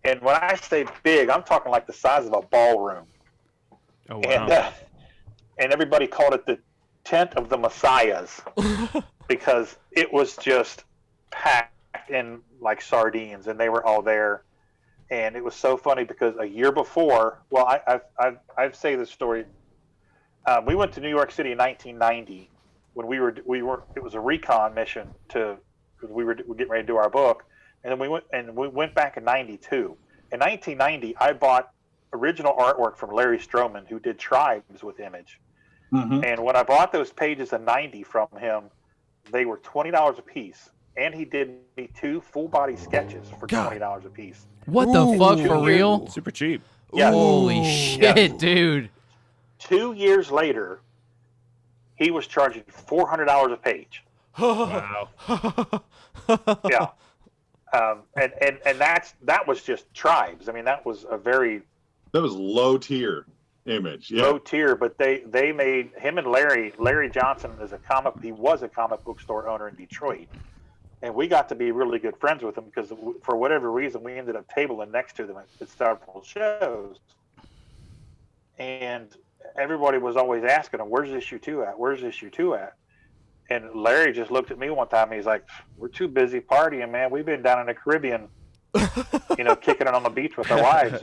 and when I say big, I'm talking like the size of a ballroom. Oh wow! And everybody called it the Tent of the Messiahs because it was just packed in like sardines, and they were all there. And it was so funny because a year before, well, I've say this story. We went to New York City in 1990 when we were. It was a recon mission because we were getting ready to do our book, and then we went back in '92. In 1990, I bought original artwork from Larry Stroman, who did Tribes with Image. Mm-hmm. And when I bought those pages in '90 from him, they were $20 a piece. And he did me 2 full-body sketches for $20 a piece. What the fuck, for real? Super cheap. Yeah. Holy shit, dude. 2 years later, he was charging $400 a page. Wow. Yeah. And that was just Tribes. I mean, that was low tier Image. Yeah. Low tier, but they made him and Larry Johnson he was a comic book store owner in Detroit. And we got to be really good friends with him because for whatever reason, we ended up tabling next to them at several shows. And everybody was always asking him, "Where's issue 2 at? Where's issue 2 at?" And Larry just looked at me one time. And he's like, "We're too busy partying, man. We've been down in the Caribbean, kicking it on the beach with our wives.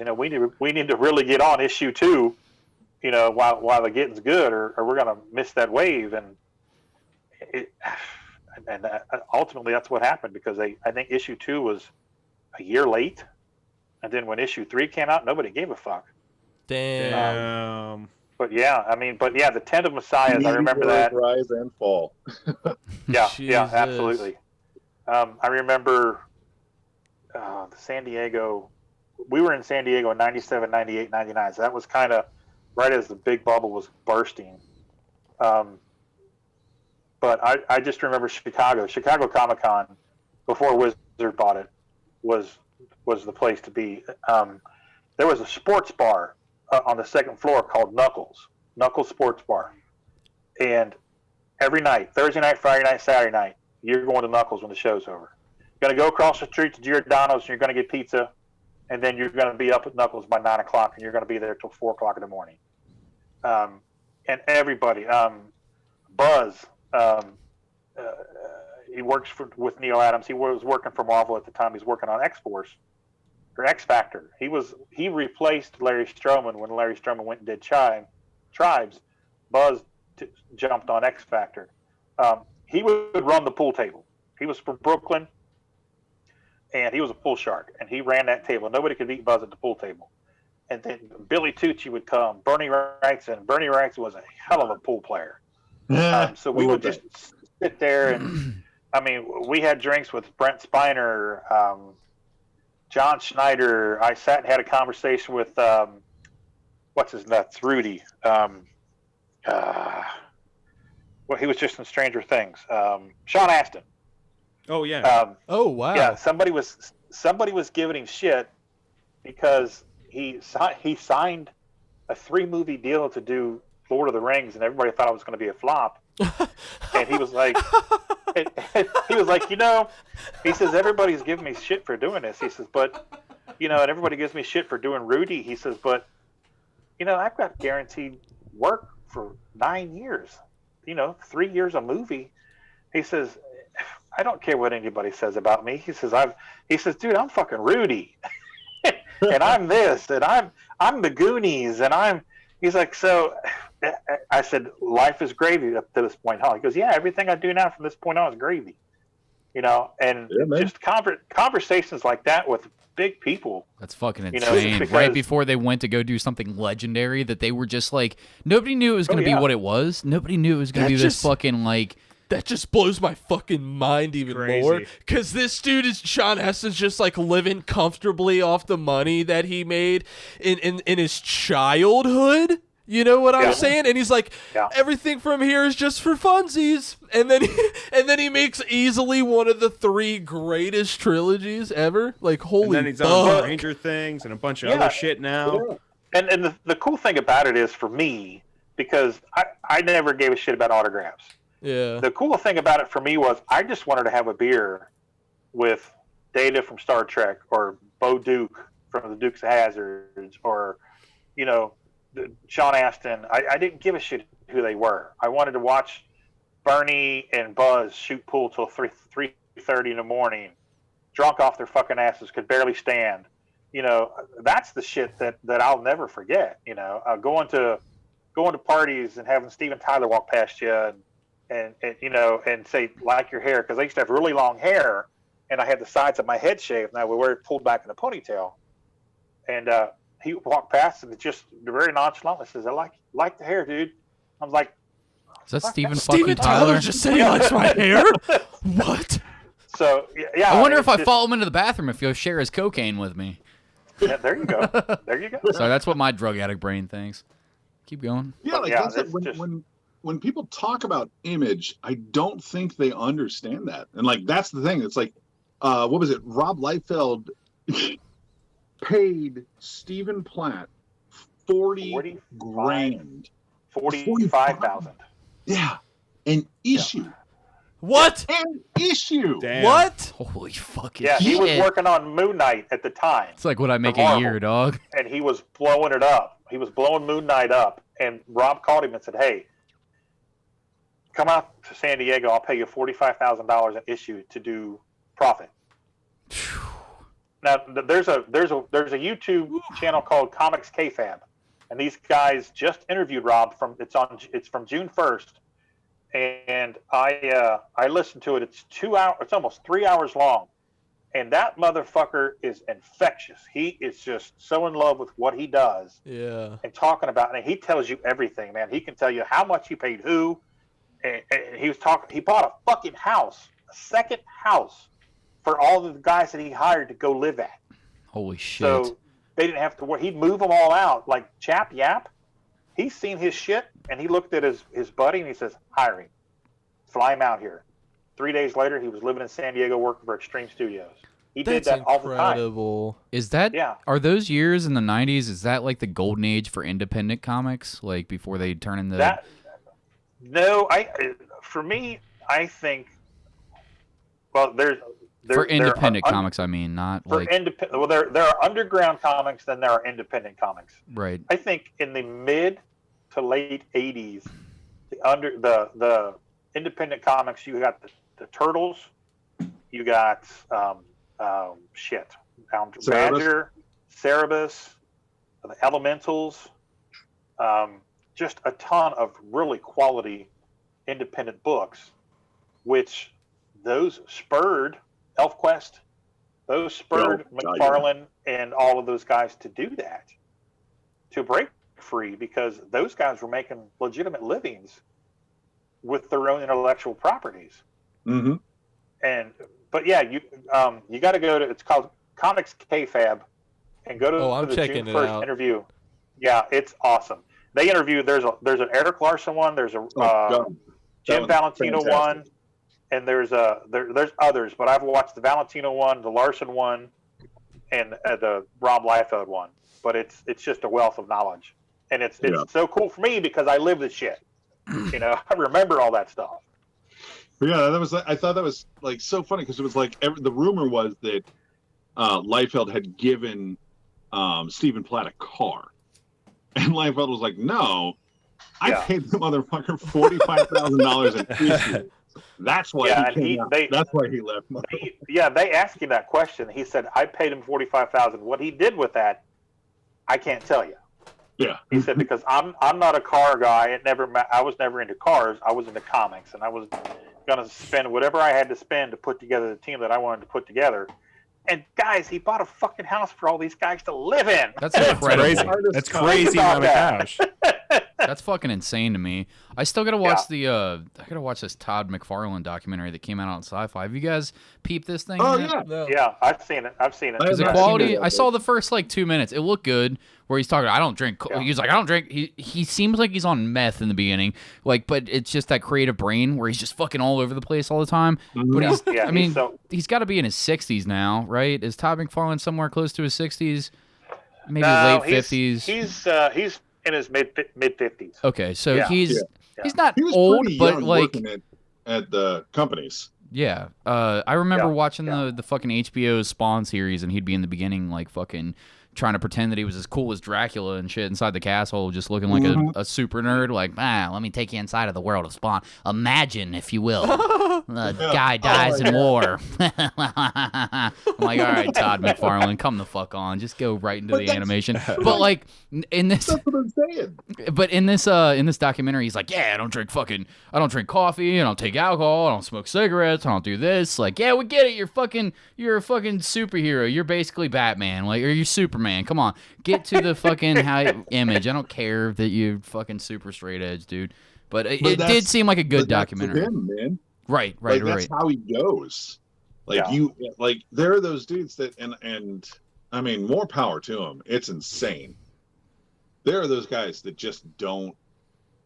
We need to really get on issue 2, while the getting's good, or we're gonna miss that wave." And ultimately, that's what happened because I think issue 2 was a year late, and then when issue 3 came out, nobody gave a fuck. Damn. But the Tent of Messiahs, I remember that. Rise and fall. Yeah, Jesus. yeah, absolutely. I remember the San Diego. We were in San Diego in 97, 98, 99. So that was kind of right as the big bubble was bursting. But I just remember Chicago Comic-Con, before Wizard bought it, was the place to be. There was a sports bar on the second floor called Knuckles Sports Bar. And every night, Thursday night, Friday night, Saturday night, you're going to Knuckles when the show's over. You're going to go across the street to Giordano's, and you're going to get pizza, and then you're going to be up at Knuckles by 9 o'clock, and you're going to be there till 4 o'clock in the morning. And everybody, Buzz, he works with Neil Adams. He was working for Marvel at the time. He's working on X-Force or X Factor. He replaced Larry Stroman when Larry Stroman went and did Tribes. Buzz jumped on X Factor. He would run the pool table. He was from Brooklyn, and he was a pool shark, and he ran that table. Nobody could beat Buzz at the pool table. And then Billy Tucci would come. Bernie Wrightson. Bernie Wrightson was a hell of a pool player. So we would just sit there, and we had drinks with Brent Spiner, John Schneider. I sat and had a conversation with what's his nuts, Rudy. He was just in Stranger Things. Sean Astin. Oh yeah. Oh wow. Yeah, somebody was giving him shit because he signed a 3-movie deal to do Lord of the Rings, and everybody thought it was going to be a flop. And he was like, he says, everybody's giving me shit for doing this. He says, but, and everybody gives me shit for doing Rudy. He says, but, I've got guaranteed work for 9 years, 3 years a movie. He says, I don't care what anybody says about me. He says, dude, I'm fucking Rudy. And I'm this, and I'm the Goonies, and he's like, so I said, life is gravy up to this point, huh? He goes, yeah, everything I do now from this point on is gravy. and Yeah, man. just conversations like that with big people. That's fucking You know, insane. because- Right before they went to go do something legendary, that they were just like, nobody knew it was going to be yeah. what it was. Nobody knew it was going to be this fucking like. That just blows my fucking mind even more. Crazy. Because this dude Sean Heston's just like living comfortably off the money that he made in his childhood. You know what I'm saying? And he's like, everything from here is just for funsies. And then he makes easily one of the 3 greatest trilogies ever. Like, holy And then he's fuck. on Stranger Things and a bunch of other shit now. Yeah. And the cool thing about it is, for me, because I never gave a shit about autographs. Yeah. The cool thing about it for me was I just wanted to have a beer with Data from Star Trek, or Bo Duke from the Dukes of Hazzards, or, Sean Astin. I didn't give a shit who they were. I wanted to watch Bernie and Buzz shoot pool till 3:30 in the morning, drunk off their fucking asses, could barely stand. That's the shit that I'll never forget. Going to parties and having Steven Tyler walk past you and say, like your hair, because I used to have really long hair, and I had the sides of my head shaved, and I would wear it pulled back in a ponytail. And he walked past and just very nonchalantly says, "I like the hair, dude." I was like, Is that Steven Steven fucking Tyler? just said he likes my hair? What? so yeah. I wonder if I just, follow him into the bathroom if he'll share his cocaine with me. Yeah, there you go. There you go. So that's what my drug addict brain thinks. Keep going. Yeah, like Yeah, that's it. it's just- When people talk about image, I don't think they understand that. And like that's the thing. It's like, what was it? Rob Liefeld paid Stephen Platt 40 grand. 45,000. Yeah, an issue. What? An issue. Damn. What? Holy fucking Yeah, he was shit. working on Moon Knight at the time, It's like what I make For a Marvel. year, dog. and he was blowing it up. He was blowing Moon Knight up, and Rob called him and said, "Hey, come out to San Diego. I'll pay you $45,000 an issue to do profit." Now, there's a YouTube channel called Comics Kayfabe, and these guys just interviewed Rob it's from June 1st, and I listened to it. It's 2 hours. It's almost 3 hours long, and that motherfucker is infectious. He is just so in love with what he does Yeah. and talking about it. And he tells you everything, man. He can tell you how much he paid who, and he was talking. He bought a fucking house, a second house, for all of the guys that he hired to go live at. Holy shit. So they didn't have to work. He'd move them all out. Like Chap Yap, he's seen his shit, and he looked at his buddy, and he says, "Hire him. Fly him out here." 3 days later, he was living in San Diego working for Extreme Studios. He did That's that all the time. incredible. Is that Yeah. Are those years in the 90s, is that like the golden age for independent comics, like before they turn into That no, for me, I think. Well, for independent there are comimes, I mean, not For like independent, well, there are underground comics, then there are independent comics. right. I think in the mid to late '80s, the independent comics, you got the Turtles, you got Badger, Cerebus, the Elementals, just a ton of really quality independent books, which those spurred ElfQuest, those spurred McFarlane and all of those guys to do that, to break free, because those guys were making legitimate livings with their own intellectual properties. Mm-hmm. But yeah, you got to go to, it's called Comics Kayfabe, and go to I'm the checking June it 1st out. interview. Yeah, it's awesome. They interviewed, there's an Eric Larson one, there's a Jim Valentino one, and there's others, but I've watched the Valentino one, the Larson one, and the Rob Liefeld one. But it's just a wealth of knowledge, and it's so cool for me because I live this shit. I remember all that stuff. Yeah, I thought that was like so funny because it was like the rumor was that Liefeld had given Stephen Platt a car, and Liefeld was like, "No, I paid the motherfucker $45,000 in issues. That's why he came out. That's why he left." They asked him that question. He said, "I paid him $45,000. What he did with that, I can't tell you." Yeah, he said, because I'm not a car guy. I was never into cars. I was into comics, and I was gonna spend whatever I had to spend to put together the team that I wanted to put together. And guys, he bought a fucking house for all these guys to live in. That's incredible. Crazy. That's crazy amount of cash. That's fucking insane to me. I still gotta watch I gotta watch this Todd McFarlane documentary that came out on Sci-Fi. Have you guys peeped this thing? Oh yet? yeah. No. Yeah, I've seen it. Is the I've quality? seen it. I saw the first like 2 minutes. It looked good. Where he's talking, I don't drink. Yeah. He's like, I don't drink. He seems like he's on meth in the beginning, like, but it's just that creative brain where he's just fucking all over the place all the time. But he's, Yeah, I mean, so- he's got to be in his 60s now, right? Is Todd McFarlane somewhere close to his 60s? Maybe No, late 50s. He's in his mid 50s. Okay, so Yeah. he's not He was old, pretty but young like, working at the companies. yeah. I remember Yeah, watching yeah. the fucking HBO Spawn series, and he'd be in the beginning like fucking trying to pretend that he was as cool as Dracula and shit inside the castle, just looking like a super nerd. Like, let me take you inside of the world of Spawn. Imagine, if you will, a guy dies in war. I'm like, all right, Todd McFarlane, come the fuck on. Just go right into the animation. But like in this, That's what I'm saying. but in this documentary, he's like, yeah, I don't drink coffee, I don't take alcohol, I don't smoke cigarettes, I don't do this. Like, yeah, we get it. You're a fucking superhero. You're basically Batman. Like, or you're Superman. Come on, get to the fucking image. I don't care that you're fucking super straight edge, dude. But it did that's- seem like a good But that's documentary. him, man. Right. That's how he goes. Like there are those dudes that, and I mean, more power to them. It's insane. There are those guys that just don't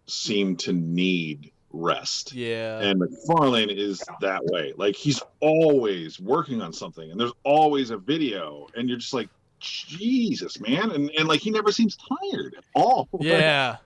seem to need rest. Yeah. And McFarlane is that way. Like, he's always working on something, and there's always a video, and you're just like, Jesus, man. And like, he never seems tired at all. Yeah.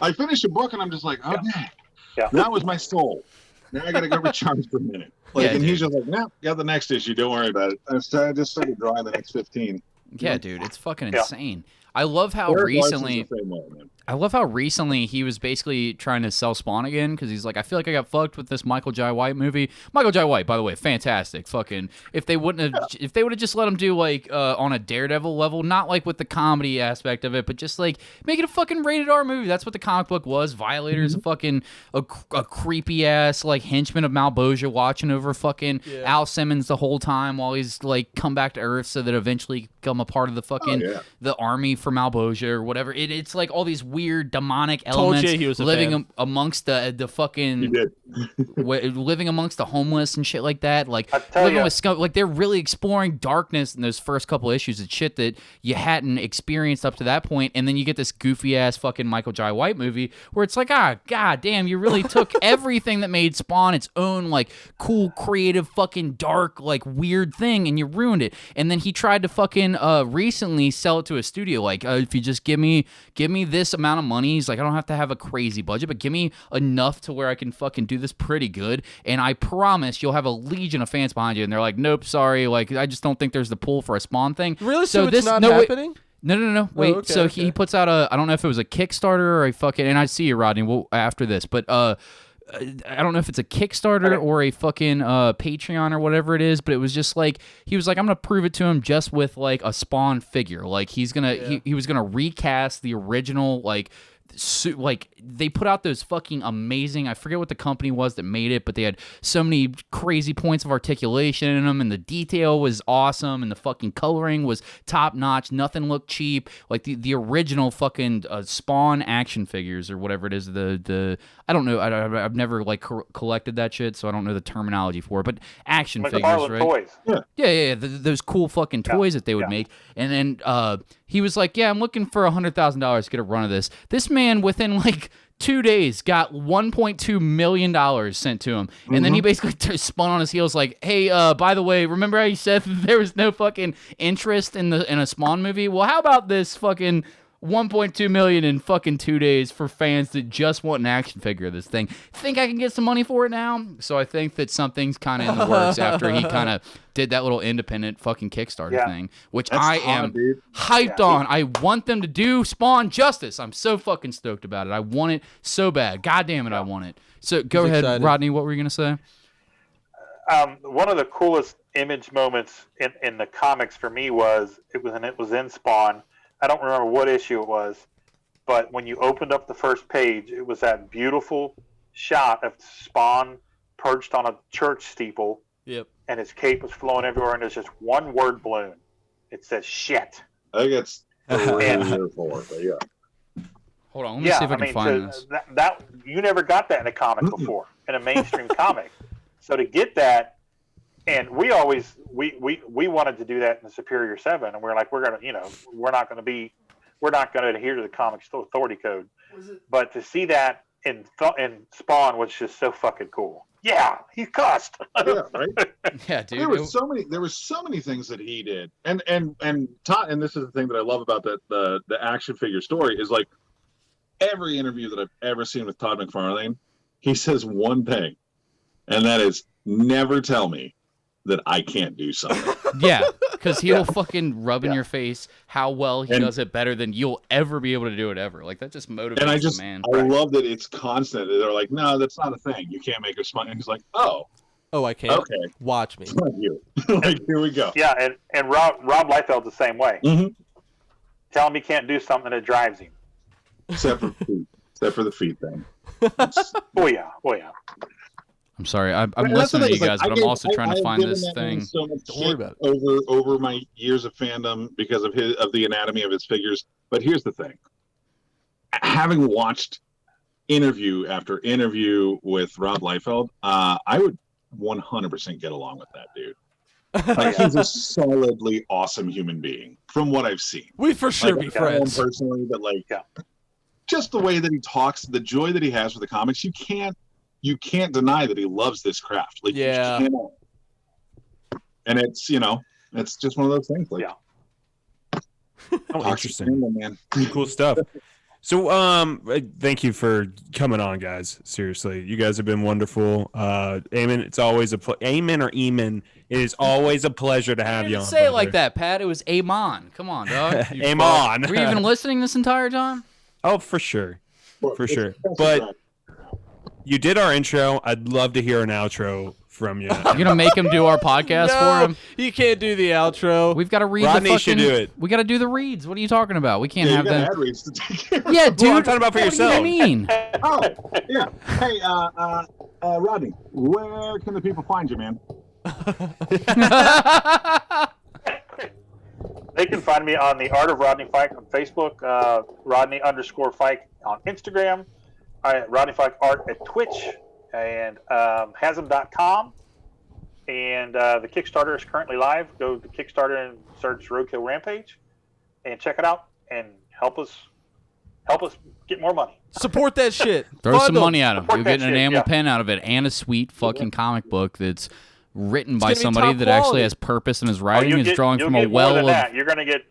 I finished a book and I'm just like, okay, Yeah. that was my soul. Now I gotta go recharge for a minute. Like, Yeah, and he's just like, no, got the next issue. Don't worry about it. I just started drawing the next 15. Yeah, dude, it's fucking Yeah. insane. I love how Eric recently. Larson's the same way, man. I love how recently he was basically trying to sell Spawn again because he's like, I feel like I got fucked with this Michael Jai White movie. Michael Jai White, by the way, fantastic. Fucking, if they would have just let him do like on a Daredevil level, not like with the comedy aspect of it, but just like make it a fucking rated R movie. That's what the comic book was. Violator is a fucking a creepy ass like henchman of Malboja watching over fucking Al Simmons the whole time while he's like come back to Earth so that eventually become a part of the fucking the army for Malboja or whatever. It's like all these weird demonic elements you he was a living fan. amongst the fucking He did. living amongst the homeless and shit like that. Like I tell living ya. with scum. Like they're really exploring darkness in those first couple issues of shit that you hadn't experienced up to that point. And then you get this goofy ass fucking Michael Jai White movie where it's like, god damn, you really took everything that made Spawn its own like cool, creative, fucking dark, like weird thing, and you ruined it. And then he tried to fucking recently sell it to a studio. Like, if you just give me this amount of money, he's like, I don't have to have a crazy budget, but give me enough to where I can fucking do this pretty good, and I promise you'll have a legion of fans behind you. And they're like, nope, sorry, like I just don't think there's the pull for a Spawn thing. Really? So it's this not wait, happening? No. Wait. okay, so okay. he puts out I don't know if it was a Kickstarter or a fucking. And I see you, Rodney. After this, but I don't know if it's a Kickstarter or a fucking Patreon or whatever it is. But it was just like he was like, I'm gonna prove it to him just with like a Spawn figure. Like he's gonna he was gonna recast the original like. Like they put out those fucking amazing, I forget what the company was that made it, but they had so many crazy points of articulation in them, and the detail was awesome, and the fucking coloring was top notch. Nothing looked cheap. Like the original fucking Spawn action figures or whatever it is. The I don't know. I've never like collected that shit, so I don't know the terminology for it. But action figures, McFarlane right? toys. Yeah. Those cool fucking toys that they would make. And then he was like, yeah, I'm looking for $100,000 to get a run of this. This man, within like 2 days, got $1.2 million sent to him. And then he basically spun on his heels like, hey, by the way, remember how you said there was no fucking interest in a Spawn movie? Well, how about this fucking 1.2 million in fucking 2 days for fans that just want an action figure of this thing? Think I can get some money for it now? So I think that something's kind of in the works after he kind of did that little independent fucking Kickstarter thing, which That's I hot, am dude. hyped on. I want them to do Spawn justice. I'm so fucking stoked about it. I want it so bad. God damn it, I want it. So go ahead, excited. Rodney. What were you gonna say? One of the coolest image moments in the comics for me was it was in Spawn. I don't remember what issue it was, but when you opened up the first page, it was that beautiful shot of Spawn perched on a church steeple. Yep. And his cape was flowing everywhere, and there's just one word balloon. It says shit. I think it's 3 or 4, but yeah. Hold on, let me see if I can find this. That you never got that in a comic before, in a mainstream comic. So to get that, and we always we wanted to do that in the Superior 7, and we're like, we're not going to adhere to the comic authority code. But to see that in Spawn was just so fucking cool. Yeah, he cussed. Yeah, right. Yeah, dude. There were so many things that he did, and Todd, and this is the thing that I love about the action figure story is like every interview that I've ever seen with Todd McFarlane, he says one thing, and that is never tell me that I can't do something. Yeah, because he'll fucking rub in your face how well he does it better than you'll ever be able to do it ever. Like, that just motivates the man. I love that it's constant. They're like, no, that's not a thing. You can't make us fun. And he's like, oh, I can't. Okay, watch me. Fuck you. Like, here we go. Yeah, and Rob Liefeld's the same way. Mm-hmm. Tell him he can't do something that drives him. Except for the feet thing. Oh yeah. I'm sorry. I'm listening to you guys, but I'm also trying to find this thing. So much shit over my years of fandom because of the anatomy of his figures. But here's the thing: having watched interview after interview with Rob Liefeld, I would 100% get along with that dude. Like, he's a solidly awesome human being, from what I've seen. We for sure be friends personally, but just the way that he talks, the joy that he has for the comics, you can't deny that he loves this craft. Like, you cannot. And it's just one of those things. Like, interesting, man. Cool stuff. So, thank you for coming on, guys. Seriously, you guys have been wonderful. Eamon, it's always Eamon or Eamon. It is always a pleasure to have you on. Say it like that, Pat. It was Eamon. Come on, dog. Eamon. Were you even listening this entire time? Oh, for sure. But you did our intro. I'd love to hear an outro from you. You're gonna make him do our podcast for him? You can't do the outro. We've got to read Rodney should do it. We got to do the reads. What are you talking about? We can't have them. Ad reads to take care of. Yeah, dude. Well, I'm talking about for yourself. What do you mean? Oh, yeah. Hey, Rodney, where can the people find you, man? They can find me on the Art of Rodney Fyke on Facebook, Rodney_Fyke on Instagram, Rodney Fyke Art at Twitch, and Hazzum.com. And the Kickstarter is currently live. Go to Kickstarter and search Roadkill Rampage and check it out and help us get more money. Support that shit. Throw some money at him. You'll get an shit, enamel pen out of it and a sweet fucking comic book that's written by somebody that actually has purpose in his writing. Is drawing from a well of. That. You're gonna get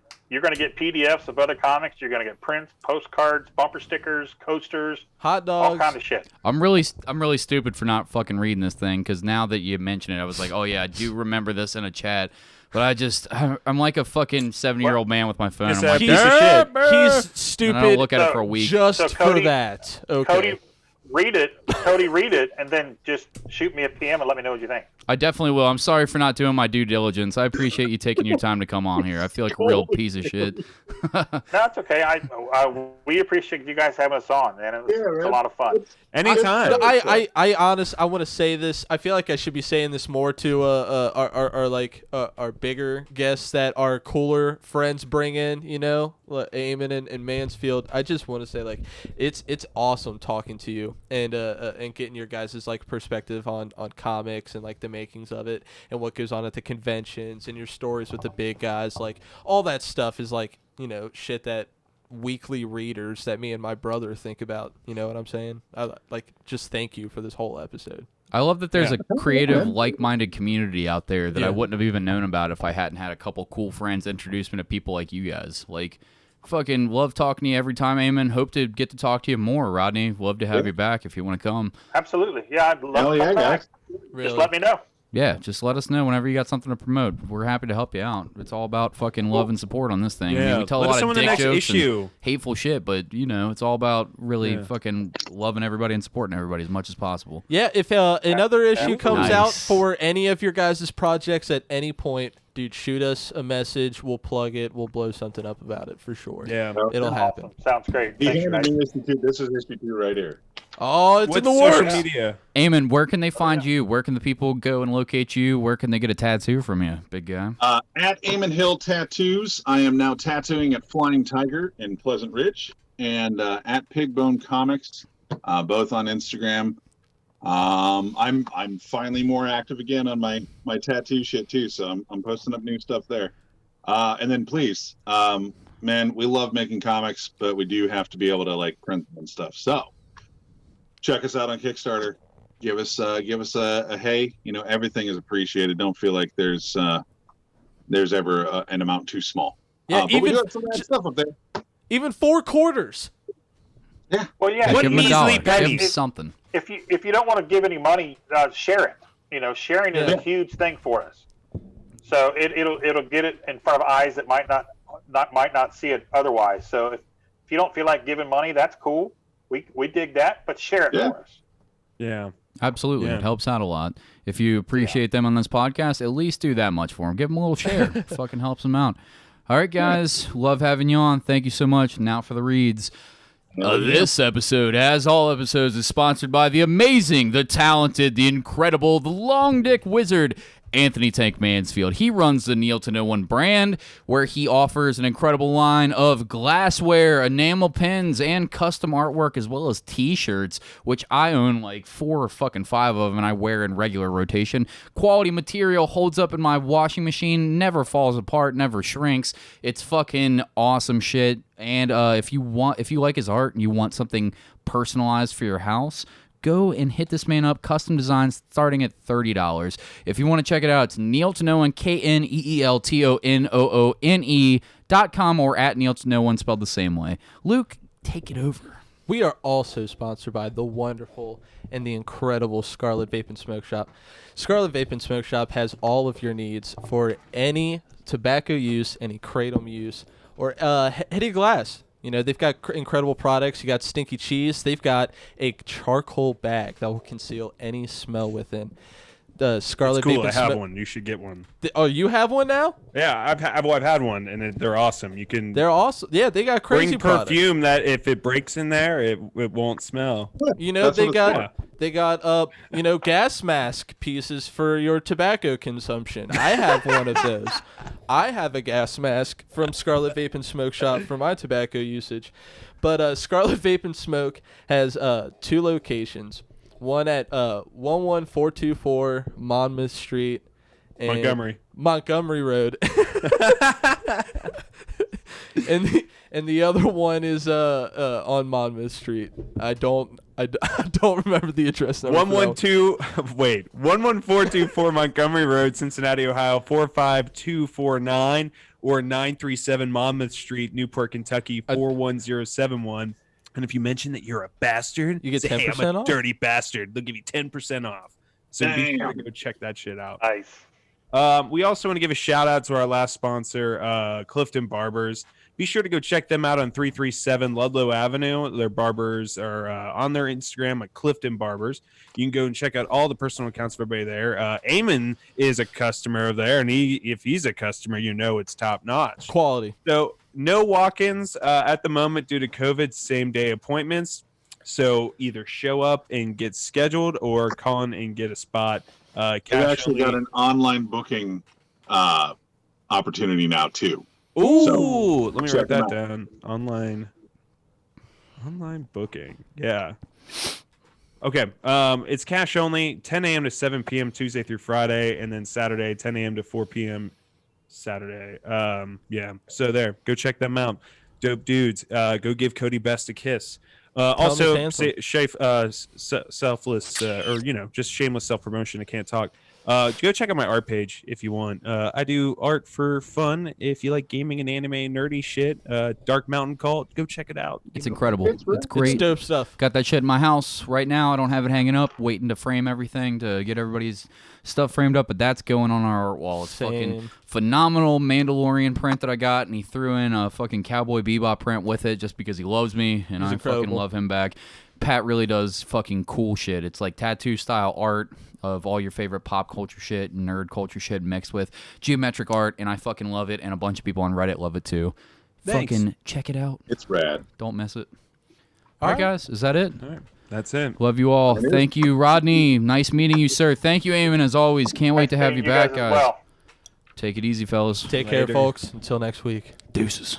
PDFs of other comics. You're gonna get prints, postcards, bumper stickers, coasters, hot dogs, all kind of shit. I'm really stupid for not fucking reading this thing, because now that you mention it, I was like, oh yeah, I do remember this in a chat. But I'm like a fucking 70-year-old man with my phone. I'm like, piece of shit. He's stupid. I don't look at it for a week. Just for that. Okay. Cody, read it, and then just shoot me a PM and let me know what you think. I definitely will. I'm sorry for not doing my due diligence. I appreciate you taking your time to come on here. I feel like a real piece of shit. No, it's okay. We appreciate you guys having us on, man. It's a lot of fun. Anytime. I want to say this. I feel like I should be saying this more to our bigger guests that our cooler friends bring in. Like Eamon and Mansfield. I just want to say, like, it's awesome talking to you and getting your guys' like perspective on comics and like the makings of it and what goes on at the conventions and your stories with the big guys. Like, all that stuff is like, shit that weekly readers that me and my brother think about. You know what I'm saying? Just thank you for this whole episode. I love that there's a creative, like-minded community out there that I wouldn't have even known about if I hadn't had a couple cool friends introduce me to people like you guys. Like, fucking love talking to you every time, Eamon. Hope to get to talk to you more, Rodney. Love to have you back if you want to come. Absolutely. Yeah, I'd love to come back. Really? Just let me know. Yeah, just let us know whenever you got something to promote. We're happy to help you out. It's all about fucking love and support on this thing. Yeah. I mean, we tell a lot of dick jokes and hateful shit, but, it's all about really fucking loving everybody and supporting everybody as much as possible. Yeah, if another issue comes Nice. out for any of your guys' projects at any point, dude, shoot us a message. We'll plug it. We'll blow something up about it for sure. Yeah. It'll happen. Awesome. Sounds great. You Thanks, handed guys. me this issue. This is issue 2 right here. Oh, it's in the social works. media? Eamon, where can they find you? Where can the people go and locate you? Where can they get a tattoo from you, big guy? At Eamon Hill Tattoos, I am now tattooing at Flying Tiger in Pleasant Ridge, and at Pigbone Comics, both on Instagram. I'm finally more active again on my tattoo shit too, so I'm posting up new stuff there. And then please, man, we love making comics, but we do have to be able to like print them and stuff. So check us out on Kickstarter. Give us a hey. You know, everything is appreciated. Don't feel like there's ever an amount too small. Yeah, but we do have some bad stuff up there. Even 4 quarters. Yeah. Well, yeah. What Give him a measly dollar. Give penny? him something. If you don't want to give any money, share it. You know, sharing is a huge thing for us. So it'll get it in front of eyes that might not see it otherwise. So if you don't feel like giving money, that's cool. We dig that, but share it for us. Yeah. Absolutely. Yeah. It helps out a lot. If you appreciate them on this podcast, at least do that much for them. Give them a little share. Fucking helps them out. All right, guys. Love having you on. Thank you so much. Now for the reads. This episode, as all episodes, is sponsored by the amazing, the talented, the incredible, the long dick wizard, Anthony Tank Mansfield. He runs the Kneel to No One brand, where he offers an incredible line of glassware, enamel pins, and custom artwork, as well as t-shirts, which I own like 4 or fucking 5 of them, and I wear in regular rotation. Quality material, holds up in my washing machine, never falls apart, never shrinks. It's fucking awesome shit. And if you like his art and you want something personalized for your house, go and hit this man up. Custom designs starting at $30. If you want to check it out, it's Kneel to No One, KNEELTONOONE.com, or at Kneel to No One, spelled the same way. Luke, take it over. We are also sponsored by the wonderful and the incredible Scarlet Vape and Smoke Shop. Scarlet Vape and Smoke Shop has all of your needs for any tobacco use, any kratom use, or heady glass. You know, they've got incredible products. You got stinky cheese. They've got a charcoal bag that will conceal any smell within. The Scarlet It's cool. Vape I have one. You should get one. Oh, you have one now? Yeah, I've had one, and they're awesome. You can They're awesome. Yeah, they got crazy bring products. perfume that if it breaks in there, it won't smell. You know, That's they what got it's gas mask pieces for your tobacco consumption. I have one of those. I have a gas mask from Scarlet Vape and Smoke Shop for my tobacco usage. But Scarlet Vape and Smoke has 2 locations. One at 11424 Monmouth Street, and Montgomery Road, and the other one is on Monmouth Street. I don't remember the address number. 11424 Montgomery Road, Cincinnati, Ohio 45249, or 937 Monmouth Street, Newport, Kentucky 41071. And if you mention that you're a bastard, you get 10% hey, I'm a off. dirty bastard. They'll give you 10% off. So be sure to go check that shit out. Nice. We also want to give a shout out to our last sponsor, Clifton Barbers. Be sure to go check them out on 337 Ludlow Avenue. Their barbers are on their Instagram at Clifton Barbers. You can go and check out all the personal accounts of everybody there. Eamon is a customer there, and if he's a customer, you know it's top notch. Quality. So no walk-ins at the moment due to COVID, same-day appointments. So either show up and get scheduled or call in and get a spot. We actually got an online booking opportunity now, too. Ooh, So, let me check write them that out. down. Online booking. Yeah. Okay. It's cash only, 10 a.m. to 7 p.m. Tuesday through Friday, and then Saturday, 10 a.m. to 4 p.m. Saturday. Yeah. So there, go check them out. Dope dudes. Go give Cody Best a kiss. Also, selfless, or just shameless self-promotion. I can't talk. Go check out my art page if you want. I do art for fun. If you like gaming and anime nerdy shit, Dark Mountain Cult, go check it out. It's incredible. It's great. It's dope stuff. Got that shit in my house right now. I don't have it hanging up, waiting to frame everything to get everybody's stuff framed up, but that's going on our art wall. It's fucking phenomenal Mandalorian print that I got, and he threw in a fucking Cowboy Bebop print with it just because he loves me, and I fucking love him back. Pat really does fucking cool shit. It's like tattoo style art of all your favorite pop culture shit and nerd culture shit mixed with geometric art, and I fucking love it, and a bunch of people on Reddit love it too. Thanks. Fucking check it out. It's rad. Don't miss it. All right, guys. Is that it? All right. That's it. Love you all. Thank you, Rodney. Nice meeting you, sir. Thank you, Eamon, as always. Can't wait to have you back, guys. Well. Take it easy, fellas. Take care, folks. Until next week. Deuces.